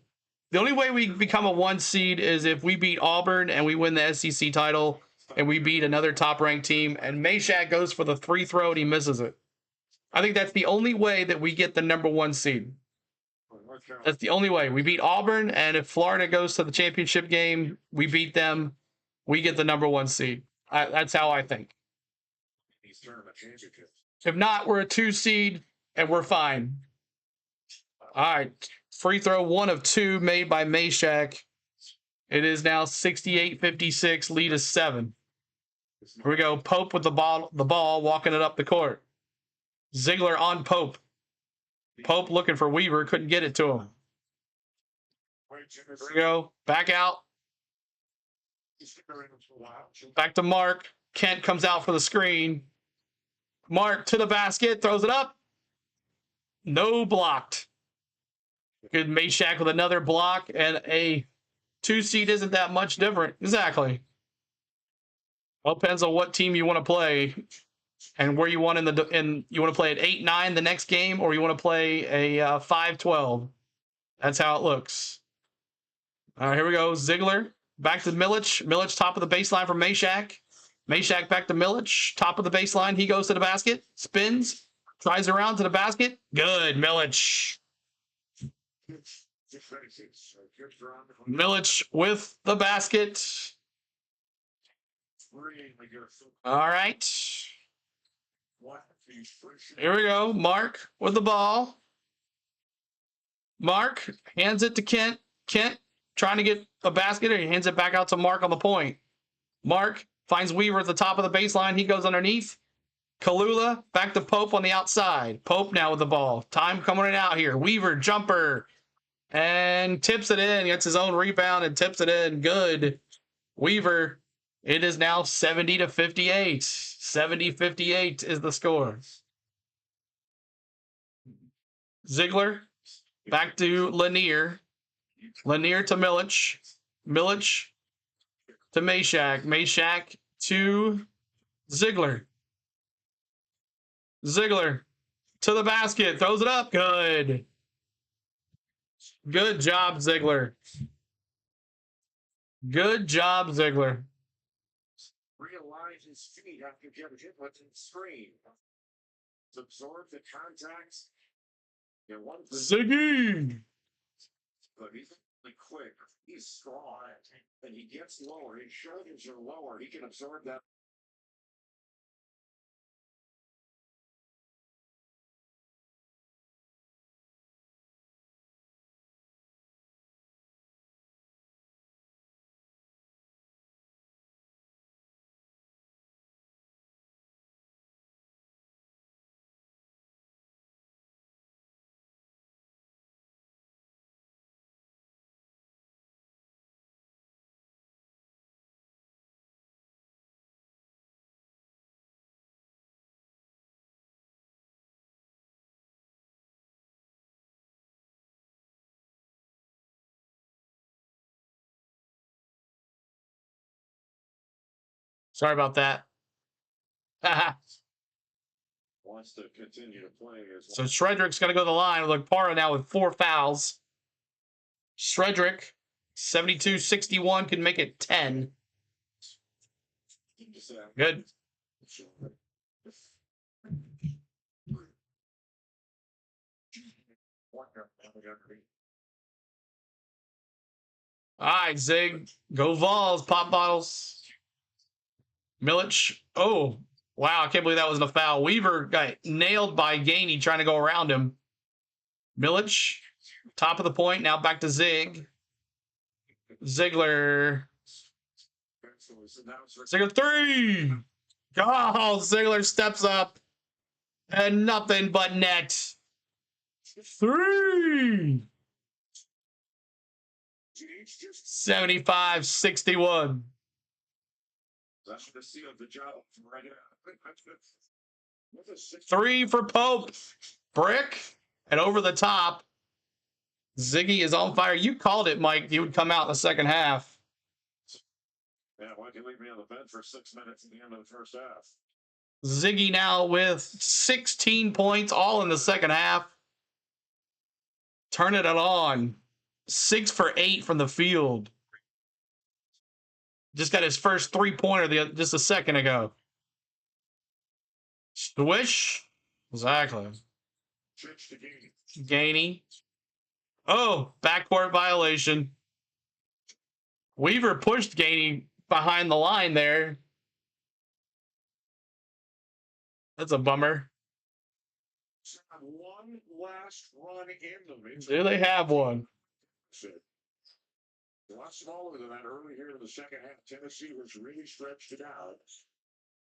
The only way we become a 1 seed is if we beat Auburn and we win the SEC title and we beat another top-ranked team and Meshack goes for the 3 throw and he misses it. I think that's the only way that we get the number 1 seed. That's the only way. We beat Auburn, and if Florida goes to the championship game, we beat them, we get the number 1 seed. That's how I think. If not, we're a 2 seed, and we're fine. All right. Free throw 1 of 2 made by Meshack. It is now 68-56. Lead is 7. Here we go. Pope with the ball, walking it up the court. Ziegler on Pope. Pope looking for Weaver. Couldn't get it to him. Here we go. Back out. Back to Mark. Kent comes out for the screen. Mark to the basket. Throws it up. No blocked. Good Meshack with another block, and a 2 seed isn't that much different. Exactly. Well, depends on what team you want to play and where you want you want to play at 8-9 the next game, or you want to play a 5-12. That's how it looks. All right, here we go. Ziegler back to Milic. Milic top of the baseline from Meshack. Meshack back to Milic. Top of the baseline. He goes to the basket. Spins. Tries around to the basket. Good, Milic. Milic with the basket. All right. Here we go. Mark with the ball. Mark hands it to Kent. Kent trying to get a basket, or he hands it back out to Mark on the point. Mark finds Weaver at the top of the baseline. He goes underneath. Kalula back to Pope on the outside. Pope now with the ball. Time coming out here. Weaver jumper. And tips it in. Gets his own rebound and tips it in. Good. Weaver. It is now 70-58. 70-58 is the score. Ziegler back to Lanier. Lanier to Milic. Milic to Meshack. Meshack to Ziegler. Ziegler to the basket. Throws it up. Good. Good job, Ziegler. Good job, Ziegler. Realize his feet after getting hit with the screen. Absorb the contacts. Ziggy. But he's really quick. He's strong. And he gets lower. His shoulders are lower. He can absorb that. Sorry about that. Wants to continue to play as So Shredrick's going to go to the line with Para now with 4 fouls. Shredrick, 72-61, can make it 10. Good. All right, Zig. Go Vols. Pop bottles. Milic. Oh, wow. I can't believe that wasn't a foul. Weaver got nailed by Gainey trying to go around him. Milic. Top of the point. Now back to Zig. Ziegler. Ziegler 3. Oh, Ziegler steps up. And nothing but net. 3. 75-61. That's the seal of the job right now. 3 for Pope. Brick. And over the top. Ziggy is on fire. You called it, Mike. He would come out in the second half. Yeah, why can't you leave me on the bench for 6 minutes at the end of the first half? Ziggy now with 16 points, all in the second half. Turn it on. 6 for 8 from the field. Just got his first 3-pointer just a second ago. Swish. Exactly. Gainey. Oh, backcourt violation. Weaver pushed Gainey behind the line there. That's a bummer. One last run in them. Do they have one? A lot smaller than that early here in the second half. Tennessee was really stretched it out.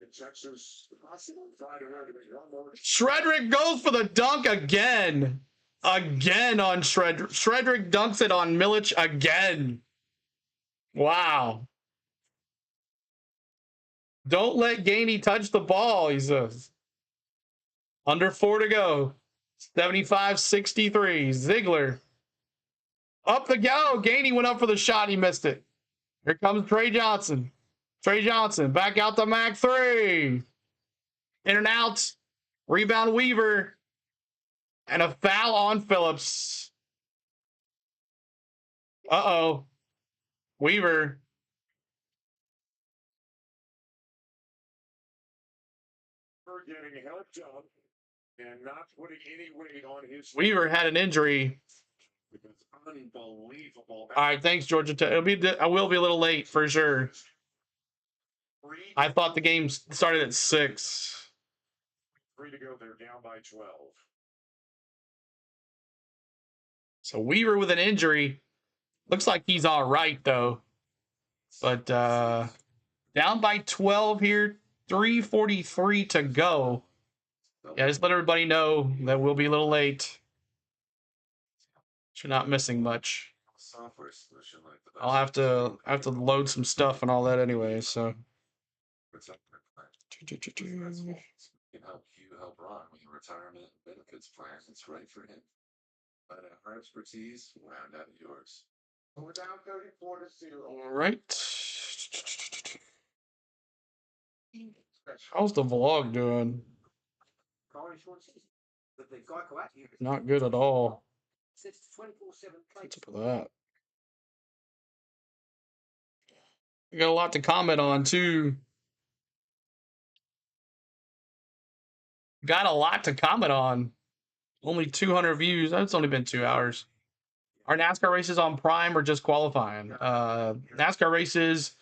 And Texas tried to make one more. Shredrick goes for the dunk again. Again on Shredrick. Shredrick dunks it on Milic again. Wow. Don't let Gainey touch the ball, he says. Under 4 to go. 75-63. Ziegler. Up the go. Gainey went up for the shot. He missed it. Here comes Trey Johnson. Trey Johnson back out to Mac 3. In and out. Rebound Weaver. And a foul on Phillips. Uh-oh. Weaver. Getting helped up and not putting any weight on his. Weaver had an injury. Unbelievable. All right, thanks, Georgia Tech. I will be a little late for sure. I thought the game started at 6. 3 to go. They're down by 12. So Weaver with an injury. Looks like he's all right though. But down by 12 here. 3:43 to go. Yeah, just let everybody know that we'll be a little late. You're not missing much. I'll have to load some stuff and all that anyway. So. Can help you help Ron with your retirement benefits plan. It's right for him. But our expertise, round out yours. We're down 34 to 0. All right. How's the vlog doing? Not good at all. What's up with that? We got a lot to comment on too. Got a lot to comment on. Only 200 views. That's only been 2 hours. Are NASCAR races on Prime or just qualifying? NASCAR races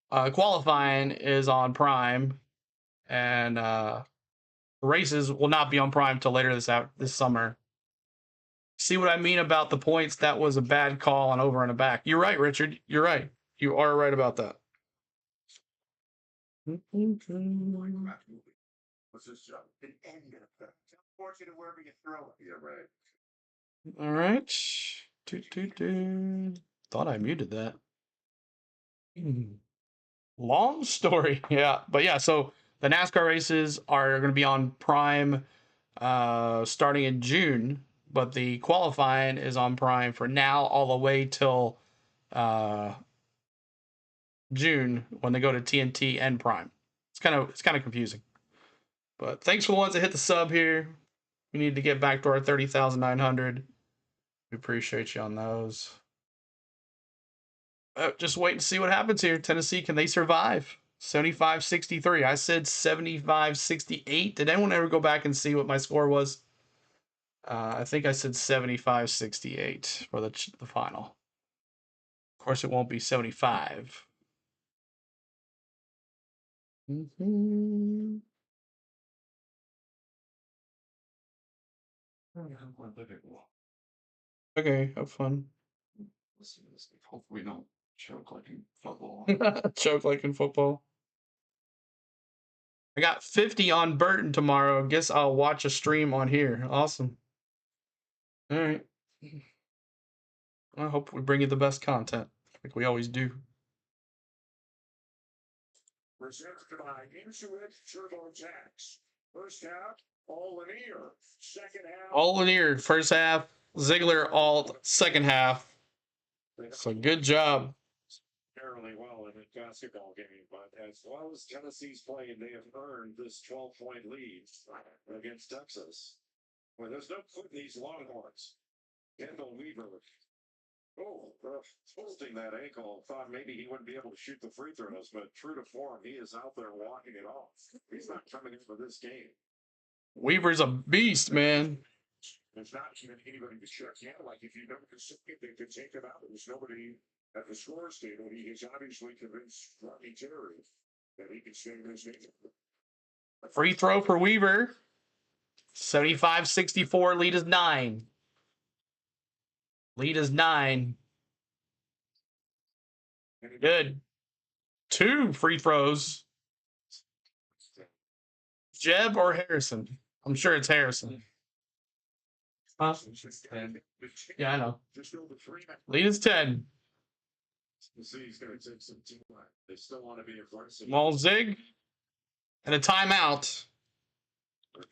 qualifying is on Prime, and races will not be on Prime till later this summer. See what I mean about the points? That was a bad call on over and a back. You're right, Richard. You're right. You are right about that. What's this job? An end of it. Unfortunate wherever you throw it. Yeah, right. All right. Thought I muted that. Long story. Yeah. But yeah, so the NASCAR races are going to be on Prime starting in June, but the qualifying is on Prime for now all the way till June when they go to TNT and Prime. It's kind of confusing. But thanks for the ones that hit the sub here. We need to get back to our 30,900. We appreciate you on those. Just wait and see what happens here. Tennessee, can they survive? 75-63. I said 75-68. Did anyone ever go back and see what my score was? I think I said 75-68 for the final. Of course, it won't be 75. Okay, have fun. Hopefully we don't Choke like in football. Choke like in football. I got 50 on Burton tomorrow. Guess I'll watch a stream on here. Awesome. All right. I hope we bring you the best content, like we always do. Presented by Insuit TurboTax. First half, all linear. Second half, All linear first half. Ziegler all second half. So good job. fairly well in a basketball game, but as well as Tennessee's played, they have earned this 12-point lead against Texas. Well, there's no putting these Longhorns. Kendall Weaver, holding that ankle, thought maybe he wouldn't be able to shoot the free throws, but true to form, he is out there walking it off. He's not coming in for this game. Weaver's a beast, man. There's not even anybody to check in. Like, if you don't if they could take it out, there's nobody at the scores table. He is obviously convinced Rodney Terry that he can stay in this game. Free throw for Weaver. 75-64. Lead is 9. Lead is 9. Good. 2 free throws. Jeb or Harrison? I'm sure it's Harrison. Huh? Yeah, I know. Lead is 10. He's going to take some team. They still want to be aggressive. Small zig. And a timeout.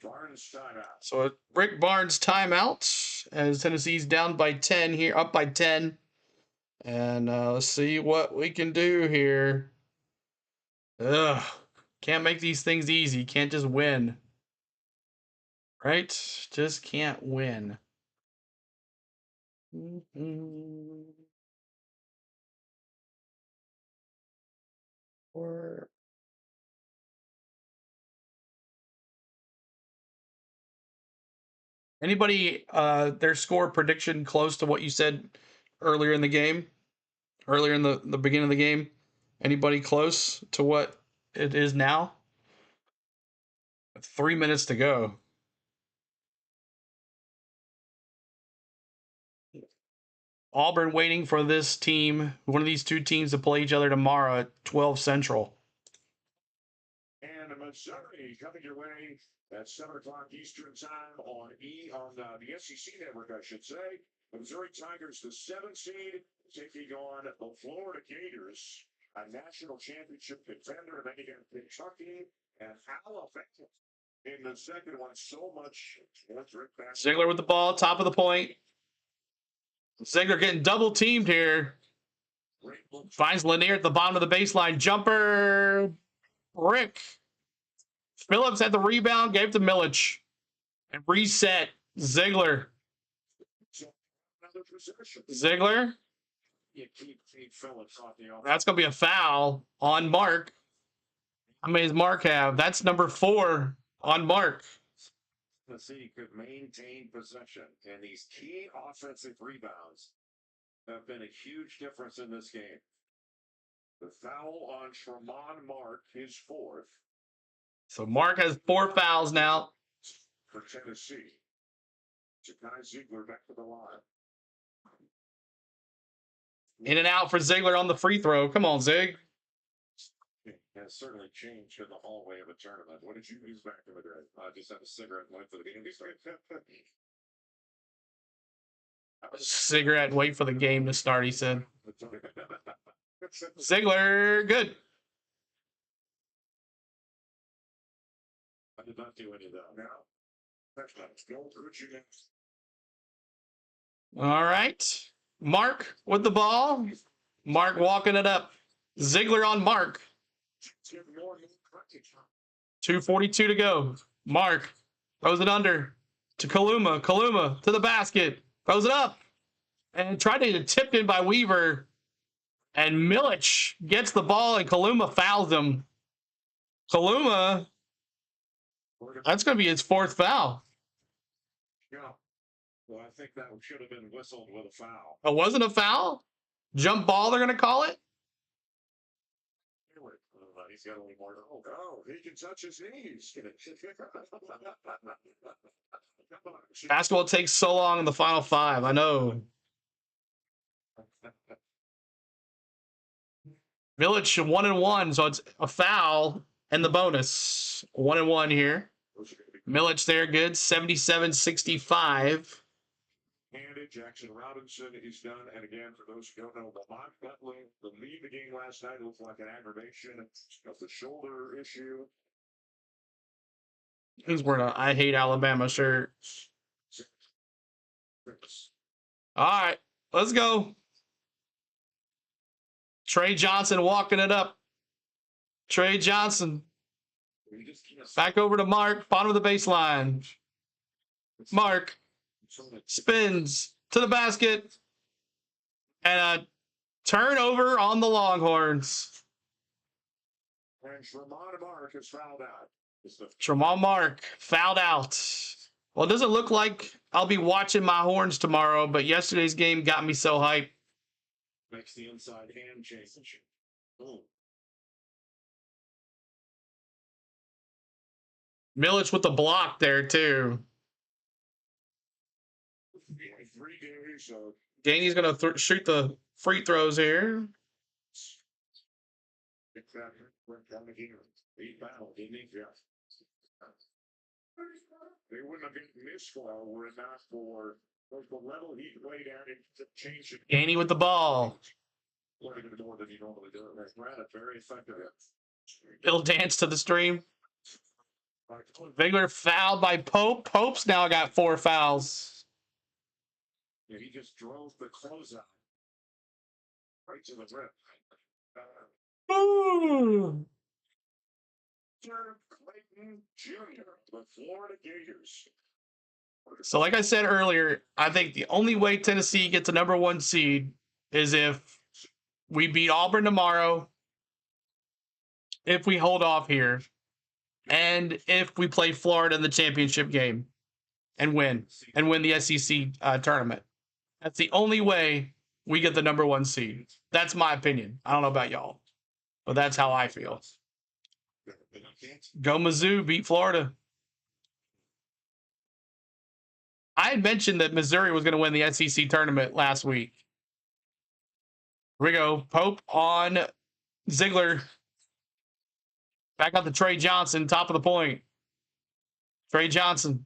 Barnes timeout. So a Rick Barnes timeout as Tennessee's down by 10 here, up by 10. And let's see what we can do here. Ugh. Can't make these things easy. Can't just win. Right? Just can't win. Or anybody their score prediction close to what you said earlier in the game? Earlier in the beginning of the game? Anybody close to what it is now? 3 minutes to go. Auburn waiting for this team, one of these two teams, to play each other tomorrow at 12 Central. And Missouri coming your way at 7 o'clock Eastern time on the SEC network, I should say. The Missouri Tigers, the 7th seed, taking on the Florida Gators, a national championship contender. And then you got Kentucky and Alabama in the second one. So much. Ziegler with the ball, top of the point. Ziegler getting double teamed here. Finds Lanier at the bottom of the baseline. Jumper. Rick. Phillips had the rebound, gave to Milich. And reset. Ziegler. Ziegler. That's going to be a foul on Mark. How many does Mark have? That's number 4 on Mark. Tennessee could maintain possession, and these key offensive rebounds have been a huge difference in this game. The foul on Tremont Mark, his 4th. So Mark has 4 fouls now. For Tennessee. Ja'Kai Ziegler back to the line. In and out for Ziegler on the free throw. Come on, Zig. It has certainly changed in the hallway of a tournament. What did you use back in the day? I just had a cigarette and wait for the game to start. Cigarette and wait for the game to start, he said. Ziegler, good. I did not do any of that. Now, All right. Mark with the ball. Mark walking it up. Ziegler on Mark. 2:42 to go. Mark throws it under to Kaluma. Kaluma to the basket. Throws it up. And tried to get tipped in by Weaver. And Milich gets the ball and Kaluma fouls him. Kaluma, that's going to be his 4th foul. Yeah. Well, I think that should have been whistled with a foul. It wasn't a foul? Jump ball, they're going to call it? He's got a little more. Oh, he can touch his knees. Basketball takes so long in the final 5. I know. Village 1-1, so it's a foul and the bonus. 1-1 here. Millich there, good. 77-65. Handed. Jackson Robinson is done. And again, for those who don't know, Lamont Butler, the lead the game last night, looked like an aggravation of the shoulder issue. He's wearing a I Hate Alabama shirt. All right, let's go. Trey Johnson walking it up. Trey Johnson. Back over to Mark, bottom of the baseline. Mark spins to the basket. And a turnover on the Longhorns. And Tremont Mark is fouled out. Tremont Mark fouled out. Well, it doesn't look like I'll be watching my Horns tomorrow, but yesterday's game got me so hyped. Makes the inside hand change. Boom. Millich with the block there, too. 3 days, so Gainey's going to shoot the free throws here. They wouldn't have gotten this far were it not for the level he played at and to change it. Gainey with the ball. More than he normally does. Very effective. He'll dance to the stream. Vigler fouled by Pope. Pope's now got 4 fouls. Yeah, he just drove the closeout right to the rim. Ooh. Clayton Jr., the Florida Gators. So like I said earlier, I think the only way Tennessee gets a #1 seed is if we beat Auburn tomorrow, if we hold off here, and if we play Florida in the championship game and win the SEC tournament. That's the only way we get the #1 seed. That's my opinion. I don't know about y'all, but that's how I feel. Go Mizzou, beat Florida. I had mentioned that Missouri was going to win the SEC tournament last week. Here we go. Pope on Ziegler. Back out to Trey Johnson, top of the point. Trey Johnson.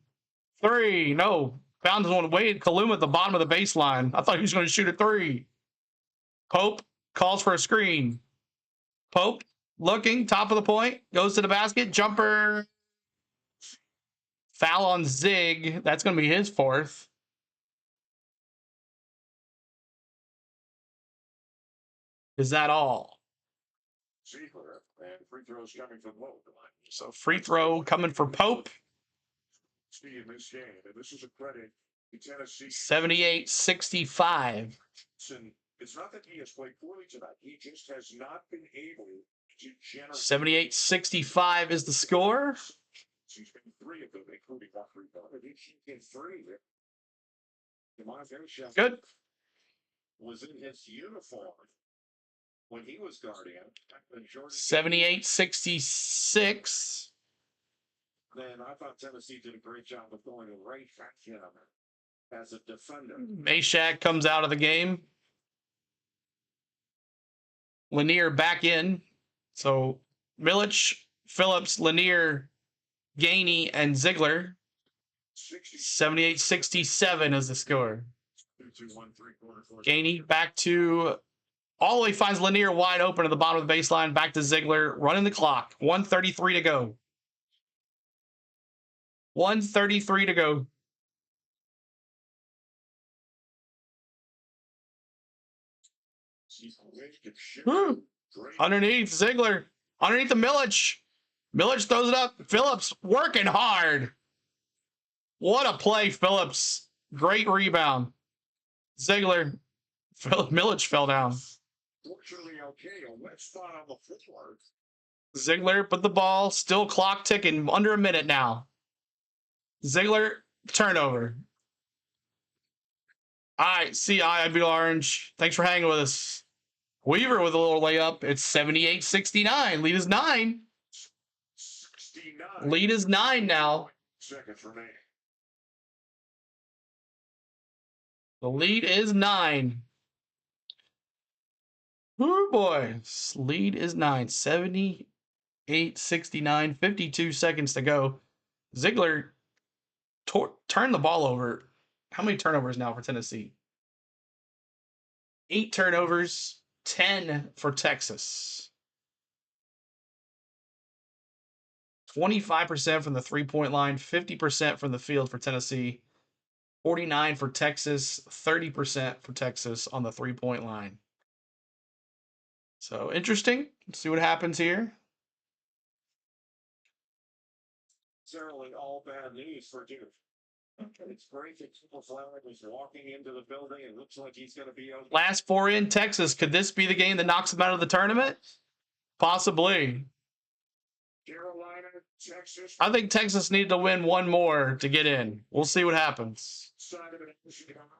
3. No. Found one. Wade Kaluma at the bottom of the baseline. I thought he was going to shoot a 3. Pope calls for a screen. Pope looking, top of the point. Goes to the basket. Jumper. Foul on Zig. That's going to be his 4th. Is that all? And free throws coming from Pope. So free throw coming for Pope. In this game, and this is a credit to Tennessee. 78-65. It's not that he has played poorly tonight. He just has not been able to generate. 78-65 is the score. He's been 3 of them, including that 3 pointer. He's been 3. Good. Was in his uniform when he was guardian. 78-66. Then I thought Tennessee did a great job of going right back him as a defender. Meshack comes out of the game. Lanier back in. So Millich, Phillips, Lanier, Gainey, and Ziegler. 78-67 is the score. Gainey back to all the way, finds Lanier wide open at the bottom of the baseline. Back to Ziegler, running the clock. 1:33 to go. 1:33 to go. Woo. Underneath Ziegler. Underneath the Millich. Millich throws it up. Phillips working hard. What a play, Phillips. Great rebound. Ziegler. Millich fell down. Fortunately, okay, a wet spot on the floor. Ziegler put the ball, still clock ticking, under a minute now. Ziegler, turnover. All right, see I Beat Orange. Thanks for hanging with us. Weaver with a little layup. It's 78-69. Lead is 9. 69. Lead is 9 now. Seconds remaining. The lead is 9. Oh boy. Lead is 9. 78-69. 52 seconds to go. Ziegler turned the ball over. How many turnovers now for Tennessee? 8 turnovers, 10 for Texas. 25% from the three-point line, 50% from the field for Tennessee, 49 for Texas, 30% for Texas on the three-point line. So interesting. Let's see what happens here. Certainly all bad news for Duke. It's great that Flower was walking into the building and looks like he's going to be okay. Last 4 in Texas. Could this be the game that knocks them out of the tournament? Possibly. Carolina, Texas. I think Texas needed to win 1 more to get in. We'll see what happens. Side of it,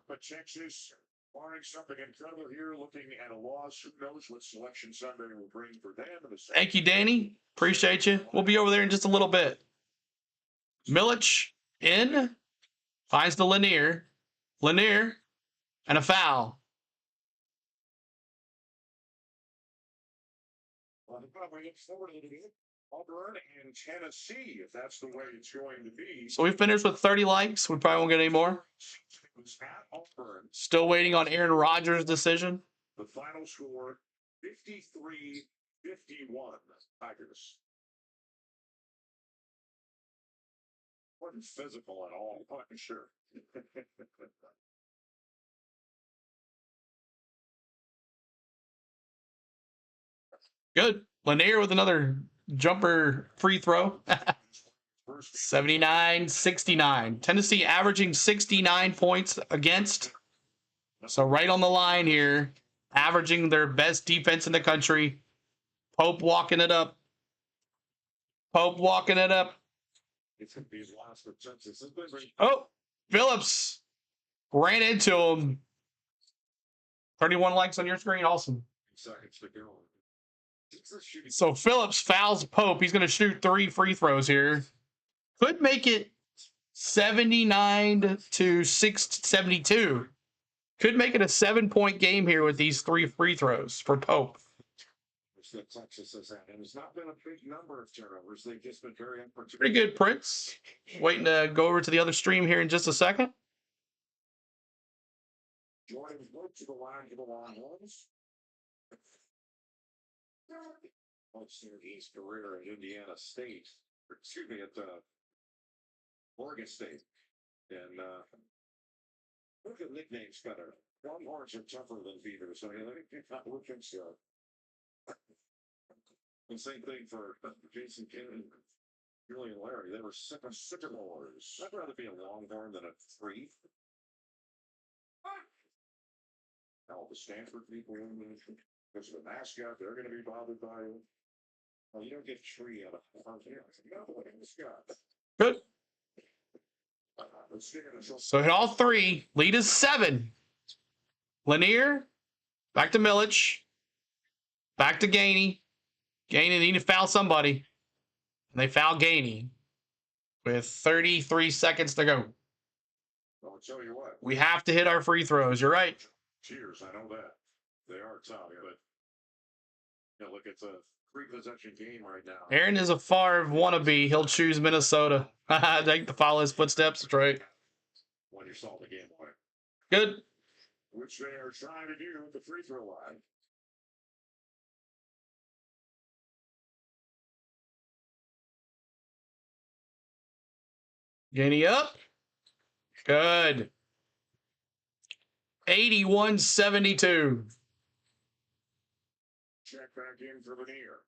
but Texas, barring something incredible here, looking at a loss. Who knows what Selection Sunday will bring for them? Thank you, Danny. Appreciate you. We'll be over there in just a little bit. Milic in. Finds the Lanier. Lanier. And a foul. Well, we look forward to Auburn and Tennessee, if that's the way it's going to be. So we finished with 30 likes. We probably won't get any more. Still waiting on Aaron Rodgers' decision. The final score, 53-51. Tigers. Wasn't physical at all, I'm sure. Good. Lanier with another jumper free throw. 79-69. Tennessee averaging 69 points against. So right on the line here. Averaging their best defense in the country. Pope walking it up. Pope walking it up. Oh, Phillips ran into him. 31 likes on your screen. Awesome. So Phillips fouls Pope. He's going to shoot 3 free throws here. Could make it 79-72. Could make it a 7-point game here with these 3 free throws for Pope. Texas has had, and it's not been a big number of turnovers. They've just been very unpredictable. Pretty good, Prince. Waiting to go over to the other stream here in just a second. Jordan Brooks to the line to the Longhorns. His career at Indiana State, excuse me, at Oregon State, and look at nicknames better. Longhorns are tougher than Beavers, so not looking so. And same thing for Jason Kidd and Julian Larry. They were sycamores. I'd rather be a Longhorn than a 3. Now the Stanford people, because of the mascot, they're going to be bothered by it. Well, you don't get tree out of mascot. Good. So hit all 3. Lead is 7. Lanier. Back to Milic. Back to Gainey. Gainey need to foul somebody. And they foul Gainey with 33 seconds to go. I'll tell you what. We have to hit our free throws. You're right. Cheers, I know that. They are tough, but look, it's a 3-possession game right now. Aaron is a Favre wannabe. He'll choose Minnesota. Take to follow his footsteps. That's right. When you saw the game away. Good. Which they are trying to do with the free throw line. Gainey up. Good. 81-72. Check back in for Lanier.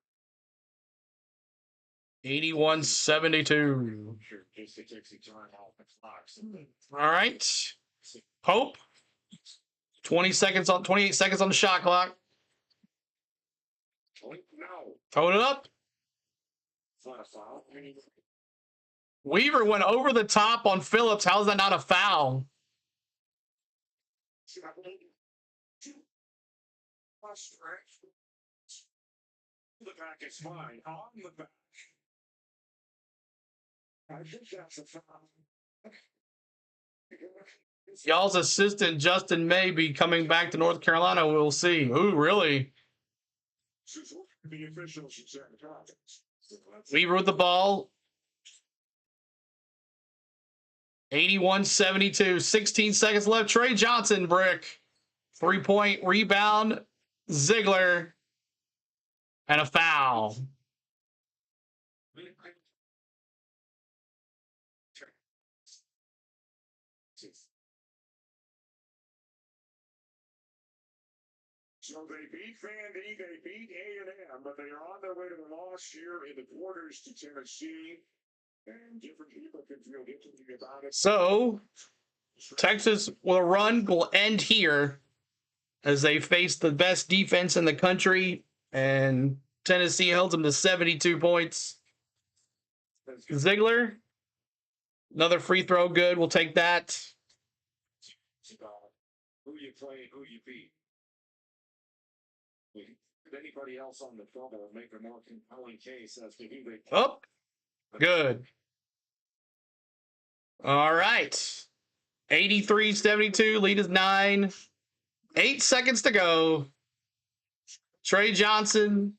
81-72. Just to take some time off the clocks. All right. Pope. 28 seconds on the shot clock. No. Towed it up. Flat foul. Weaver went over the top on Phillips. How is that not a foul? The back is fine. On the back. I think that's a foul. Y'all's assistant Justin may be coming back to North Carolina. We'll see. Ooh, really? The officials said Weaver with the ball. 81-72. 16 seconds left. Trey Johnson, brick. 3-point rebound. Ziegler. And a foul. So they beat Vandy, they beat A&M, but they are on their way to the loss here in the quarters to Tennessee. And different people can feel differently about it. So, Texas will run will end here as they face the best defense in the country, and Tennessee held them to 72 points. Ziegler, another free throw, good. We'll take that. Who you play, who you beat. If anybody else on the field will make a more compelling case as to who they. Oh, good. All right. 83-72, lead is 9. 8 seconds to go. Trey Johnson.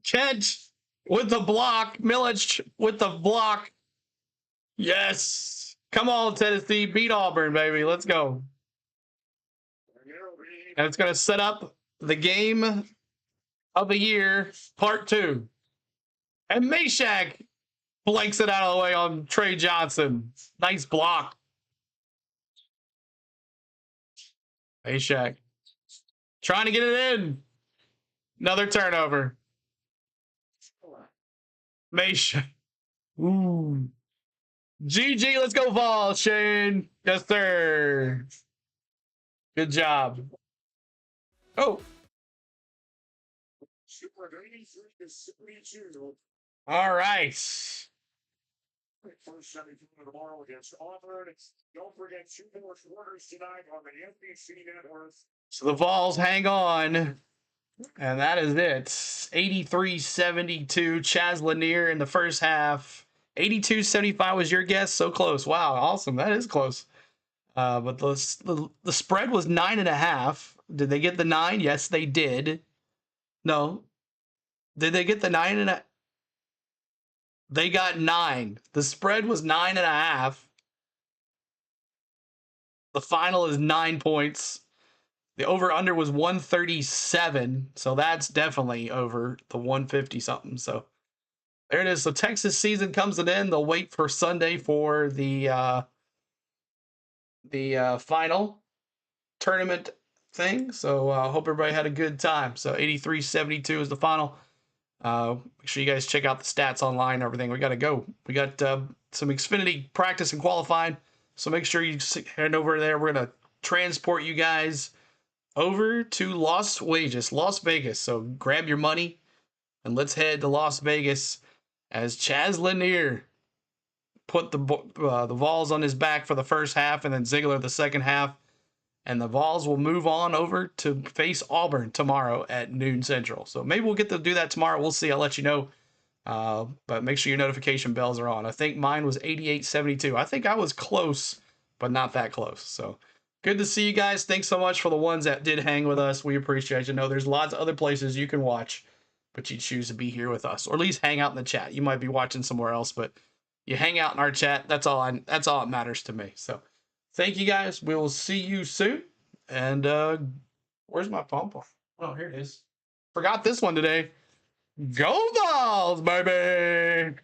Catch with the block. Milich with the block. Yes. Come on, Tennessee. Beat Auburn, baby. Let's go. And it's going to set up the game of the year, part 2. And Meshack blanks it out of the way on Trey Johnson. Nice block. Meshack trying to get it in. Another turnover. Meshack. Ooh. GG, let's go Vols, Shane. Yes, sir. Good job. Oh. All right. First semifinal tomorrow against Auburn. Don't forget 2 more quarters tonight on the NBC network. So the Vols hang on. And that is it. 83-72. Chaz Lanier in the first half. 82-75 was your guess. So close. Wow, awesome. That is close. But the spread was 9.5. Did they get the 9? Yes, they did. No. Did they get the 9.5? They got 9. The spread was 9.5. The final is 9 points. The over-under was 137, so that's definitely over the 150 something. So there it is. So Texas season comes to an end. They'll wait for Sunday for the final tournament thing. So I hope everybody had a good time. So 83-72 is the final. Make sure you guys check out the stats online and everything. We got to go. We got some Xfinity practice and qualifying. So make sure you head over there. We're going to transport you guys over to Las Vegas. So grab your money and let's head to Las Vegas as Chaz Lanier put the Vols on his back for the first half and then Ziegler the second half. And the Vols will move on over to face Auburn tomorrow at noon Central. So maybe we'll get to do that tomorrow. We'll see. I'll let you know. But make sure your notification bells are on. I think mine was 88-72. I think I was close, but not that close. So good to see you guys. Thanks so much for the ones that did hang with us. We appreciate you. Know there's lots of other places you can watch, but you choose to be here with us, or at least hang out in the chat. You might be watching somewhere else, but you hang out in our chat. That's all it matters to me. So thank you guys. We will see you soon. And where's my pump? Oh, here it is. Forgot this one today. Go Vols, baby!